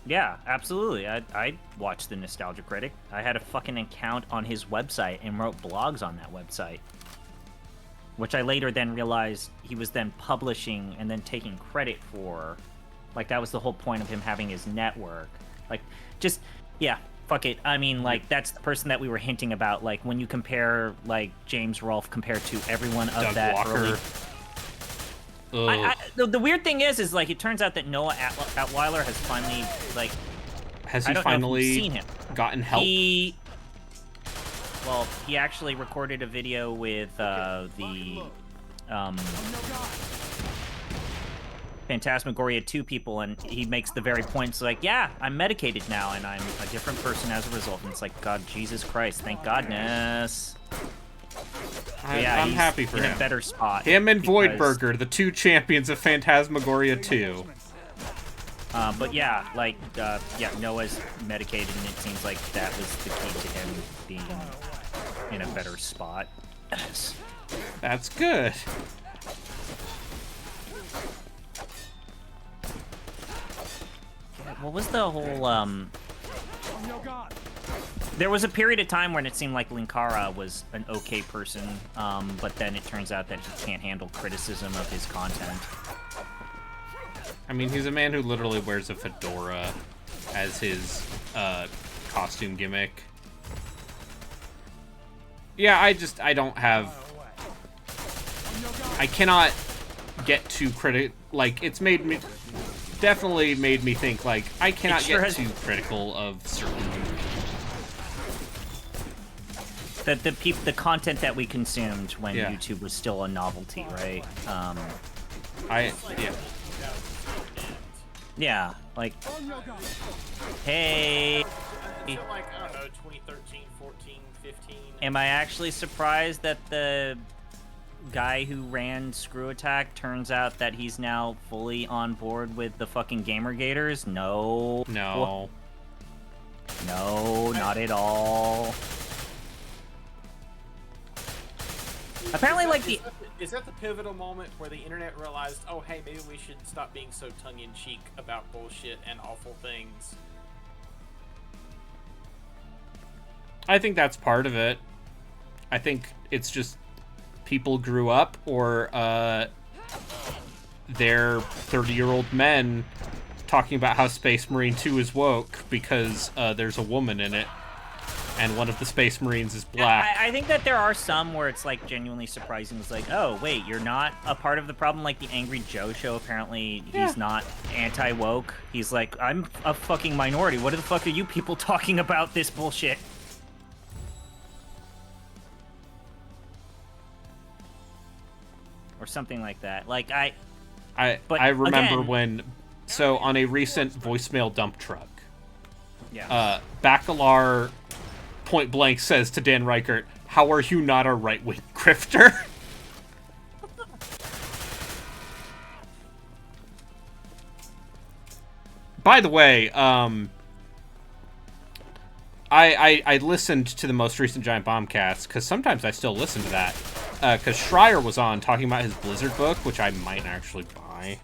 Yeah, absolutely. I watched the Nostalgia Critic. I had a fucking account on his website and wrote blogs on that website. Which I later then realized he was then publishing and then taking credit for. Like, that was the whole point of him having his network. Like, just, yeah, fuck it. I mean, like, that's the person that we were hinting about. Like, when you compare, like, James Rolfe compared to everyone of Doug that Walker. early... The weird thing is, like, it turns out that Noah Atweiler has finally, like... Has he I don't know if finally you've seen him. gotten help? Well, he actually recorded a video with Phantasmagoria 2 people, and he makes the very points like, yeah, I'm medicated now, and I'm a different person as a result. And it's like, God, Jesus Christ, thank godness. I'm happy for in him. a better spot. Him and because- Voidburger, the two champions of Phantasmagoria 2. But yeah, like, yeah, Noah's medicated, and it seems like that was the key to him being in a better spot. That's good. Yeah, what was the whole, There was a period of time when it seemed like Linkara was an okay person, but then it turns out that he can't handle criticism of his content. I mean, he's a man who literally wears a fedora as his costume gimmick. Yeah, I don't have... I cannot get too like, it's made me... Definitely made me think, like, I cannot get too critical of certain... The content that we consumed when Yeah. YouTube was still a novelty, right? Yeah. Yeah, like... Hey... I feel like, I don't know, 2013, 14, 15... Am I actually surprised that the guy who ran Screw Attack turns out that he's now fully on board with the fucking Gamergators? No. No. No, not at all. Apparently, like the... Is that the pivotal moment where the internet realized, oh, hey, maybe we should stop being so tongue-in-cheek about bullshit and awful things? I think that's part of it. I think it's just people grew up, or they're 30-year-old men talking about how Space Marine 2 is woke because there's a woman in it, and one of the Space Marines is black. I think that there are some where it's like genuinely surprising. It's like, oh wait, you're not a part of the problem. Like the Angry Joe show, apparently he's not anti-woke. He's like, I'm a fucking minority. What the fuck are you people talking about this bullshit? Or something like that. Like I remember again, when, so on a recent voicemail dump truck, yeah. Bacalar point blank says to Dan Reichert, "How are you not a right-wing grifter?" By the way, I listened to the most recent Giant Bombcast, because sometimes I still listen to that, because Schreier was on talking about his Blizzard book, which I might actually buy,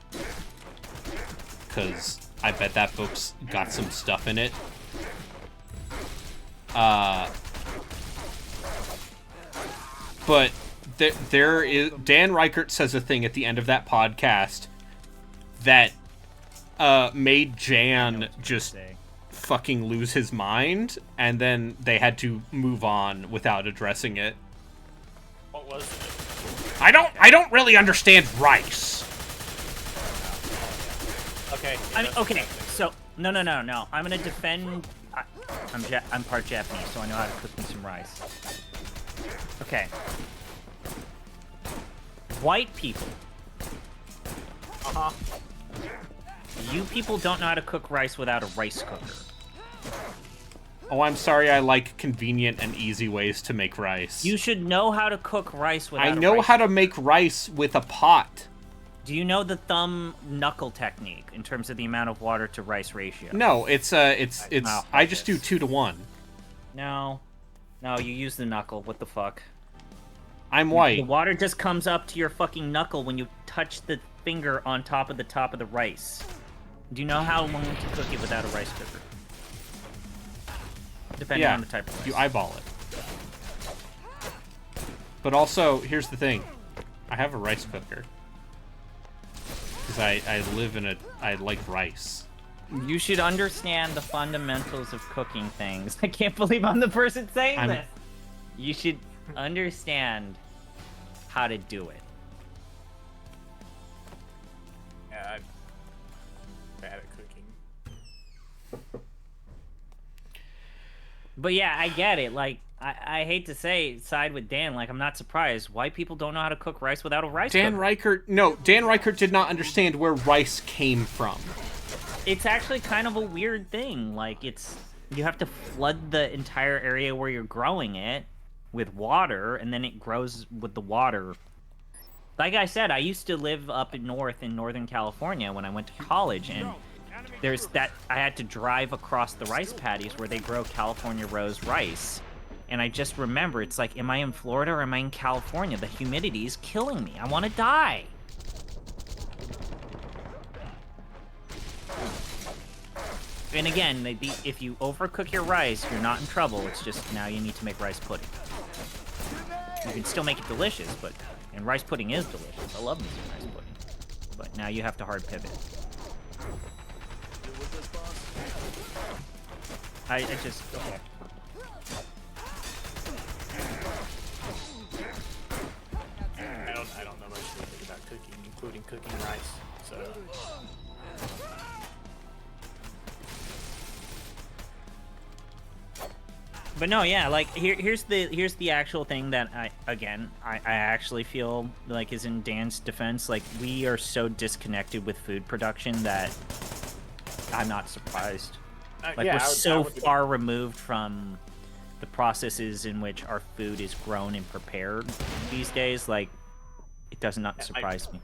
because I bet that book's got some stuff in it. But there is Dan Reichert says a thing at the end of that podcast that made Jan just fucking lose his mind, and then they had to move on without addressing it. What was it? I don't really understand rice. Okay. I mean, okay. So no. I'm gonna defend. I'm part Japanese, so I know how to cook me some rice. Okay. White people. Uh-huh. You people don't know how to cook rice without a rice cooker. Oh, I'm sorry, I like convenient and easy ways to make rice. You should know how to cook rice without a rice know how to cooker. make rice with a pot. Do you know the thumb knuckle technique in terms of the amount of water to rice ratio? No, it's I just do 2 to 1. No, you use the knuckle. What the fuck? I'm white. The water just comes up to your fucking knuckle when you touch the finger on top of the rice. Do you know how long to cook it without a rice cooker? Depending on the type of rice. You eyeball it. But also, here's the thing. I have a rice cooker. Because I like rice. You should understand the fundamentals of cooking things. I can't believe I'm the person saying this. You should understand how to do it. Yeah, I'm bad at cooking. But yeah, I get it. Like, I hate to side with Dan. Like, I'm not surprised. White people don't know how to cook rice without a rice cooker. Dan Reichert did not understand where rice came from. It's actually kind of a weird thing. Like, you have to flood the entire area where you're growing it with water, and then it grows with the water. Like I said, I used to live up in Northern California when I went to college, and I had to drive across the rice paddies where they grow California rose rice. And I just remember, it's like, am I in Florida or am I in California? The humidity is killing me. I want to die. And again, if you overcook your rice, you're not in trouble. It's just now you need to make rice pudding. You can still make it delicious, and rice pudding is delicious. I love me some rice pudding. But now you have to hard pivot. I just... Okay. I don't know much about cooking, including cooking rice, so... But no, yeah, like here's the actual thing that I actually feel like is in Dan's defense. Like, we are so disconnected with food production that I'm not surprised. Like, yeah, we're so far removed from the processes in which our food is grown and prepared these days. Like, it does not surprise me.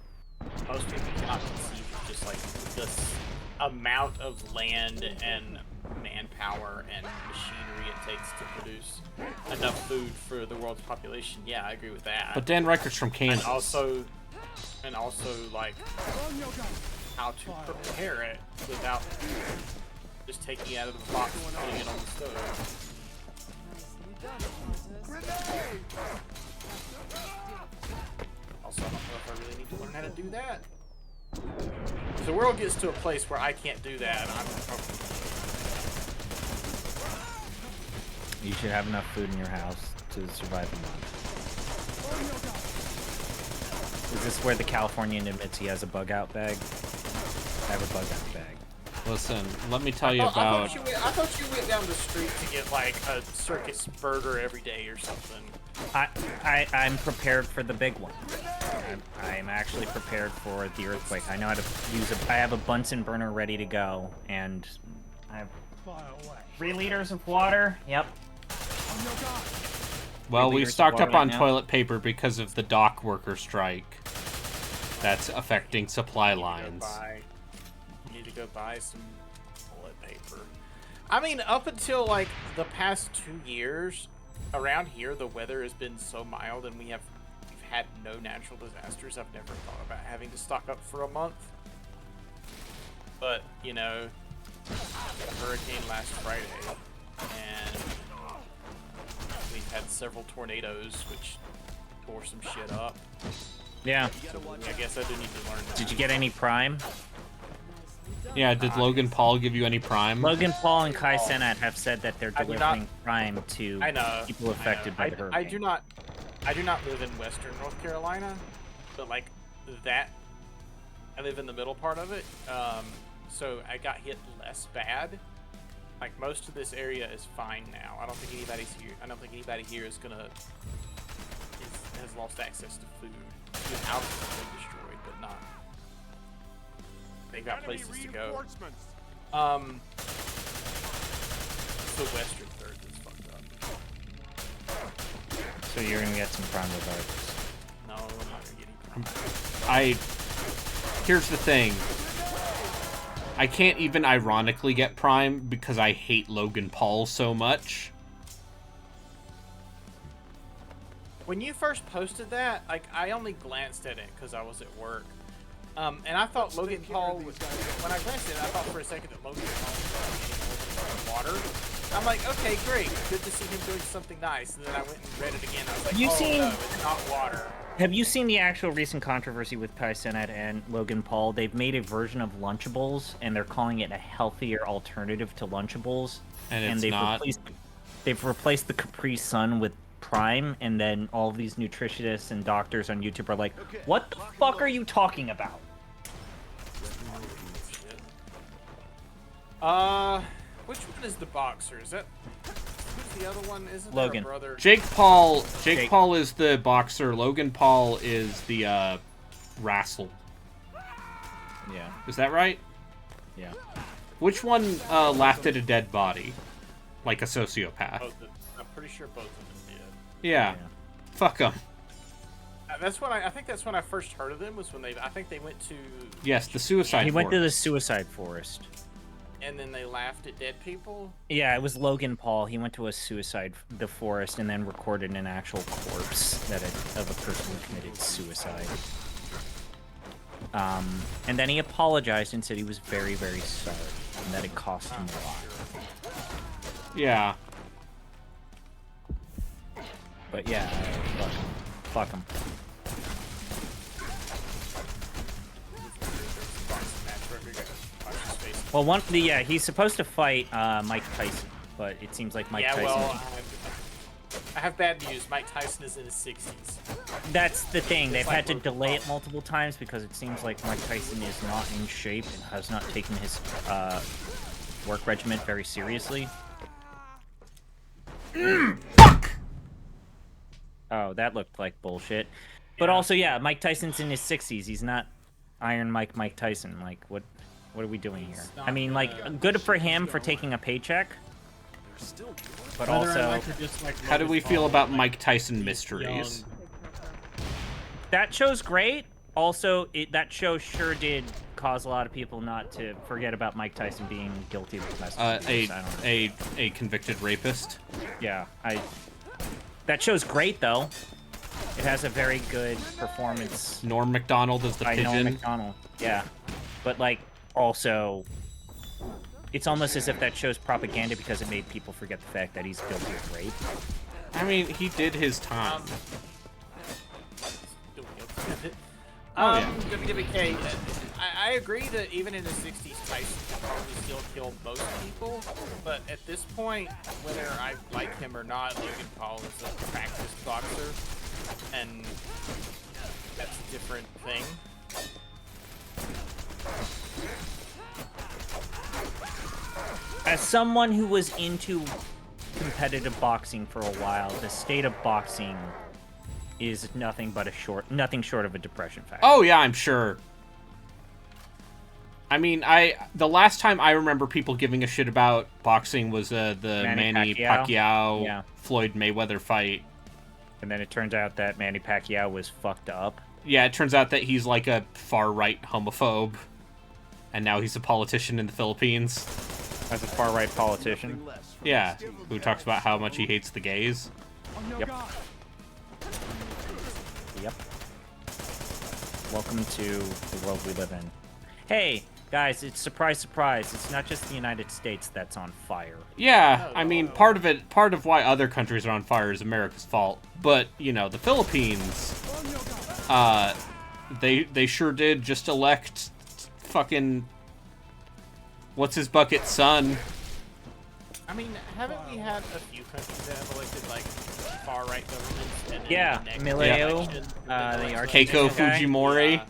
Most people cannot conceive of just like this amount of land and manpower and machinery it takes to produce enough food for the world's population. Yeah, I agree with that. But Dan Reichert's from Kansas. And also like how to prepare it without just taking it out of the box and putting it on the stove. Also, I don't know if I really need to learn how to do that. If the world gets to a place where I can't do that, You should have enough food in your house to survive a month. Is this where the Californian admits he has a bug-out bag? I have a bug-out bag. Listen, let me tell you I about... thought you went down the street to get, like, a circus burger every day or something. I'm prepared for the big one. I'm actually prepared for the earthquake. I know how to use I have a Bunsen burner ready to go, and I have 3 liters of water. Yep. Well, we've stocked up on toilet paper because of the dock worker strike. That's affecting supply lines. You need to go buy some toilet paper. I mean, up until, like, the past 2 years, around here, the weather has been so mild and we've had no natural disasters. I've never thought about having to stock up for a month. But, you know, a hurricane last Friday, and we've had several tornadoes, which tore some shit up. Yeah. So I guess I do need to learn that. Did you get any Prime? Yeah, did Logan Paul give you any Prime? Logan Paul and Kai Cenat have said that they're delivering Prime to people affected by the hurricane. I do not live in Western North Carolina, but like that, I live in the middle part of it, so I got hit less bad. Like most of this area is fine now. I don't think anybody's here. I don't think anybody here is has lost access to food. The houses have been destroyed, but not. They got places to go. It's the western third that's fucked up. So you're gonna get some Prime regardless. No, I'm not gonna get any Prime. Here's the thing. I can't even ironically get Prime because I hate Logan Paul so much. When you first posted that, like, I only glanced at it because I was at work. And I thought Logan Paul was... When I glanced at it, I thought for a second that Logan Paul was getting water. I'm like, okay, great. Good to see him doing something nice. And then I went and read it again. I was like, no, it's not water. Have you seen the actual recent controversy with Kai Cenat and Logan Paul? They've made a version of Lunchables, and they're calling it a healthier alternative to Lunchables. And it's not. They've replaced the Capri Sun with Prime, and then all of these nutritionists and doctors on YouTube are like, what the fuck are you talking about? Which one is the boxer? Is that... Who's the other one? Isn't Logan. There a brother? Jake Paul is the boxer. Logan Paul is the wrestle. Yeah. Is that right? Yeah. Which one laughed at a dead body? Like a sociopath. I'm pretty sure both of them did. Yeah. Fuck them. That's when I think that's when I first heard of them, was when I think they went to... Yes, the suicide forest. He went to the suicide forest. And then they laughed at dead people? Yeah, it was Logan Paul. He went to the forest, and then recorded an actual corpse of a person who committed suicide. And then he apologized and said he was very, very sorry, and that it cost him a lot. Yeah. But yeah, fuck him. Well, he's supposed to fight Mike Tyson, but it seems like Mike Tyson... well, I have bad news. Mike Tyson is in his 60s. That's the thing. They've had to delay it multiple times because it seems like Mike Tyson is not in shape and has not taken his work regimen very seriously. Fuck! Oh, that looked like bullshit. But also, yeah, Mike Tyson's in his 60s. He's not Iron Mike Tyson. Like, what are we doing here? I mean, like, good for him for taking a paycheck. But also... How do we feel about Mike Tyson mysteries? That show's great. Also, that show sure did cause a lot of people not to forget about Mike Tyson being guilty of domestic abuse. A convicted rapist. Yeah, that show's great though. It has a very good performance. Norm Macdonald is the pigeon. Norm Macdonald. Yeah, but like also, it's almost as if that show's propaganda because it made people forget the fact that he's guilty of rape. I mean, he did his time. WWK, I agree that even in the 60s, Tyson could probably still kill most people, but at this point, whether I like him or not, Logan Paul is a practiced boxer, and that's a different thing. As someone who was into competitive boxing for a while, the state of boxing is nothing short of a depression factor. Oh yeah, I'm sure. I mean, the last time I remember people giving a shit about boxing was the Manny Pacquiao Floyd Mayweather fight. And then it turns out that Manny Pacquiao was fucked up. Yeah, it turns out that he's like a far-right homophobe. And now he's a politician in the Philippines. As a far-right politician? Yeah, who talks about how much he hates the gays. Yep. Yep. Welcome to the world we live in. Hey, Guys, it's surprise, surprise. It's not just the United States that's on fire. Yeah, I mean, part of why other countries are on fire is America's fault. But, you know, the Philippines, they sure did just elect fucking what's his bucket son. I mean, haven't we had a few countries that have elected like far-right governments? And then Yeah, the next Mileo, election, the Keiko guy. Fujimori.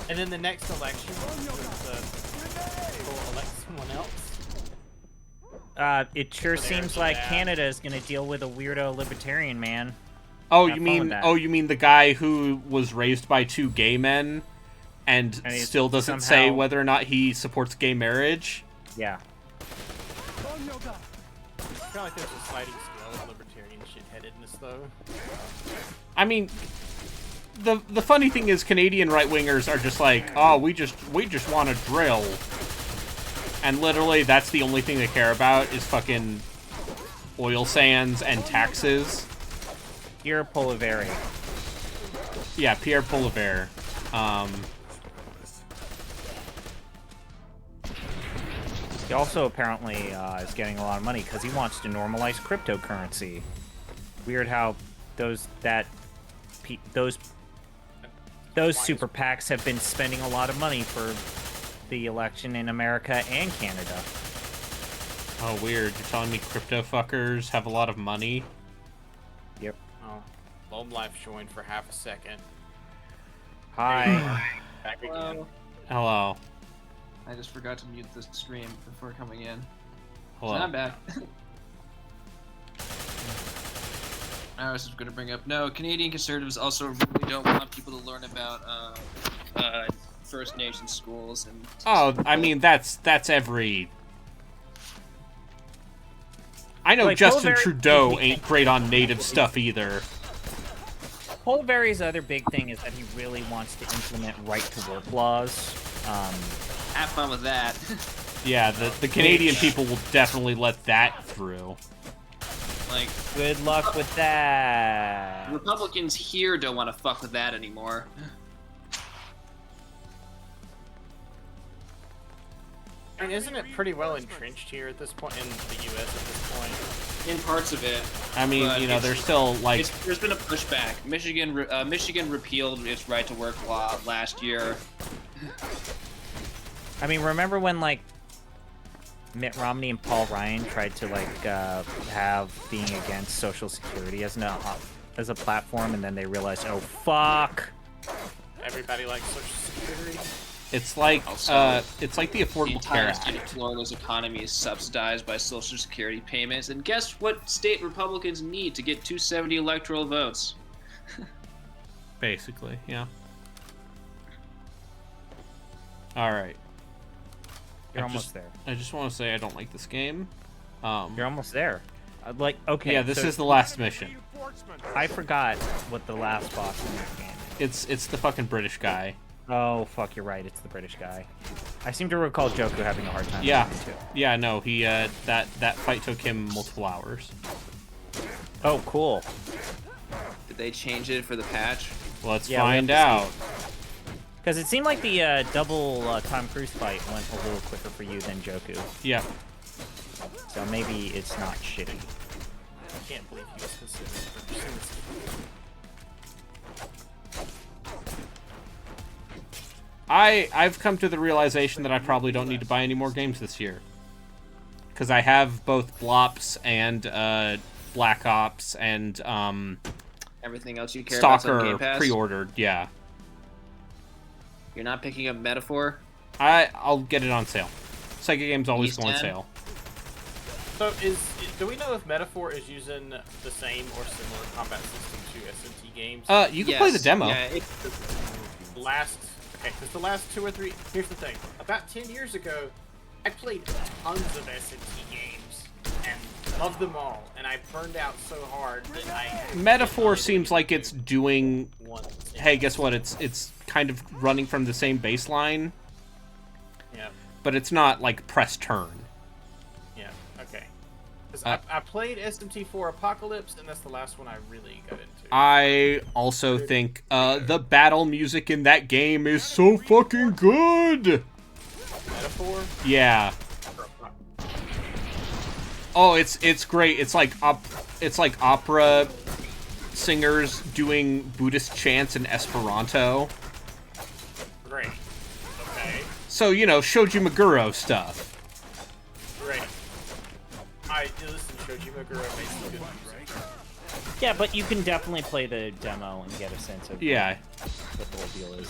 And then the next election will elect someone else. It sure seems like Canada is gonna deal with a weirdo libertarian man. Oh, Have you fun with mean that. the guy who was raised by two gay men and he's still doesn't say somehow- whether or not he supports gay marriage? Yeah. I feel like there's a sliding scale of libertarian shitheadedness, though. I mean, the funny thing is Canadian right-wingers are just like, oh, we just want to drill. And literally that's the only thing they care about is fucking oil sands and taxes. Pierre Poliveri. Yeah, Pierre Poliveri. He also apparently is getting a lot of money because he wants to normalize cryptocurrency. Weird how those super PACs have been spending a lot of money for the election in America and Canada. Oh, weird. You're telling me crypto fuckers have a lot of money? Yep. Oh, Lone Life joined for half a second. Hi. Back again. Hello. Hello. I just forgot to mute the stream before coming in. Hello. So I'm back. I was just going to bring up, no, Canadian Conservatives also really don't want people to learn about First Nation schools and... Oh, I mean, that's every... I know Like, Justin Poliveri- Trudeau ain't great on native stuff either. Poliveri's other big thing is that he really wants to implement right-to-work laws. Have fun with that. Yeah, the Canadian people will definitely let that through. Like, good luck with that. Republicans here don't want to fuck with that anymore. I mean, isn't it pretty well entrenched here at this point in the U.S. at this point? In parts of it. I mean, but you know, there's still, like... There's been a pushback. Michigan repealed its right-to-work law last year. I mean, remember when, like, Mitt Romney and Paul Ryan tried to, like, have being against Social Security as a platform, and then they realized, oh, fuck! Everybody likes Social Security. It's like, it's like the Affordable Care entire Act. state of Florida's economy is subsidized by Social Security payments, and guess what state Republicans need to get 270 electoral votes? Basically, yeah. Alright. You're almost there. I just want to say I don't like this game. You're almost there. Like, okay. Yeah, this so is the last mission. I forgot what the last boss in this game is. It's the fucking British guy. Oh, fuck, you're right. It's the British guy. I seem to recall Joku having a hard time Yeah. with him, too. Yeah, no, he, that fight took him multiple hours. Oh, cool. Did they change it for the patch? Let's find out. Because it seemed like the double Tom Cruise fight went a little quicker for you than Joku. Yeah. So maybe it's not shitty. I can't believe he was considered for pursuing this. I've come to the realization that I probably don't need to buy any more games this year. Because I have both Blops and Black Ops and Everything else you care about on Game Stalker Pass? pre-ordered, yeah. You're not picking up Metaphor? I'll get it on sale. Sega games always East go on End? sale. So do we know if Metaphor is using the same or similar combat system to SMT games? You can play the demo. Yeah, because the last 2 or 3... Here's the thing. About 10 years ago, I played tons of SMT games and loved them all, and I burned out so hard that I... Metaphor seems like it's doing... One. Hey, guess what? It's kind of running from the same baseline. Yeah. But it's not like press turn. Yeah, okay. 'Cause I played SMT4 Apocalypse, and that's the last one I really got into. I also think the battle music in that game is so fucking good. Metaphor? Yeah. Oh, it's great. It's like opera singers doing Buddhist chants in Esperanto. Great. Okay. So, you know, Shoji Meguro stuff. Great. Listen, Shoji Meguro makes some good music. Yeah, but you can definitely play the demo and get a sense of Yeah. what the whole deal is.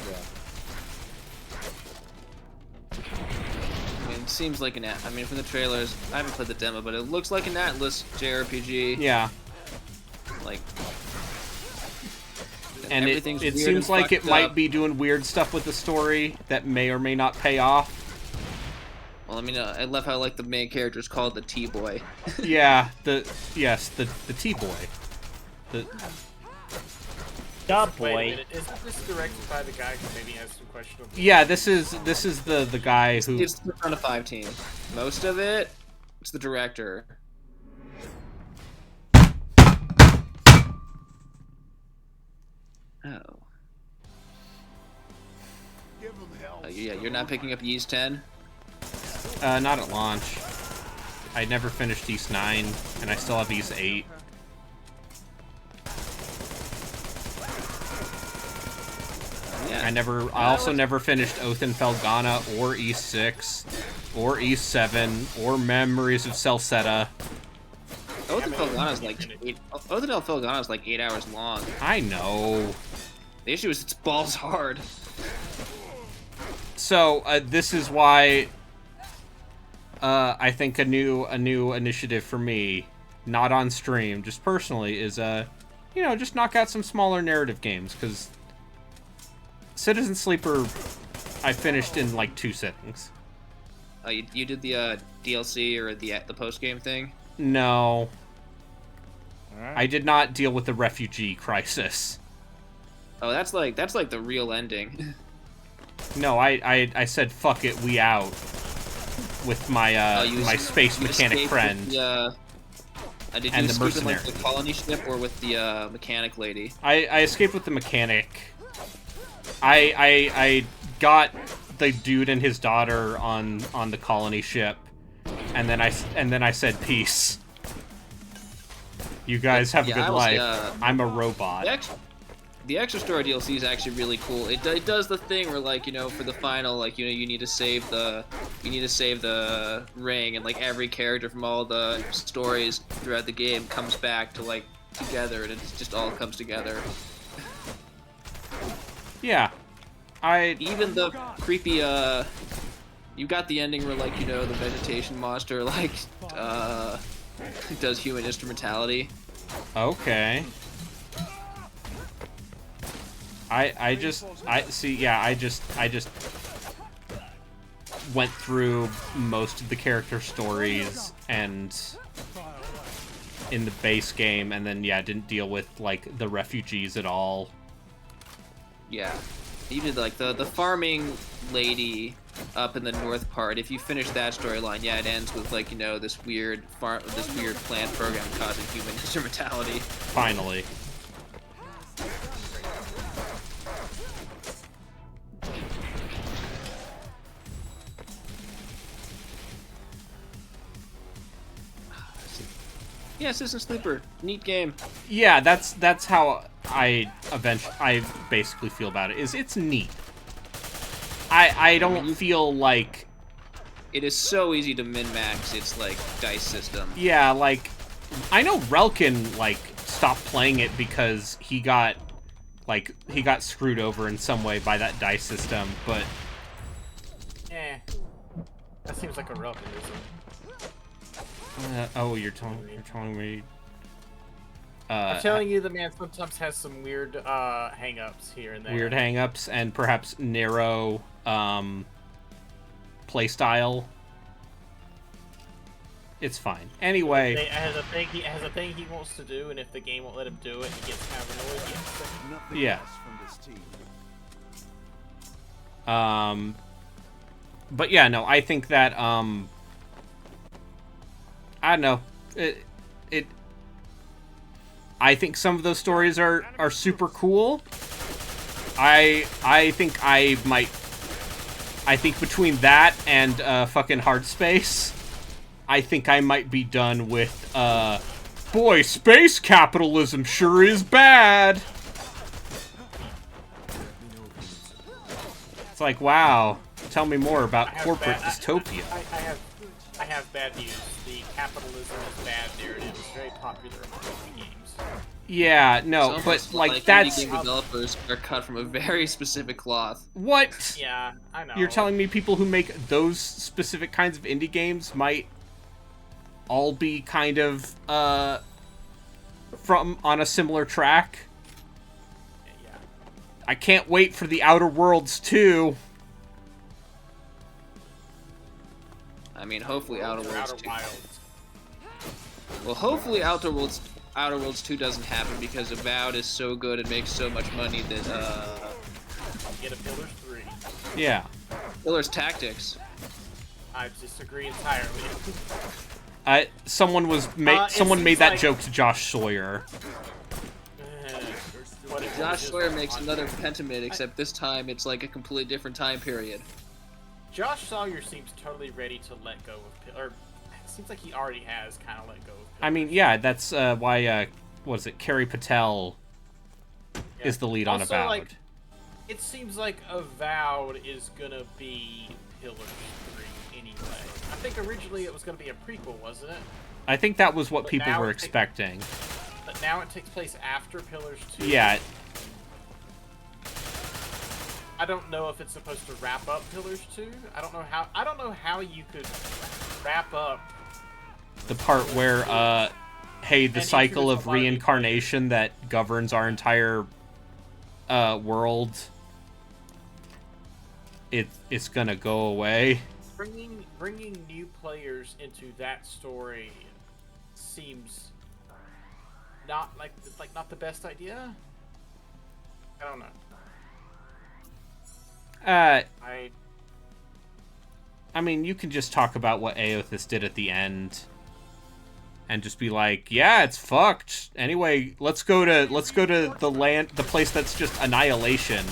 Yeah. I mean, it seems like I mean, from the trailers, I haven't played the demo, but it looks like an Atlas JRPG. Yeah. Like, and it seems like it might be doing weird stuff with the story that may or may not pay off. Well, I mean, I love how like the main character is called the T-Boy. Yeah, the T-Boy. The Dub Wait a boy. minute, isn't this directed by the guy who maybe has some questionable... Yeah, this is the guy who... It's the Persona 5 team. Most of it's the director. Oh. Yeah, you're not picking up Ys 10? Not at launch. I never finished Ys 9, and I still have Ys 8. Yeah. I also never finished Oath and Felghana, or Ys 6, or Ys 7, or Memories of Celceta. Oath and Felghana is like 8 hours long. I know. The issue is it's balls hard. So this is why I think a new initiative for me, not on stream, just personally, is you know, just knock out some smaller narrative games, because Citizen Sleeper I finished in like 2 sittings. You did the DLC or the post game thing? No. Alright. I did not deal with the refugee crisis. Oh, that's like the real ending. No, I said fuck it, we out with my my space mechanic friend. Did you and the escape in, like, mercenary. the colony ship or with the mechanic lady? I escaped with the mechanic. I got the dude and his daughter on the colony ship, and then I said peace. You guys have a good life. I'm a robot. The extra story DLC is actually really cool. It does the thing where, like, you know, for the final, like, you know, you need to save the ring, and like every character from all the stories throughout the game comes back to like together, and it just all comes together. Yeah, even the creepy you got the ending where, like, you know, the vegetation monster like does human instrumentality. Okay. I just went through most of the character stories and in the base game, and then didn't deal with like the refugees at all. Yeah, you did like the farming lady up in the north part. If you finish that storyline, yeah, it ends with, like, you know, this weird plant program causing human instrumentality. Finally. Yeah, Citizen Sleeper, neat game. Yeah, that's how I basically feel about it. It's neat. I don't feel like it is so easy to min-max its like dice system. Yeah, like I know Relkin like stopped playing it because he got screwed over in some way by that dice system, but that seems like a relativism. Oh, you're telling me. I'm telling you, the man sometimes has some weird hang-ups here and there. Weird hang-ups and perhaps narrow playstyle. It's fine. Anyway, It has a thing he wants to do, and if the game won't let him do it, he gets kind of annoyed. Yeah. But yeah, no, I think that I don't know. I think some of those stories are super cool. I think between that and fucking Hard Space, I think I might be done with boy, space capitalism sure is bad. It's like, wow, tell me more about corporate dystopia. I have bad news. The capitalism is bad narrative is very popular among indie games. Yeah, no, It's but almost like that's indie game developers are cut from a very specific cloth. what? Yeah, I know. You're telling me people who make those specific kinds of indie games might all be kind of from on a similar track? Yeah. I can't wait for the Outer Worlds 2. I mean, hopefully Outer Worlds 2. Wilds. Well, hopefully Outer Worlds 2 doesn't happen because Avowed is so good and makes so much money that Get a Pillars 3. Yeah. Pillars Tactics. I disagree entirely. Someone made that like... joke to Josh Sawyer. Josh Sawyer makes another Pentiment, except this time it's like a completely different time period. Josh Sawyer seems totally ready to let go of Pillars. It seems like he already has kind of let go of Pillars. I mean, yeah, that's why, what is it, Kerry Patel is the lead on also, Avowed. Like, it seems like Avowed is gonna be Pillars 3 anyway. I think originally it was gonna be a prequel, wasn't it? I think that was what But people now were it takes- expecting. But now it takes place after Pillars 2. Yeah. I don't know if it's supposed to wrap up Pillars 2. I don't know how you could wrap up The part where, hey, the And cycle introduce of a lot of new reincarnation that governs our entire world, it's gonna go away. bringing new players into that story seems not not the best idea. I don't know. I mean, you can just talk about what Aothis did at the end, and just be like, "Yeah, it's fucked." Anyway, let's go to the place that's just annihilation.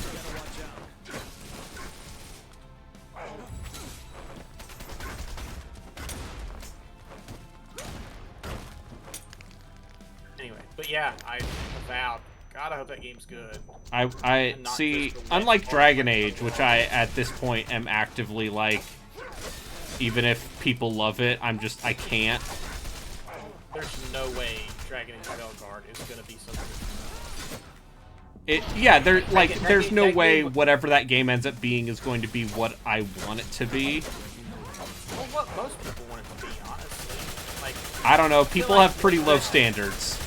Anyway, but yeah, Avowed. God, I hope that game's good. I see, unlike Dragon Age, which I, at this point, am actively like, even if people love it, I can't. There's no way Dragon Age Velguard is gonna be something. There's no way whatever that game ends up being is going to be what I want it to be. Well, what most people want it to be, honestly. Like, I don't know, people have pretty low standards.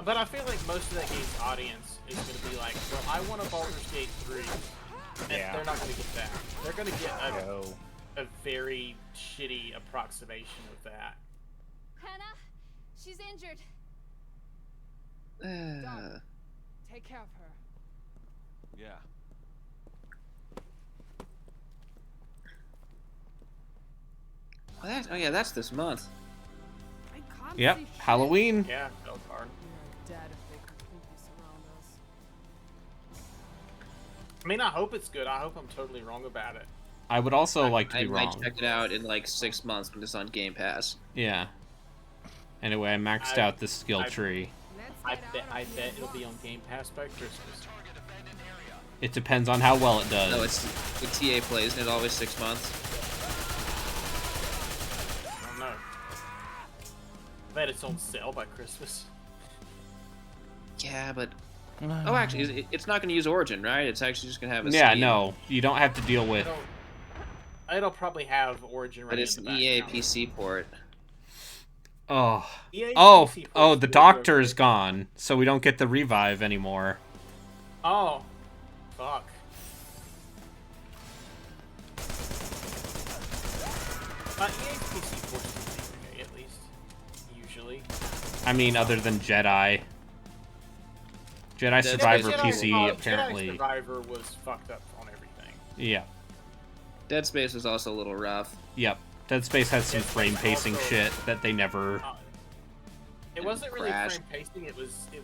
But I feel like most of that game's audience is going to be like, well, I want a Baldur's Gate 3. And they're not going to get that. They're going to get a very shitty approximation of that. Hannah, she's injured. Done. Take care of her. Yeah. Oh yeah, that's this month. Yep, Halloween. Yeah, Velguard. Dead if they completely surround us. I mean, I hope it's good. I hope I'm totally wrong about it. I would also like to be I wrong. might check it out in like 6 months when it's on Game Pass. Yeah. Anyway, I maxed out the skill tree. I bet it'll be on Game Pass by Christmas. It depends on how well it does. No, it's the TA Play, isn't it always 6 months? I don't know. I bet it's on sale by Christmas. Yeah, but... Oh, actually, it's not going to use Origin, right? It's actually just going to have a Yeah, Steam. no. You don't have to deal with... It'll probably have Origin But running it's in an the EA background. PC port. Oh. EA Oh, PC oh, ports the will doctor's gone, so we don't get the revive anymore. Oh. Fuck. EA's PC ports is okay, at least. Usually. I mean, other than Jedi. Jedi Survivor PC, apparently. Jedi Survivor was fucked up on everything. Yeah. Dead Space was also a little rough. Yep. Dead Space had some frame pacing shit that they never. It wasn't really Crash. frame pacing. It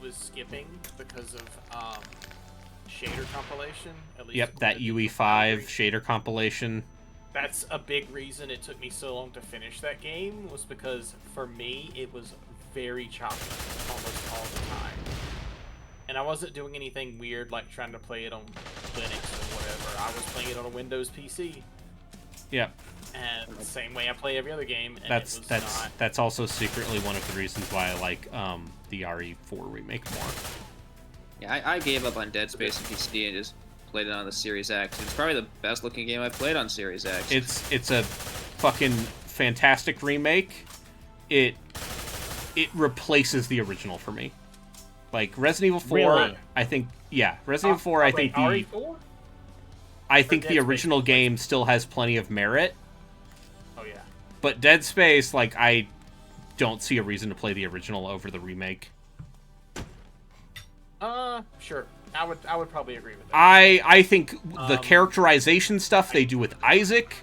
was skipping because of shader compilation. At least Yep, that UE5 shader compilation. That's a big reason it took me so long to finish that game, was because for me it was very choppy almost all the time. And I wasn't doing anything weird like trying to play it on Linux or whatever. I was playing it on a Windows PC. Yep. And the same way I play every other game. And That's also secretly one of the reasons why I like the RE4 remake more. Yeah, I gave up on Dead Space and PC and just played it on the Series X. It's probably the best looking game I've played on Series X. It's a fucking fantastic remake. It replaces the original for me. Like Resident Evil 4, Really? I think Resident Evil 4 I think RE4? I think the original game still has plenty of merit. Oh yeah. But Dead Space, like, I don't see a reason to play the original over the remake. Sure. I would probably agree with that. I think the characterization stuff they do with Isaac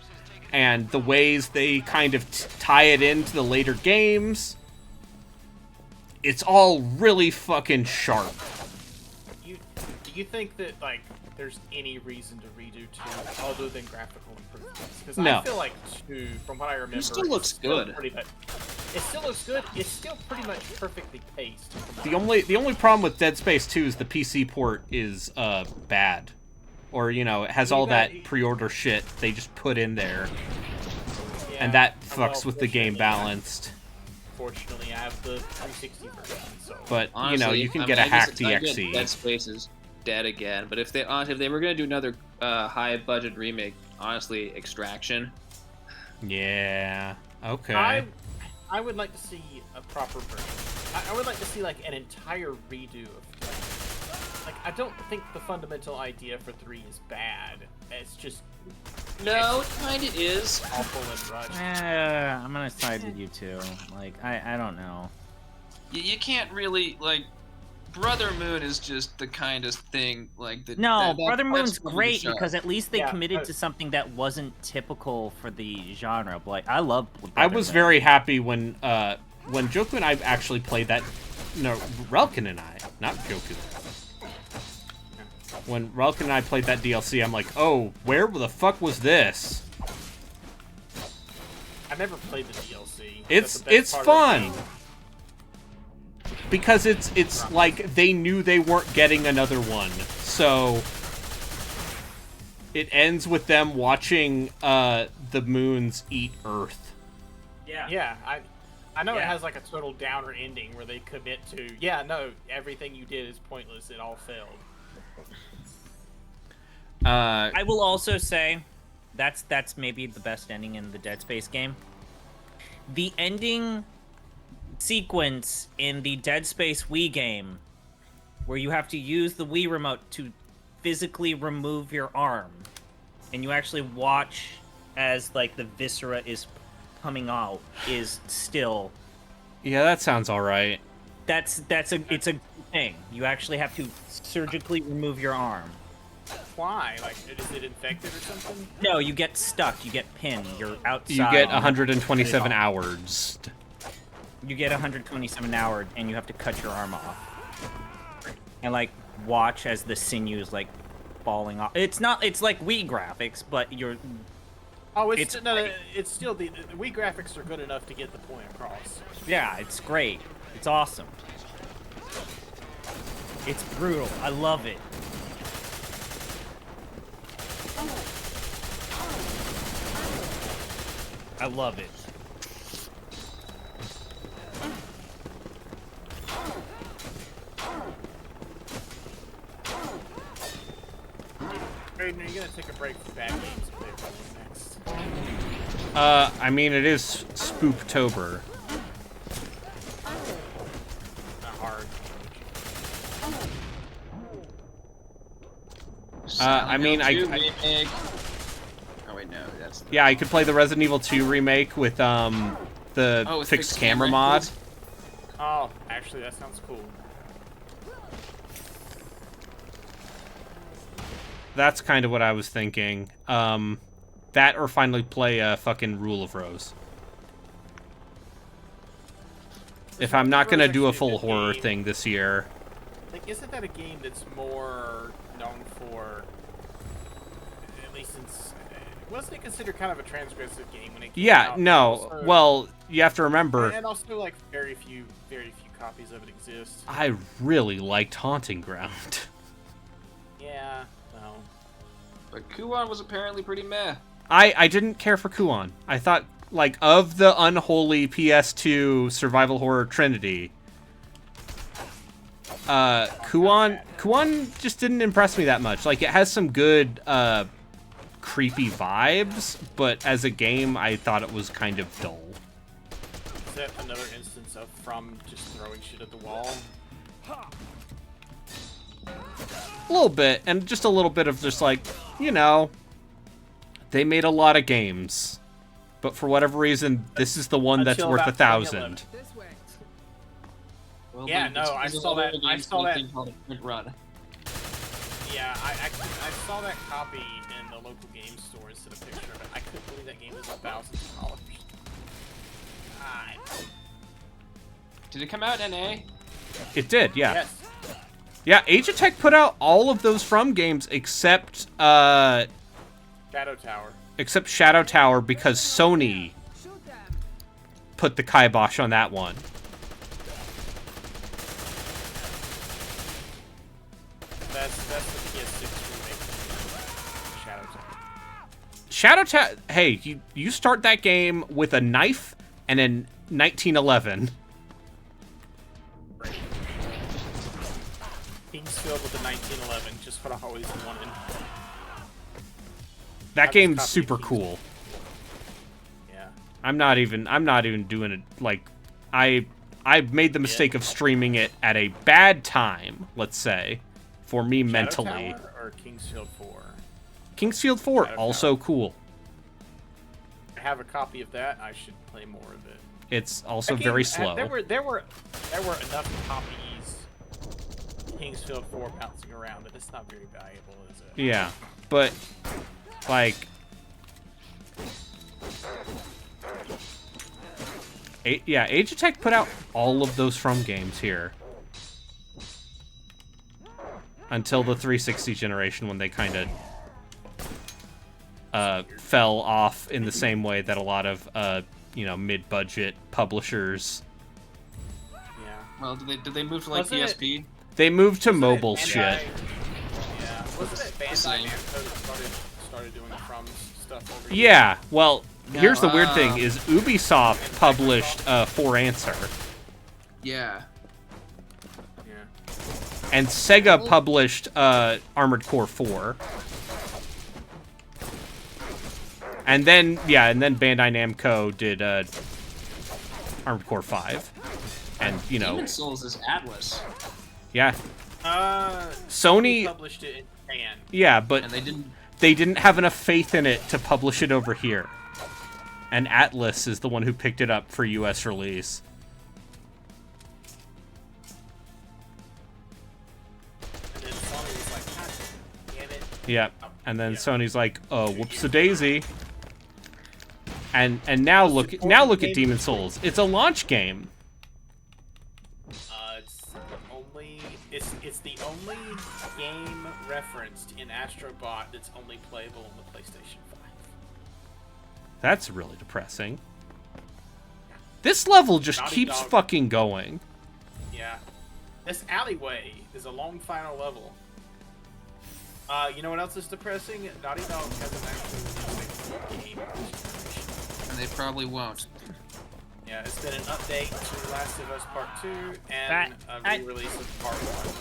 and the ways they kind of tie it into the later games, it's all really fucking sharp. Do you think that, like, there's any reason to redo 2 other than graphical improvements? Because No. I feel like 2, from what I remember, It still looks good. It still looks good. It's still pretty much perfectly paced. The only problem with Dead Space 2 is the PC port is bad. Or, you know, it has all that pre-order shit they just put in there. Yeah, And that fucks with the game balanced. Fortunately, I have the 360 version, so... But, Honestly, you know, you can get a I guess hacked I get DXE. Dead Space is dead again. But if they were gonna do another high budget remake, honestly, Extraction. Yeah. Okay. I would like to see a proper version. I would like to see, like, an entire redo of 3. Like, I don't think the fundamental idea for 3 is bad. It's just... No, it kinda is. Awful and rushed. I'm gonna side with you too. Like, I don't know. You can't really, like... Brother Moon is just the kindest thing, like... No, Brother that's Moon's really great sharp. because at least they committed to something that wasn't typical for the genre. But, like, I love I was very happy when Joku and I actually played that. No, Relkin and I, not Joku. When Relkin and I played that DLC, I'm like, oh, where the fuck was this? I never played the DLC. It's fun. Because it's like they knew they weren't getting another one. So it ends with them watching the moons eat Earth. Yeah, I know it has like a total downer ending where they commit to, yeah, no, everything you did is pointless, it all failed. I will also say that's maybe the best ending in the Dead Space game. The ending sequence in the Dead Space Wii game where you have to use the Wii remote to physically remove your arm and you actually watch as like the viscera is coming out is still... Yeah, that sounds alright. It's a good thing. You actually have to surgically remove your arm. Why? Like, is it infected or something? No, you get stuck. You get pinned. You're outside. You get 127 hours. You get 127 hours, and you have to cut your arm off. And, like, watch as the sinews, like, falling off. It's not... It's like Wii graphics, but you're... Oh, it's still... The Wii graphics are good enough to get the point across. Yeah, it's great. It's awesome. It's brutal. I love it. I love it. Aiden, are you gonna take a break from bad games and play next? I mean, it is Spooktober. Not hard. I mean, remake. Oh wait, no, that's. Yeah, I could play the Resident Evil 2 remake with the fixed camera mod. Oh, actually, that sounds cool. That's kind of what I was thinking. That or finally play fucking Rule of Rose. If I'm not gonna do a full horror thing this year. Like, isn't that a game that's more known for, at least since, wasn't it considered kind of a transgressive game when it came out? No. Also, well, you have to remember. And also, like, very few copies of it exist. I really liked Haunting Ground. Yeah, well. But Kuon was apparently pretty meh. I didn't care for Kuon. I thought, like, of the unholy PS2 survival horror trinity, Kuon just didn't impress me that much. Like, it has some good, creepy vibes, but as a game, I thought it was kind of dull. Is that another instance of From just throwing shit at the wall? A little bit, and just a little bit of just like, you know, they made a lot of games, but for whatever reason, this is the one that's worth 1,000. Well, Yeah, no, I saw that. I saw that. Run. Yeah, I saw that copy in the local game store instead of a picture of it. I couldn't believe that game was $1,000. Did it come out in NA? It did, yeah. Yes. Yeah, Age of Tech put out all of those From games except Shadow Tower. Except Shadow Tower because Sony put the kibosh on that one. That's the PS6 remake. Shadow Tower. Shadow Tower. Hey, you start that game with a knife and in 1911. Kingsfield with the 1911, just what I always wanted. That game's super cool. Yeah. I'm not even doing it like I made the mistake of streaming it at a bad time, let's say, for me Shadow mentally. Tower or Kingsfield 4? Kingsfield 4 Shadow also Tower. cool. I have a copy of that. I should play more of it. It's also That game, very slow. There were enough copies. Kingsfield 4 bouncing around, but it's not very valuable, is it? Yeah, but like Age of Tech put out all of those From games here until the 360 generation when they kind of fell off in the same way that a lot of mid-budget publishers. Yeah. Well, did they move to like PSP? They moved to mobile shit. Yeah. Wasn't it Bandai Namco that started doing the From stuff over here? Yeah, well, here's the weird thing, is Ubisoft published For Answer. Yeah. And Sega published Armored Core 4. And then Bandai Namco did Armored Core 5. And, Demon's Souls is Atlas. Yeah. Sony published it in Japan. Yeah, but and they didn't have enough faith in it to publish it over here. And Atlas is the one who picked it up for US release. And then Sony was like, God damn it. Yep. And then Sony's like, oh, whoops-a-daisy. And now look at Demon's Souls. It's a launch game. It's the only game referenced in Astro Bot that's only playable on the PlayStation 5. That's really depressing. This level just Naughty keeps Dog. fucking going. Yeah. This alleyway is a long final level. You know what else is depressing? Naughty Dog hasn't actually released a full game this generation. And they probably won't. Yeah, it's been an update to Last of Us Part 2 and a re-release of Part 1.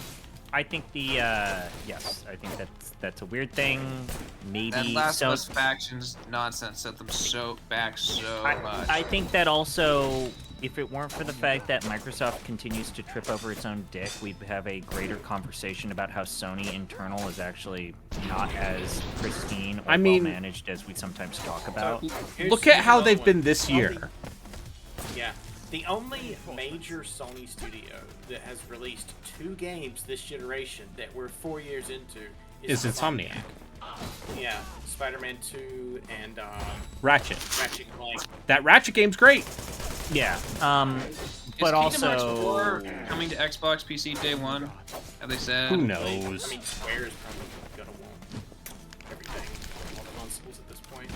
I think I think that's a weird thing. Maybe That Last of Us factions nonsense set them back so much. I think that also, if it weren't for the fact that Microsoft continues to trip over its own dick, we'd have a greater conversation about how Sony internal is actually not as pristine or well-managed as we sometimes talk about. Look at how they've been this year. Yeah. The only major Sony studio that has released 2 games this generation that we're 4 years into Is Insomniac. Yeah, Spider-Man 2 and Ratchet. Ratchet and Clank. That Ratchet game's great. Yeah. Is But Kingdom Hearts also 4 coming to Xbox, PC day one? Have they said? Who I knows? mean, Square's probably gonna want everything on all the consoles at this point.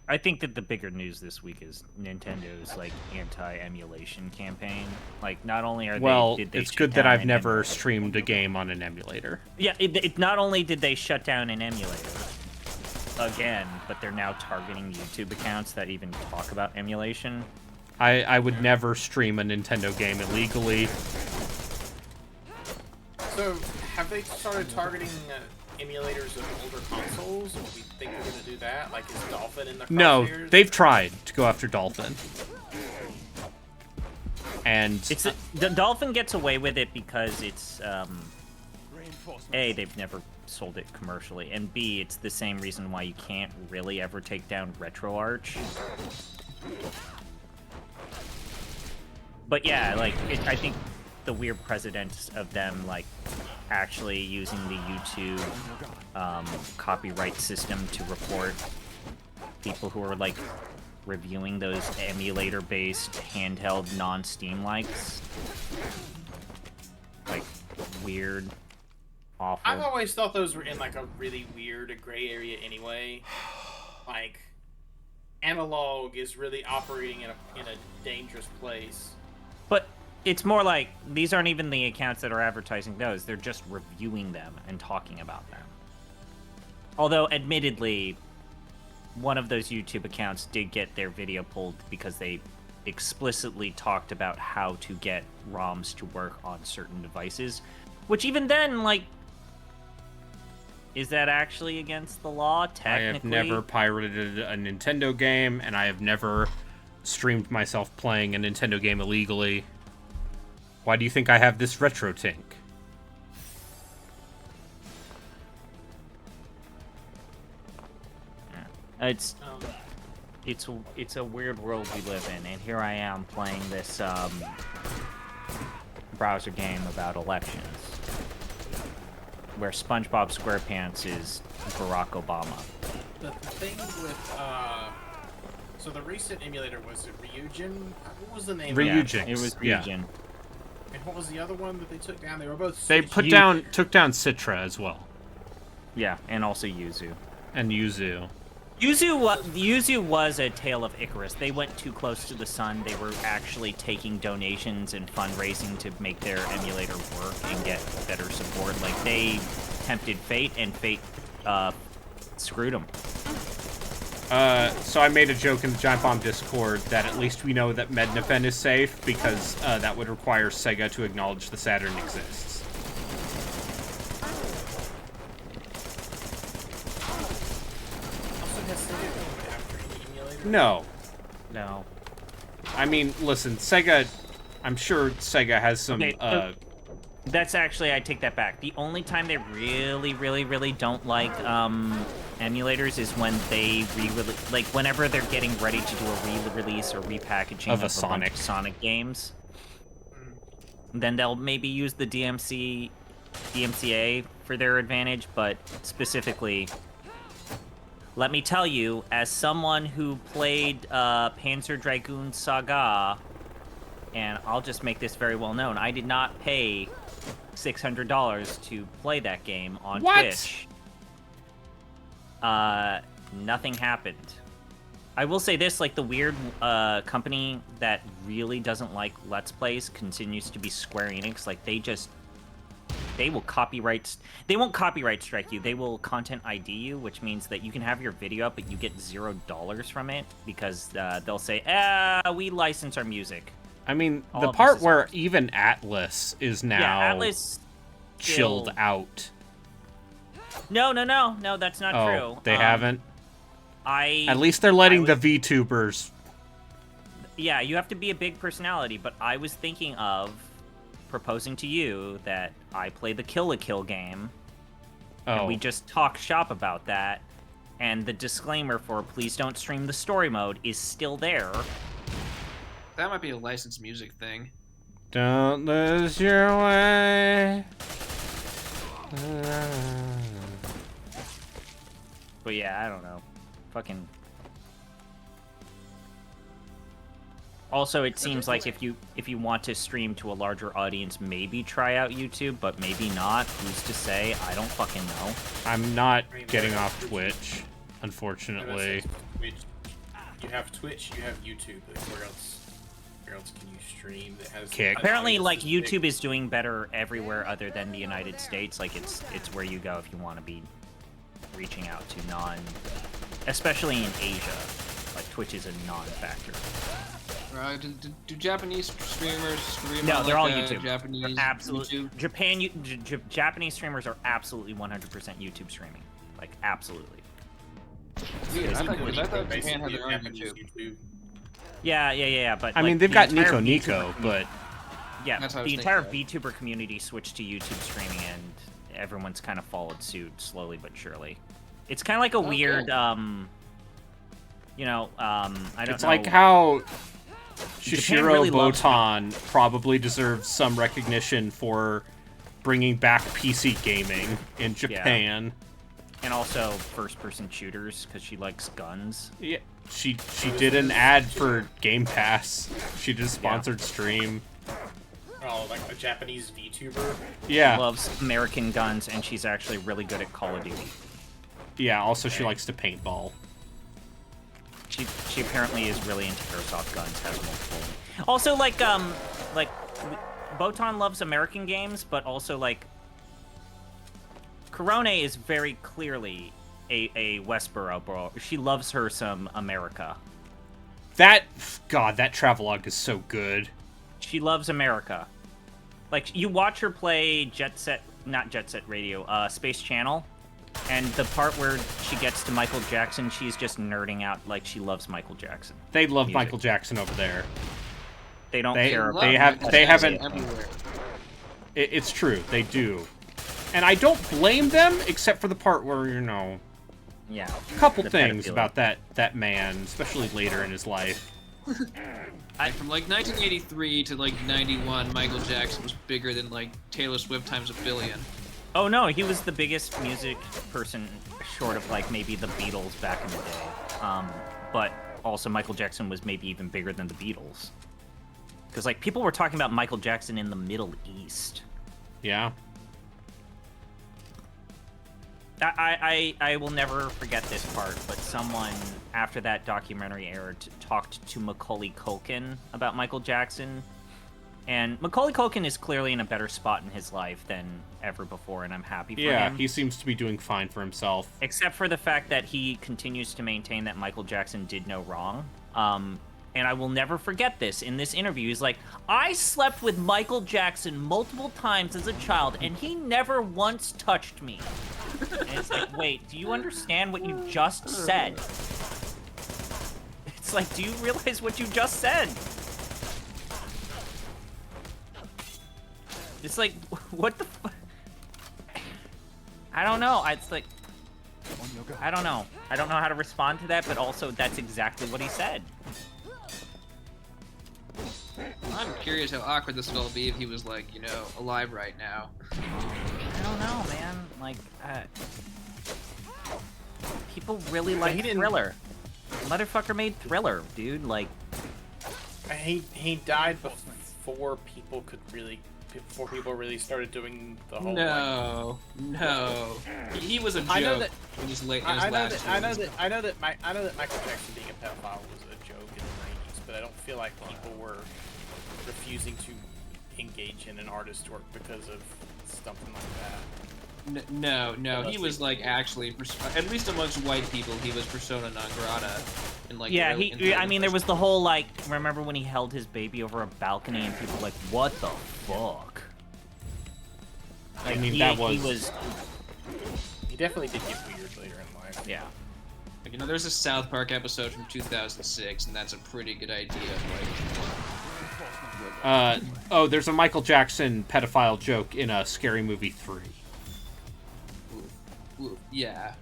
I think that the bigger news this week is Nintendo's like anti-emulation campaign. Like, not only are did they it's shut good that down I've an never streamed a game on an emulator. Yeah, it not only did they shut down an emulator again, but they're now targeting YouTube accounts that even talk about emulation. I would never stream a Nintendo game illegally. So, have they started targeting emulators of older consoles? Do we think they're gonna do that? Like, is Dolphin in the crosshairs? No, they've tried to go after Dolphin. And the Dolphin gets away with it because it's A, they've never sold it commercially, and B, it's the same reason why you can't really ever take down RetroArch. But yeah, like, I think the weird precedent of them, like, actually using the YouTube copyright system to report people who are, like, reviewing those emulator-based handheld non-Steam likes. Like, weird, awful. I've always thought those were in, like, a really weird gray area anyway. Like, analog is really operating in a dangerous place. But it's more like, these aren't even the accounts that are advertising those, they're just reviewing them and talking about them. Although, admittedly, one of those YouTube accounts did get their video pulled because they explicitly talked about how to get ROMs to work on certain devices. Which even then, like, is that actually against the law, technically? I have never pirated a Nintendo game, and I have never streamed myself playing a Nintendo game illegally. Why do you think I have this retro tink? It's a weird world we live in, and here I am playing this browser game about elections, where SpongeBob SquarePants is Barack Obama. The thing with so the recent emulator, was it Ryujin? What was the name? Ryujin. It was Ryujin. Yeah. And what was the other one that they took down? They were both. They Switch. took down Citra as well. Yeah, and also Yuzu. And Yuzu. Yuzu was a tale of Icarus. They went too close to the sun. They were actually taking donations and fundraising to make their emulator work and get better support. Like, they tempted fate, and fate screwed them. So I made a joke in the Giant Bomb Discord that at least we know that Mednafen is safe, because that would require Sega to acknowledge the Saturn exists. No. No. I mean, listen, Sega... I'm sure Sega has some... Okay, that's actually, I take that back. The only time they really don't like emulators is when they re-release... Like, whenever they're getting ready to do a re-release or repackaging of a Sonic games. Then they'll maybe use the DMCA for their advantage, but specifically... Let me tell you, as someone who played Panzer Dragoon Saga, and I'll just make this very well known, I did not pay $600 to play that game on Twitch. Nothing happened. I will say this, like, the weird company that really doesn't like Let's Plays continues to be Square Enix. Like, they will they won't copyright strike you, they will content ID you, which means that you can have your video up, but you get $0 from it, because they'll say, we license our music. I mean, the part where even Atlas is now Atlas chilled out. No, that's not true. They haven't? At least they're letting the VTubers. Yeah, you have to be a big personality, but I was thinking of proposing to you that I play the Kill la Kill game, and we just talk shop about that, and the disclaimer for please don't stream the story mode is still there. That might be a licensed music thing. Don't lose your way. But yeah, I don't know. Fucking. Also, it seems like if you want to stream to a larger audience, maybe try out YouTube, but maybe not. Who's to say? I don't fucking know. I'm not getting off Twitch, unfortunately. Twitch. You have Twitch, you have YouTube. Like, where else can you stream that has? Kick. Apparently, like YouTube is doing better everywhere other than the United States. Like it's where you go if you want to be reaching out to especially in Asia. Like Twitch is a non-factor. Right? Do Japanese streamers stream? No, on, they're like, all YouTube. Japanese Absolutely. YouTube? Japanese streamers are absolutely 100% YouTube streaming. Like absolutely. Weird. I thought Japan had their own YouTube. Yeah. But I mean, they've got Nico, but yeah, the entire VTuber community switched to YouTube streaming, and everyone's kind of followed suit slowly but surely. It's kind of like a weird, I don't know. It's like how Shishiro really Botan probably deserves some recognition for bringing back PC gaming in Japan. Yeah. And also first-person shooters, because she likes guns. Yeah, she did an ad for Game Pass. She did a sponsored stream. Oh, like a Japanese VTuber? Yeah. She loves American guns, and she's actually really good at Call of Duty. Yeah, also she likes to paintball. She apparently is really into airsoft guns, has multiple. Also, like Botan loves American games, but also, like, Korone is very clearly a Westboro bro. She loves her some America. That travelogue is so good. She loves America. Like, you watch her play not Jet Set Radio, Space Channel, and the part where she gets to Michael Jackson, she's just nerding out like she loves Michael Jackson. They love Michael Jackson over there. They don't care. They haven't. It's true. They do. And I don't blame them, except for the part where, yeah, a couple things about that man, especially later in his life. From like 1983 to like 91, Michael Jackson was bigger than like Taylor Swift times a billion. Oh no, he was the biggest music person, short of like maybe the Beatles back in the day. But also Michael Jackson was maybe even bigger than the Beatles. Because like people were talking about Michael Jackson in the Middle East. Yeah. I will never forget this part, but someone, after that documentary aired, talked to Macaulay Culkin about Michael Jackson. And Macaulay Culkin is clearly in a better spot in his life than ever before, and I'm happy for him. Yeah, he seems to be doing fine for himself. Except for the fact that he continues to maintain that Michael Jackson did no wrong. And I will never forget this. In this interview, he's like, I slept with Michael Jackson multiple times as a child, and he never once touched me. And it's like, wait, do you understand what you just said? It's like, do you realize what you just said? It's like, what the fuck? I don't know. It's like, I don't know. I don't know how to respond to that, but also that's exactly what he said. I'm curious how awkward this would all be if he was like, alive right now. I don't know, man. Like, people really like Thriller. Motherfucker made Thriller, dude. Like, he died before people really started doing the whole. No. He was a joke. I know that. I know that Michael Jackson being a pedophile was a joke in the 90s, but I don't feel like people were refusing to engage in an artist's work because of something like that. No. He was like actually, at least amongst white people, he was persona non grata. Yeah, I mean, there was the whole like. Remember when he held his baby over a balcony and people were like, "What the fuck?" Like, I mean, He definitely did get weird later in life. Yeah. Like, there's a South Park episode from 2006, and that's a pretty good idea. There's a Michael Jackson pedophile joke in a Scary Movie 3. Yeah.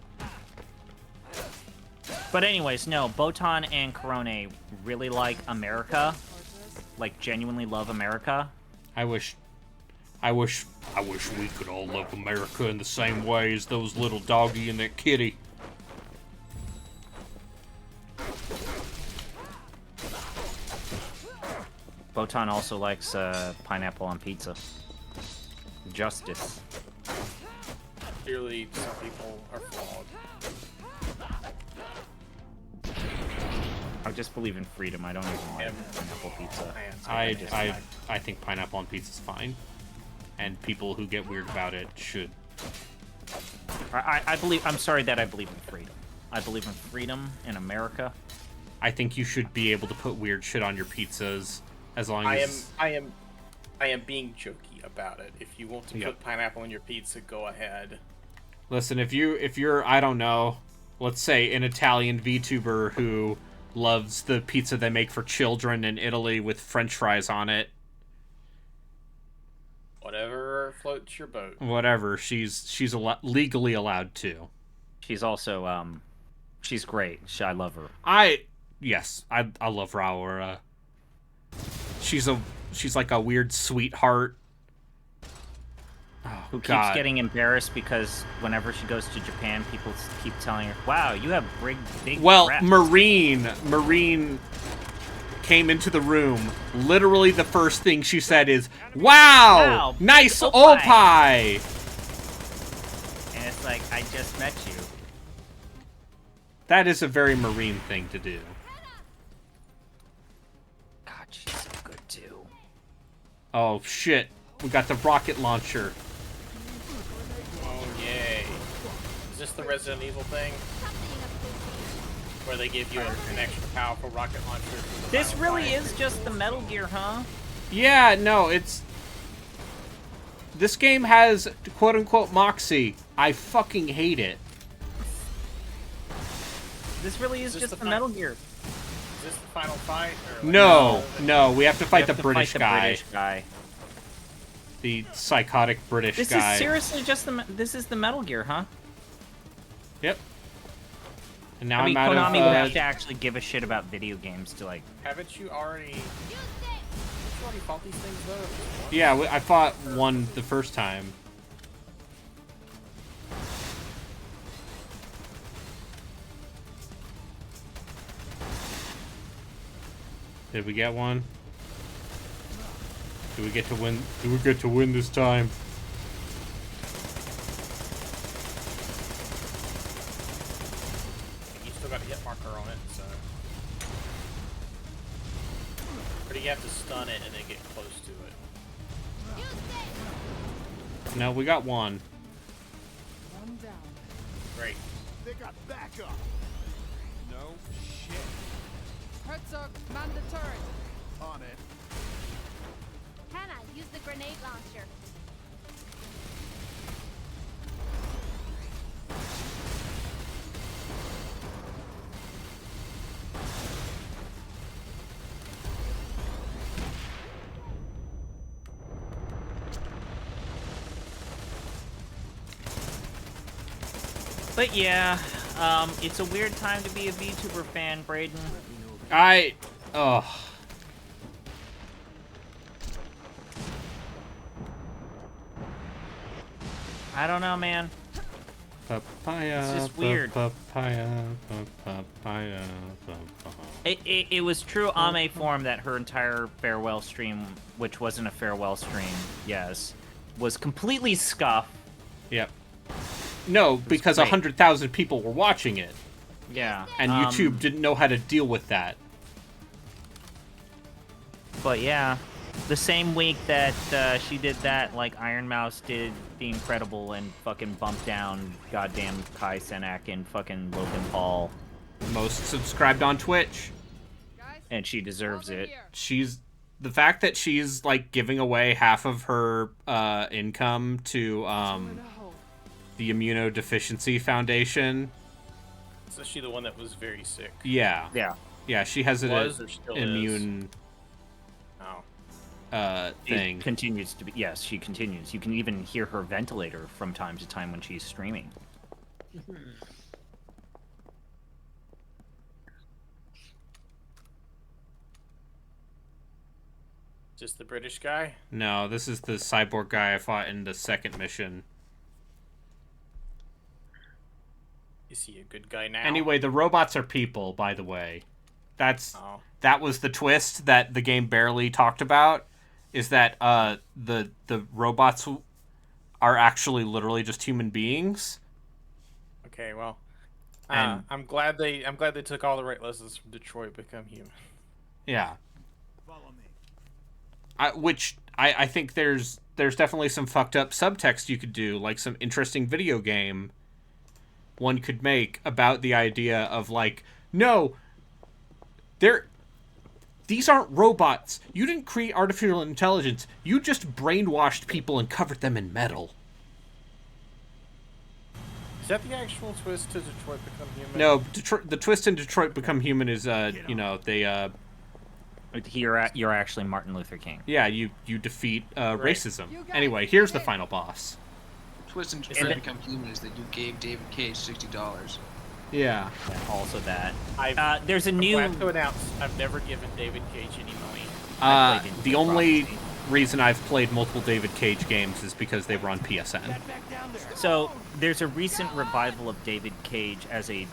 But anyways, no, Botan and Korone really like America. Like, genuinely love America. I wish we could all love America in the same way as those little doggy and that kitty. Wotan also likes pineapple on pizza. Justice. Clearly, some people are flawed. I just believe in freedom. I don't even like pineapple pizza. I think pineapple on pizza is fine, and people who get weird about it should. I believe. I'm sorry that I believe in freedom. I believe in freedom in America. I think you should be able to put weird shit on your pizzas as long as. I am being jokey about it. If you want to put pineapple on your pizza, go ahead. Listen, if you're I don't know, let's say an Italian VTuber who loves the pizza they make for children in Italy with French fries on it. Whatever floats your boat. Whatever, she's legally allowed to. She's also she's great. I love her. I love Raura. She's like a weird sweetheart. Oh, who keeps getting embarrassed because whenever she goes to Japan, people keep telling her, "Wow, you have big." Well, breasts." Marine came into the room. Literally, the first thing she said is, "Wow, nice opai." And it's like, I just met you. That is a very Marine thing to do. God, she's so good too. Oh shit! We got the rocket launcher. Oh yay! Is this the Resident Evil thing? Where they give you an extra powerful rocket launcher? This really is just the Metal Gear, huh? Yeah, no, it's... This game has, quote-unquote, moxie. I fucking hate it. This really is just the Metal Gear. Is this the final fight? Or like No, we have to fight the British guy. British guy. The psychotic British guy. This is seriously just this is the Metal Gear, huh? Yep. And now I mean, I'm out Konami of... would have to actually give a shit about video games to, like... Haven't you already fought these things, though? Yeah, I fought one the first time. Did we get one? Do we get to win? Do we get to win this time? You still got a hit marker on it, so. Or do you have to stun it and then get close to it? No, we got one. One down. Great. They got backup. No shit. Herzog, man the turret. On it. Hannah, use the grenade launcher. But yeah, it's a weird time to be a VTuber fan, Braden. Oh. I don't know, man. Papaya. It's just weird. Papaya. It was true Ame form that her entire farewell stream, which wasn't a farewell stream, yes, was completely scuffed. Yep. No, because 100,000 people were watching it. Yeah. And YouTube didn't know how to deal with that. But yeah, the same week that she did that, like Iron Mouse did The Incredible and fucking bumped down goddamn Kai Cenat and fucking Logan Paul. Most subscribed on Twitch. And she deserves it. The fact that she's like giving away half of her income to the Immunodeficiency Foundation. So she the one that was very sick? Yeah. Yeah. Yeah, she has an immune thing. She continues to be. Yes, she continues. You can even hear her ventilator from time to time when she's streaming. Just the British guy? No, this is the cyborg guy I fought in the second mission. Is he a good guy now? Anyway, the robots are people, by the way. that was the twist that the game barely talked about, is that the robots are actually literally just human beings. Okay, well, And I'm glad they took all the right lessons from Detroit Become Human. yeah. I think there's definitely some fucked up subtext you could do, like some interesting video game one could make about the idea of like, no, these aren't robots. You didn't create artificial intelligence. You just brainwashed people and covered them in metal. Is that the actual twist to Detroit Become Human? No, the twist in Detroit Become Human is they You're actually Martin Luther King. Yeah, you defeat racism. Anyway, here's the final boss. Twist in Detroit Become Human is that you gave David Cage $60. Yeah. Also that. There's a new. I'm glad to announce I've never given David Cage any money. The only reason I've played multiple David Cage games is because they were on PSN. So there's a recent revival of David Cage as a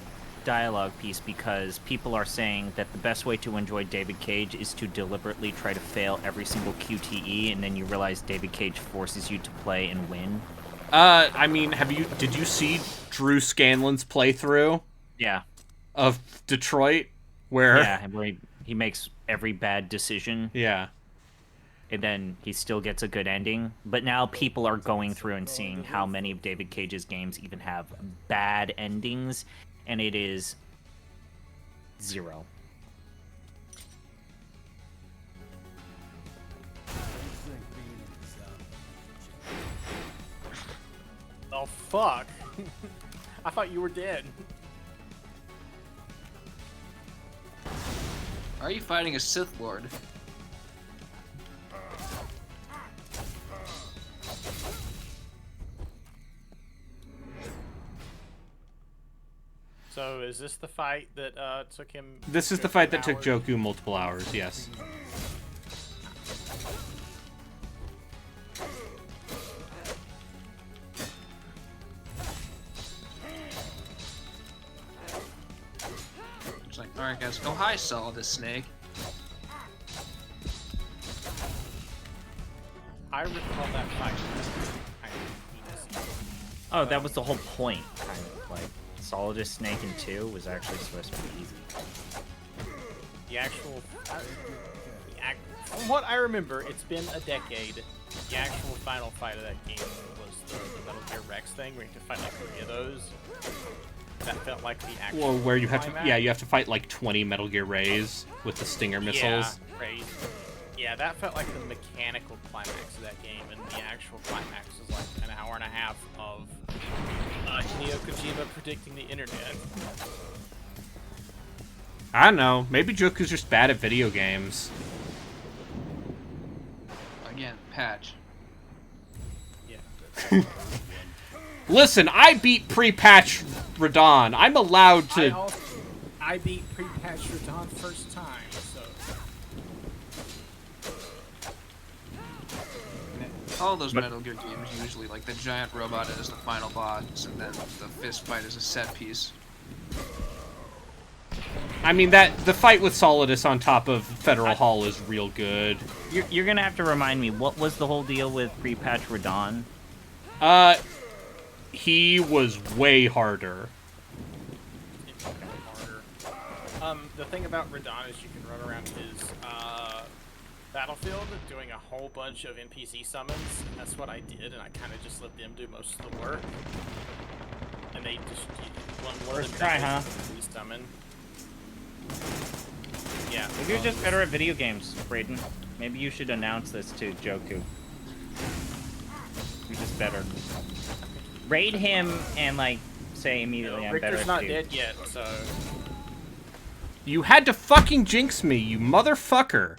dialogue piece because people are saying that the best way to enjoy David Cage is to deliberately try to fail every single QTE, and then you realize David Cage forces you to play and win. I mean, did you see Drew Scanlon's playthrough? Yeah. Of Detroit, where he makes every bad decision. Yeah. And then he still gets a good ending. But now people are going through and seeing how many of David Cage's games even have bad endings, and it is 0. Oh fuck! I thought you were dead. Are you fighting a Sith Lord? So is this the fight that took him? This is the fight that took Joku multiple hours. Yes. It's like, alright guys, go high, Solidus Snake. I recall that fight. Oh, that was the whole point, kind of like Solidus Snake in 2 was actually supposed to be easy. The actual, from what I remember, it's been a decade. The actual final fight of that game was the Metal Gear Rex thing, where you have to fight like 3 of those. That felt like the actual. Well, where you have climax. to, you have to fight like 20 Metal Gear Rays with the Stinger missiles. Yeah, Rays. Yeah, that felt like the mechanical climax of that game, and the actual climax was like an hour and a half of Hideo Kojima predicting the internet. I don't know. Maybe Joku's just bad at video games. Again, patch. Yeah. Listen, I beat pre-patch Radon. I'm allowed to. I beat pre-patch Radon first time, so. All those Metal Gear games usually, like the giant robot is the final boss, and then the fist fight is a set piece. I mean, the fight with Solidus on top of Federal Hall is real good. You're gonna have to remind me, what was the whole deal with pre-patch Radon? He was way harder. The thing about Radon is you can run around his battlefield doing a whole bunch of NPC summons. That's what I did, and I kind of just let them do most of the work. And they just First try, huh? Summon. Yeah. Maybe you're just better at video games, Brayden. Maybe you should announce this to Joku. You're just better. Raid him and like say immediately, I'm better Richter's at not you. dead yet, so. You had to fucking jinx me, you motherfucker.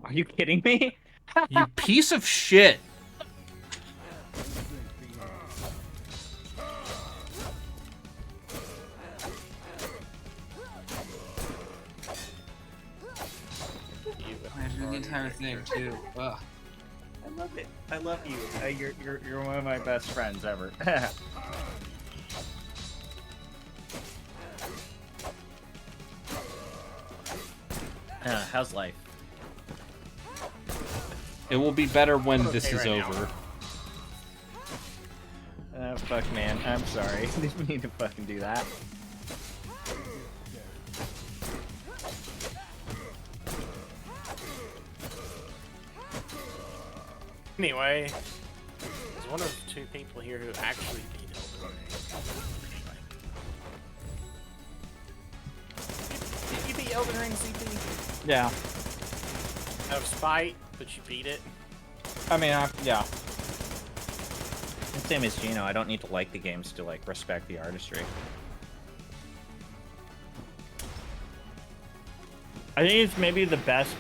Are you kidding me? You piece of shit. I'm doing the entire thing too. Ugh. I love it. I love you. You're one of my best friends ever. How's life? It will be better when I'm this okay is right now. over. Fuck, man. I'm sorry. Didn't mean to fucking do that. Anyway, there's one of two people here who actually beat Elden Ring. Did you beat Elden Ring, CP? Yeah. Out of spite, but you beat it? I mean, yeah. Same as Gino, I don't need to like the games to, like, respect the artistry. I think it's maybe the best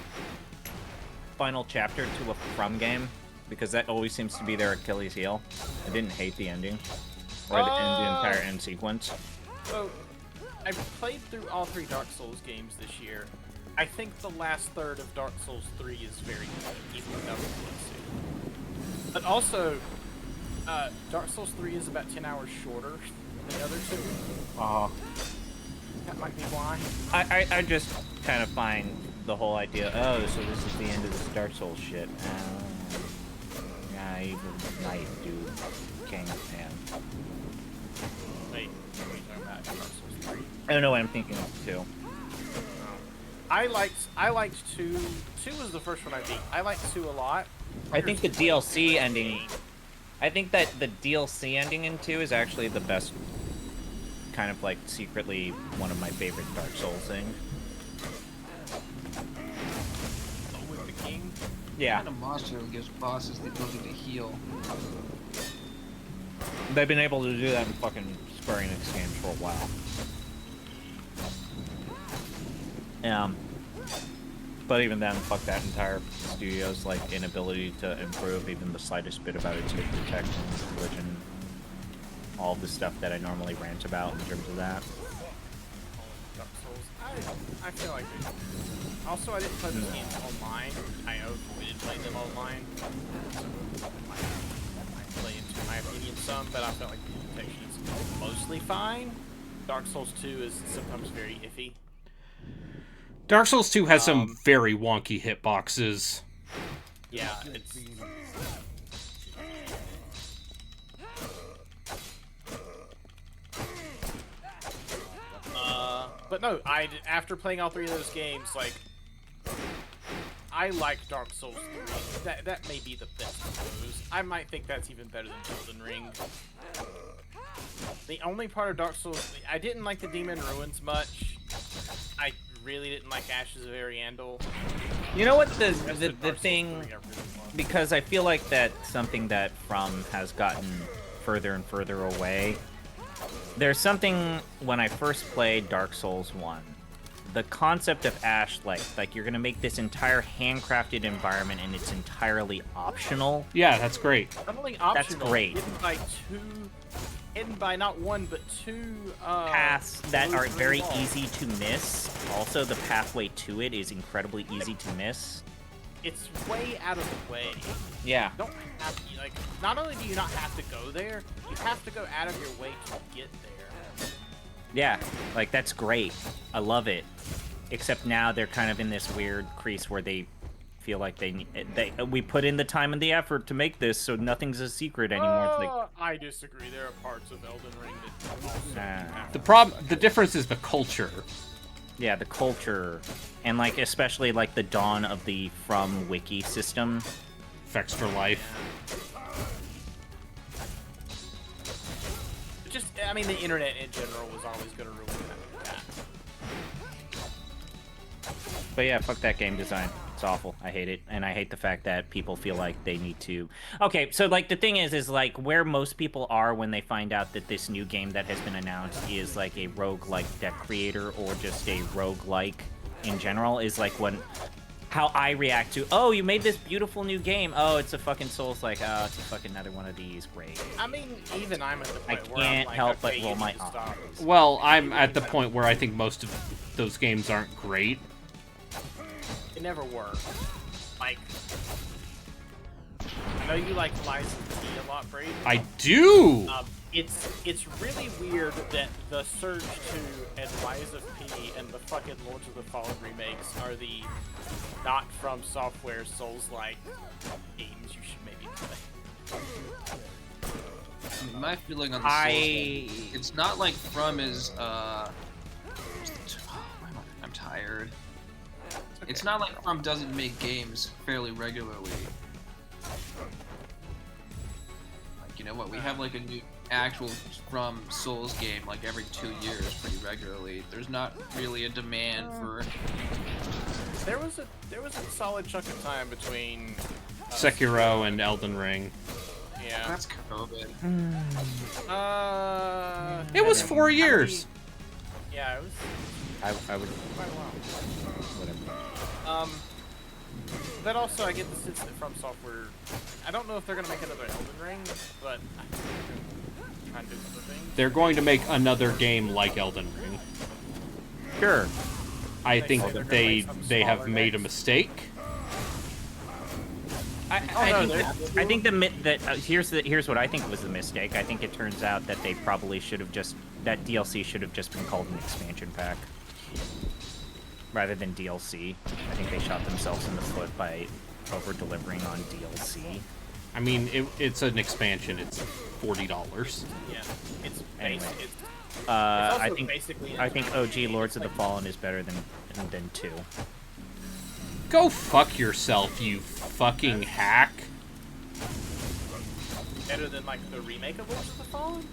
final chapter to a From game, because that always seems to be their Achilles heel. I didn't hate the ending, or the entire end sequence. So, I've played through all 3 Dark Souls games this year. I think the last third of Dark Souls 3 is very good, even without the DLC. But also, Dark Souls 3 is about 10 hours shorter than the other 2. That might be why. I just kind of find the whole idea, oh, so this is the end of this Dark Souls shit. Yeah, even Knight, dude. King, man. Wait, what are you talking about? Dark Souls 3? I don't know what I'm thinking of, too. I liked 2. 2 was the first one I beat. I liked 2 a lot. I think the DLC ending... I think that the DLC ending in 2 is actually the best, kind of like secretly one of my favorite Dark Souls things. With the king? Yeah. What kind of monster gives bosses the ability to heal? They've been able to do that in fucking Square Enix games for a while. But even then, fuck that entire studio's like inability to improve even the slightest bit about its hit detection, collision, all the stuff that I normally rant about in terms of that. Dark Souls. I feel like it. Also, I didn't play these games online. I avoided playing them online. So that might play into my opinion some, but I felt like the detection is mostly fine. Dark Souls 2 is sometimes very iffy. Dark Souls 2 has some very wonky hitboxes. Yeah, it's... But no, after playing all 3 of those games, like, I like Dark Souls 3. That may be the best of those. I might think that's even better than Elden Ring. The only part of Dark Souls... I didn't like the Demon Ruins much. I really didn't like Ashes of Ariandel. You know what the thing... Because I feel like that's something that From has gotten further and further away. There's something, when I first played Dark Souls 1, the concept of Ash, like you're gonna make this entire handcrafted environment and it's entirely optional. Yeah, that's great. Not only optional, that's great. Hidden by not 1, but 2 paths that are very easy to miss. Also, the pathway to it is incredibly easy to miss. It's way out of the way. Yeah. You don't have to, like, not only do you not have to go there, you have to go out of your way to get there. Yeah, like, that's great. I love it. Except now they're kind of in this weird crease where they feel like we put in the time and the effort to make this, so nothing's a secret anymore. It's like, I disagree. There are parts of Elden Ring that The difference is the culture. Yeah, the culture, and like especially like the dawn of the From Wiki system. Effects for life. Just, I mean, the internet in general was always going to ruin that. But yeah, fuck that game design. It's awful. I hate it. And I hate the fact that people feel like they need to... Okay, so like the thing is like where most people are when they find out that this new game that has been announced is like a roguelike deck creator or just a roguelike in general is like how I react to, oh, you made this beautiful new game. Oh, it's a fucking Souls like, oh, it's a fucking another one of these. Great. I mean, even I'm at the point where I I'm can't like, help okay, but roll my eyes. Well, I'm at the point where I think most of those games aren't great. They never were. Like, I know you like Lies of P a lot, Brady. I do! It's really weird that the Surge 2 and Rise of P and the fucking Lords of the Fallen remakes are the not from software Souls-like games you should maybe play. My feeling on the Souls game, it's not like From is I'm tired. It's not like From doesn't make games fairly regularly. Like, you know what? We have like a new actual From Souls game like every 2 years pretty regularly. There's not really a demand for. There was a solid chunk of time between Sekiro and Elden Ring. Yeah. That's COVID. It was 4 years. Yeah, it was. I would. Quite a while. Whatever. But also, I get the sense that From Software. I don't know if they're gonna make another Elden Ring, but I think they're trying to do other things. They're going to make another game like Elden Ring. Sure. I think they have made a mistake. I think here's what I think was the mistake. I think it turns out that they probably should have that DLC should have just been called an expansion pack rather than DLC. I think they shot themselves in the foot by over delivering on DLC. I mean, it's an expansion. It's $40. Yeah, it's Anyway. I I think OG Lords of the Fallen is better than 2. Go fuck yourself, you fucking hack. Better than like the remake of Lords of the Fallen?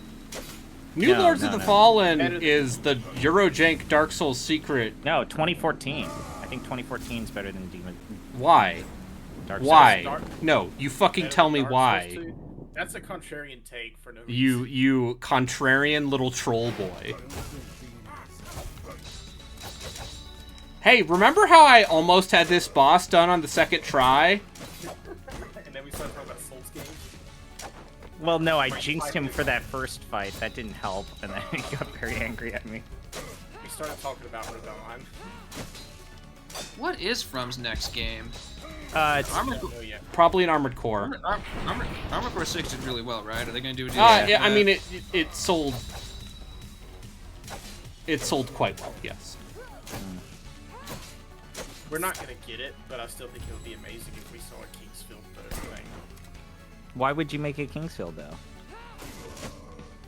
New Lords of the Fallen is the Eurojank Dark Souls secret. No, 2014. I think 2014 is better than Demon. Why? Dark Souls. Why? No, you fucking tell me why. That's a contrarian take for no reason. You contrarian little troll boy. Hey, remember how I almost had this boss done on the second try? And then we started talking about Souls games. Well, no, I jinxed him for that first fight. That didn't help, and then he got very angry at me. We started talking about Radon. What is From's next game? It's probably an Armored Core. Armored Core 6 did really well, right? Are they going to do a yeah, I mean, it sold... It sold quite well, yes. We're not going to get it, but I still think it would be amazing if we saw a Kingsfield thing. Why would you make it Kingsfield, though?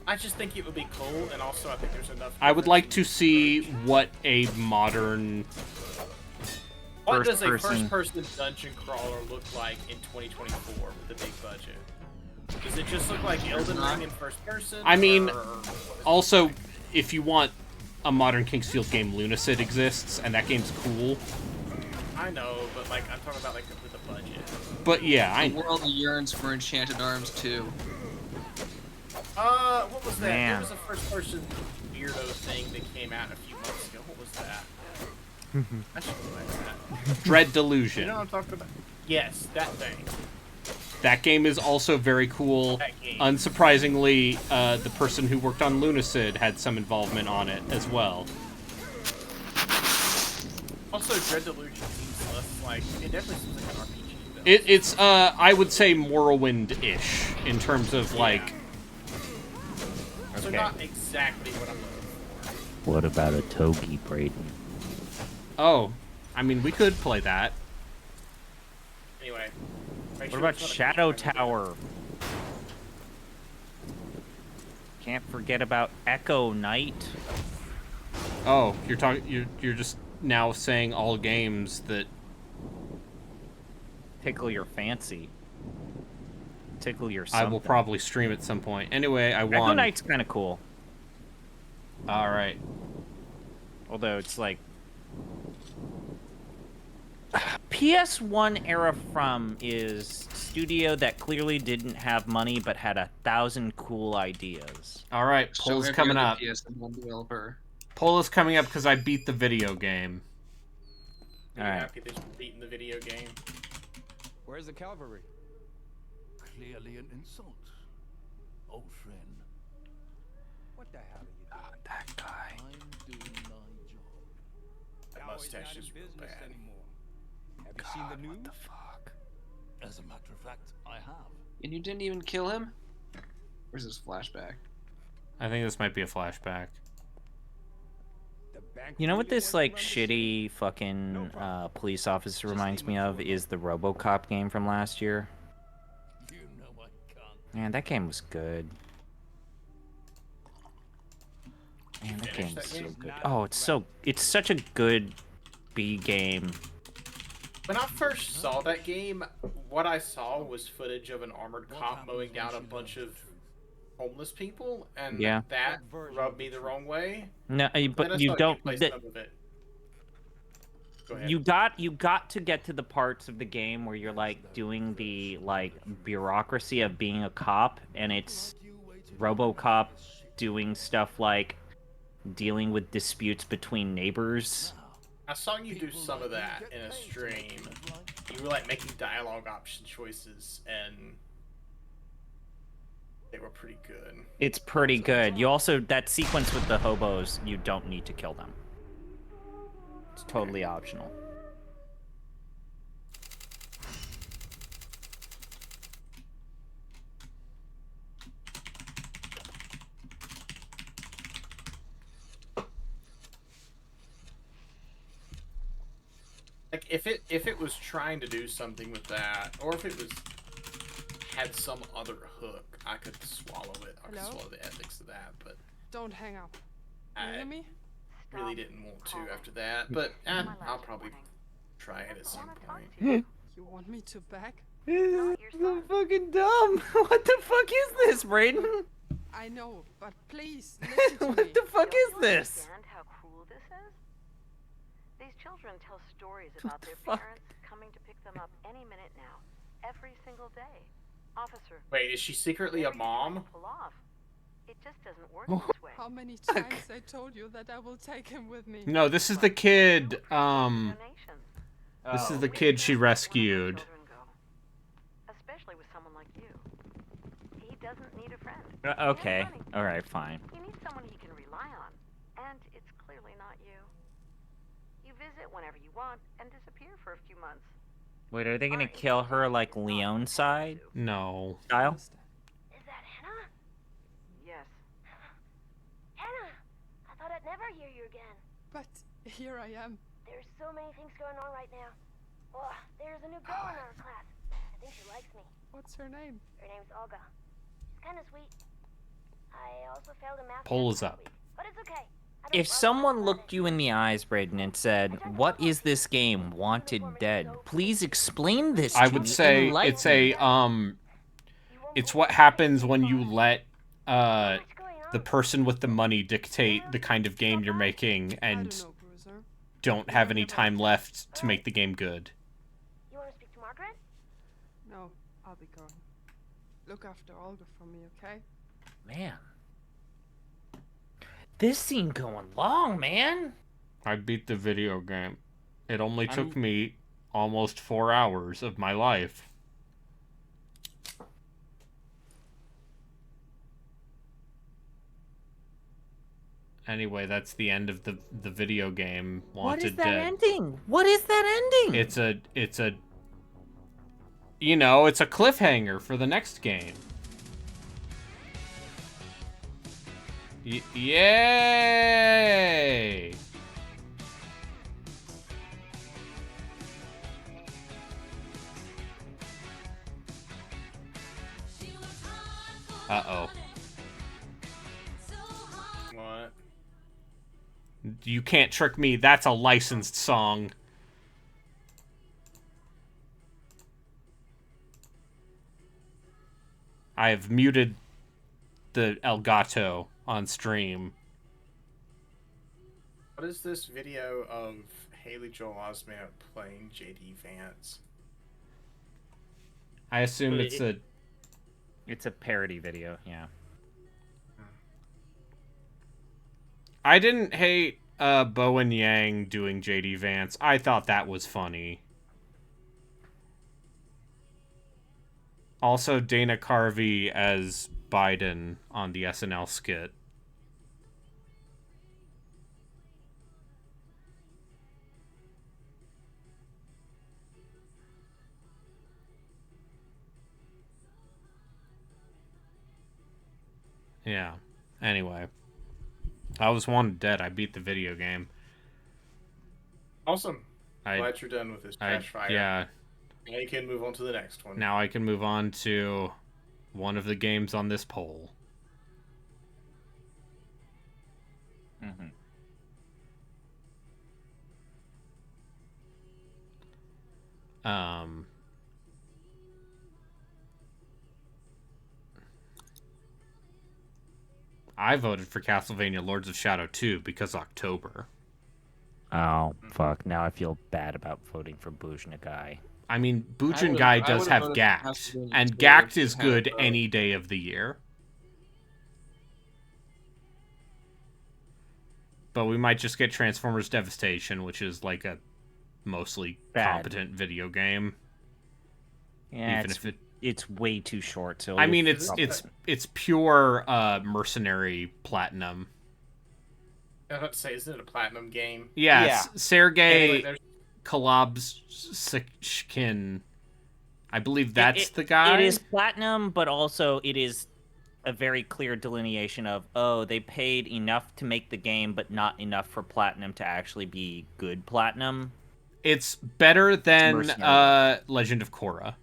I just think it would be cool, and also I think there's enough... I would like to see what a modern... What does a first-person dungeon crawler look like in 2024 with a big budget? Does it just look like Elden Ring in first person? I mean, also, if you want a modern Kingsfield game, Lunacid exists, and that game's cool. I know, but like I'm talking about like with a budget. But yeah, The world yearns for Enchanted Arms 2. What was that? Man. There was a first-person weirdo thing that came out a few months ago. What was that? I should play that. Dread Delusion. You know what I'm talking about? Yes, that thing. That game is also very cool. Unsurprisingly, the person who worked on Lunacid had some involvement on it as well. Also, Dread Delusion seems less like... It definitely seems like an RPG, though. It's I would say Morrowind-ish, in terms of, like... So not exactly what I'm looking for. What about a Togi, Brayden? Oh, I mean, we could play that. Anyway. What about Shadow Tower? Can't forget about Echo Knight. Oh, you're just now saying all games that tickle your fancy. Tickle your something. I will probably stream at some point. Anyway, I won. Echo Knight's kind of cool. All right. Although it's like PS1 era From is studio that clearly didn't have money but had 1,000 cool ideas. All right, poll is coming up. Poll is coming up because I beat the video game. All right. Happy that you've beaten the video game. Where's the cavalry? Clearly an insult, old friend. What the hell are you doing? That guy. I'm doing my job. That mustache is real bad. Have you seen the news? What the fuck? As a matter of fact, I have. And you didn't even kill him? Where's this flashback? I think this might be a flashback. You know what this like shitty fucking police officer reminds me of is the RoboCop game from last year. Man, that game was good. Man, that game was so good. Oh, it's such a good B game. When I first saw that game, what I saw was footage of an armored cop mowing down a bunch of homeless people, and Yeah. that rubbed me the wrong way. No, Then I but you saw don't. gameplay That, some of it. Go ahead. you got to get to the parts of the game where you're like doing the like bureaucracy of being a cop, and it's RoboCop doing stuff like dealing with disputes between neighbors. I saw you do some of that in a stream. You were like making dialogue option choices, and they were pretty good. It's pretty good. You also, that sequence with the hobos, you don't need to kill them. It's totally optional. Like if it was trying to do something with that, or if it was had some other hook, I could swallow it. I could swallow the ethics of that, but Don't hang up. You hear me? really didn't want to after that. But I'll probably try it at some point. You want me to back? This is so fucking dumb. What the fuck is this, Brayden? I know, but please listen to me. What the fuck is this? Understand how cruel this is? These children tell stories about their parents coming to pick them up any minute now, every single day. Officer. Wait, is she secretly a mom? Pull off. It just doesn't work this way. How many times I told you that I will take him with me? No, this is the kid. This is the kid she rescued. Especially with someone like you. He doesn't need a friend. Okay. All right, fine. He needs someone he can rely on, and it's clearly not you. You visit whenever you want and disappear for a few months. Wait, are they gonna kill her like Leon side? No. Style? Is that Hannah? Yes. Hannah! I thought I'd never hear you again. But here I am. There's so many things going on right now. Oh, there's a new girl in our class. I think she likes me. What's her name? Her name's Olga. She's kind of sweet. I also failed a math Poll test is last up. week, but it's okay. If someone looked you in the eyes, Brayden, and said, "What is this game? Wanted Dead?" Please explain this. I to would me. say Enlighten it's me. it's what happens when you let the person with the money dictate the kind of game you're making and don't have any time left to make the game good. You want to speak to Margaret? No, I'll be going. Look after Olga for me, okay? Man. This scene going long, man. I beat the video game. It only took me almost 4 hours of my life. Anyway, that's the end of the video game. Wanted Dead. Ending? What is that ending? It's a you know, it's a cliffhanger for the next game. Yay! Uh-oh. What? You can't trick me. That's a licensed song. I have muted the Elgato on stream. What is this video of Haley Joel Osment playing JD Vance? I assume it's a parody video, yeah. I didn't hate Bowen Yang doing JD Vance. I thought that was funny. Also, Dana Carvey as Biden on the SNL skit. Yeah. Anyway, I was wanted dead. I beat the video game. Awesome. Glad you're done with this trash fire. Yeah. Now you can move on to the next one. Now I can move on to one of the games on this poll. Mm-hmm. I voted for Castlevania Lords of Shadow 2 because October. Oh, fuck. Now I feel bad about voting for Bujnagai. I mean, Bujnagai does have Gact, and Gact is good any day of the year. But we might just get Transformers Devastation, which is like a mostly competent video game. Yeah, even it's way too short. So I mean, it's pure mercenary platinum. I was about to say, isn't it a platinum game? Yeah. Sergei Kolobskin. I believe that's the guy. It is platinum, but also it is a very clear delineation of, oh, they paid enough to make the game, but not enough for platinum to actually be good platinum. It's better than Legend of Korra.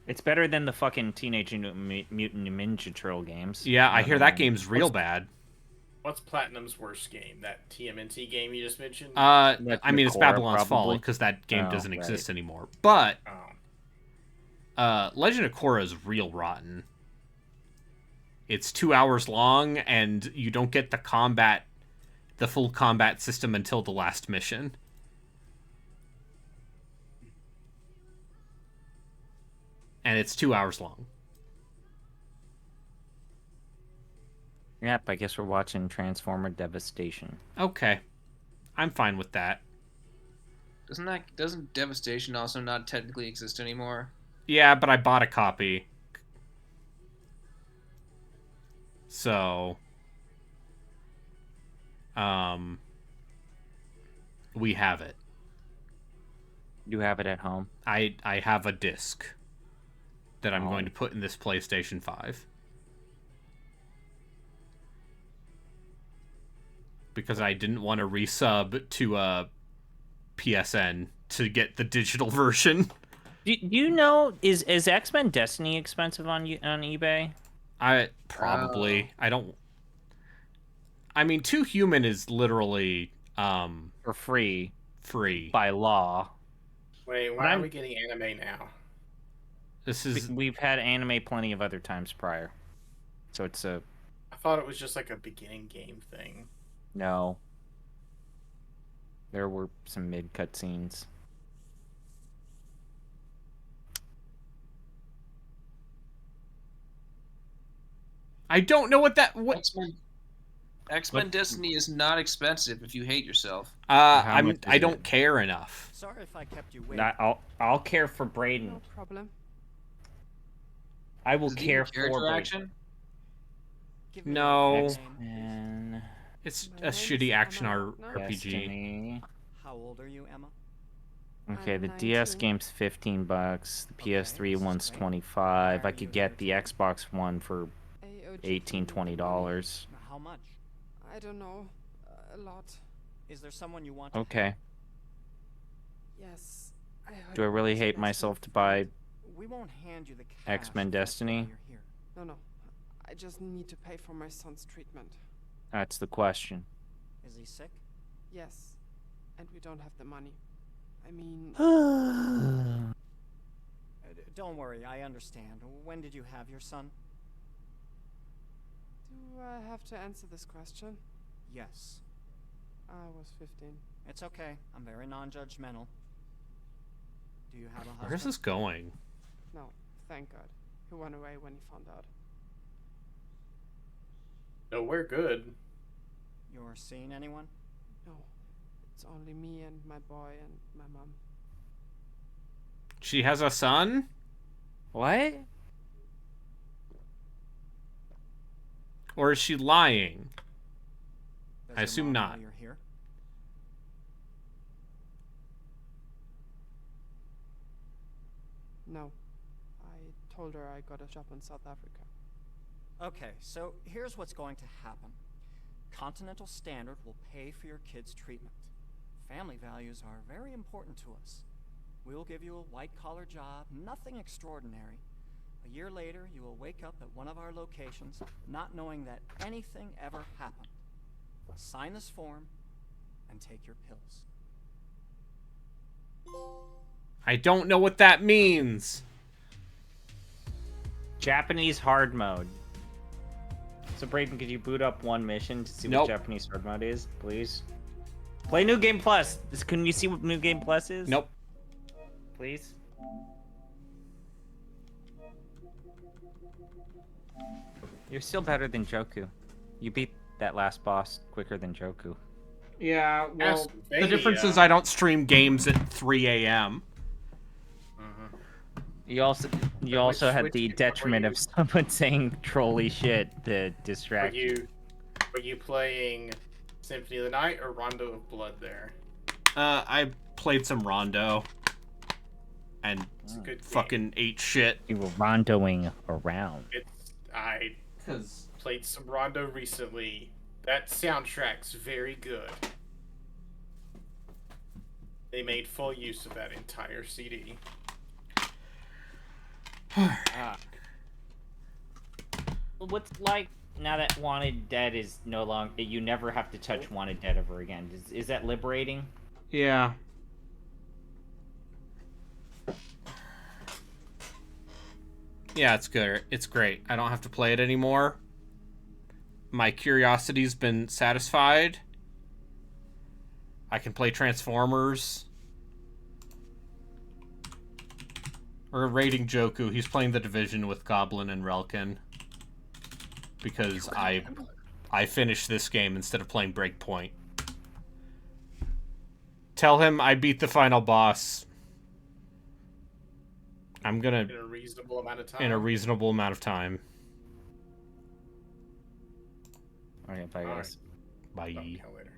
It's better than the fucking Teenage Mutant Ninja Turtle games. Yeah, I hear that game's real bad. What's Platinum's worst game? That TMNT game you just mentioned? I mean, it's Babylon's Fall, because that game doesn't exist anymore. But Legend of Korra is real rotten. It's 2 hours long, and you don't get the full combat system until the last mission. And it's 2 hours long. Yep, I guess we're watching Transformer Devastation. Okay. I'm fine with that. Doesn't Devastation also not technically exist anymore? Yeah, but I bought a copy. So we have it. You have it at home? I have a disc that I'm going to put in this PlayStation 5. Because I didn't want to resub to PSN to get the digital version. Do you know, is X-Men Destiny expensive on eBay? Probably. I mean, 2 Human is literally for free. Free by law. Wait, why are we getting anime now? We've had anime plenty of other times prior. So it's a... I thought it was just like a beginning game thing. No. There were some mid cutscenes. I don't know what that... X-Men Destiny is not expensive if you hate yourself. I don't care enough. Sorry if I kept you waiting. I'll care for Brayden. No problem. I will care for Brayden. Action? No. X-Men. It's a shitty action RPG. Destiny. How old are you, Emma? Okay, the DS game's $15. The PS3 one's $25. I could get the Xbox One for $18-20. How much? I don't know. A lot. Is there someone you want? Okay. Yes. Do I really hate myself to buy We won't hand you the cash. X-Men Destiny? No. I just need to pay for my son's treatment. That's the question. Is he sick? Yes. And we don't have the money. I mean... Don't worry, I understand. When did you have your son? Do I have to answer this question? Yes. I was 15. It's okay. I'm very non-judgmental. Do you have a husband? Where is this going? No, thank God. He went away when he found out. No, we're good. You're seeing anyone? No. It's only me and my boy and my mom. She has a son? What? Or is she lying? Does I assume not. You're here? No. I told her I got a job in South Africa. Okay, so here's what's going to happen. Continental Standard will pay for your kids' treatment. Family values are very important to us. We'll give you a white-collar job, nothing extraordinary. A year later, you will wake up at one of our locations, not knowing that anything ever happened. Sign this form and take your pills. I don't know what that means. Japanese hard mode. So Brayden, could you boot up one mission to see what Japanese hard mode is, please? Play New Game Plus. Can you see what New Game Plus is? Nope. Please. You're still better than Joku. You beat that last boss quicker than Joku. Yeah, well, the difference is I don't stream games at 3 a.m. You also had the detriment of someone saying trolly shit to distract you. Were you playing Symphony of the Night or Rondo of Blood there? I played some Rondo. And fucking ate shit. You were rondoing around. I played some Rondo recently. That soundtrack's very good. They made full use of that entire CD. What's like now that Wanted Dead is no longer, you never have to touch Wanted Dead ever again. Is that liberating? Yeah. Yeah, it's good. It's great. I don't have to play it anymore. My curiosity's been satisfied. I can play Transformers. We're raiding Joku. He's playing The Division with Goblin and Relkin. Because I finished this game instead of playing Breakpoint. Tell him I beat the final boss. I'm gonna... In a reasonable amount of time. In a reasonable amount of time. Okay, bye guys. Bye. Talk to you later.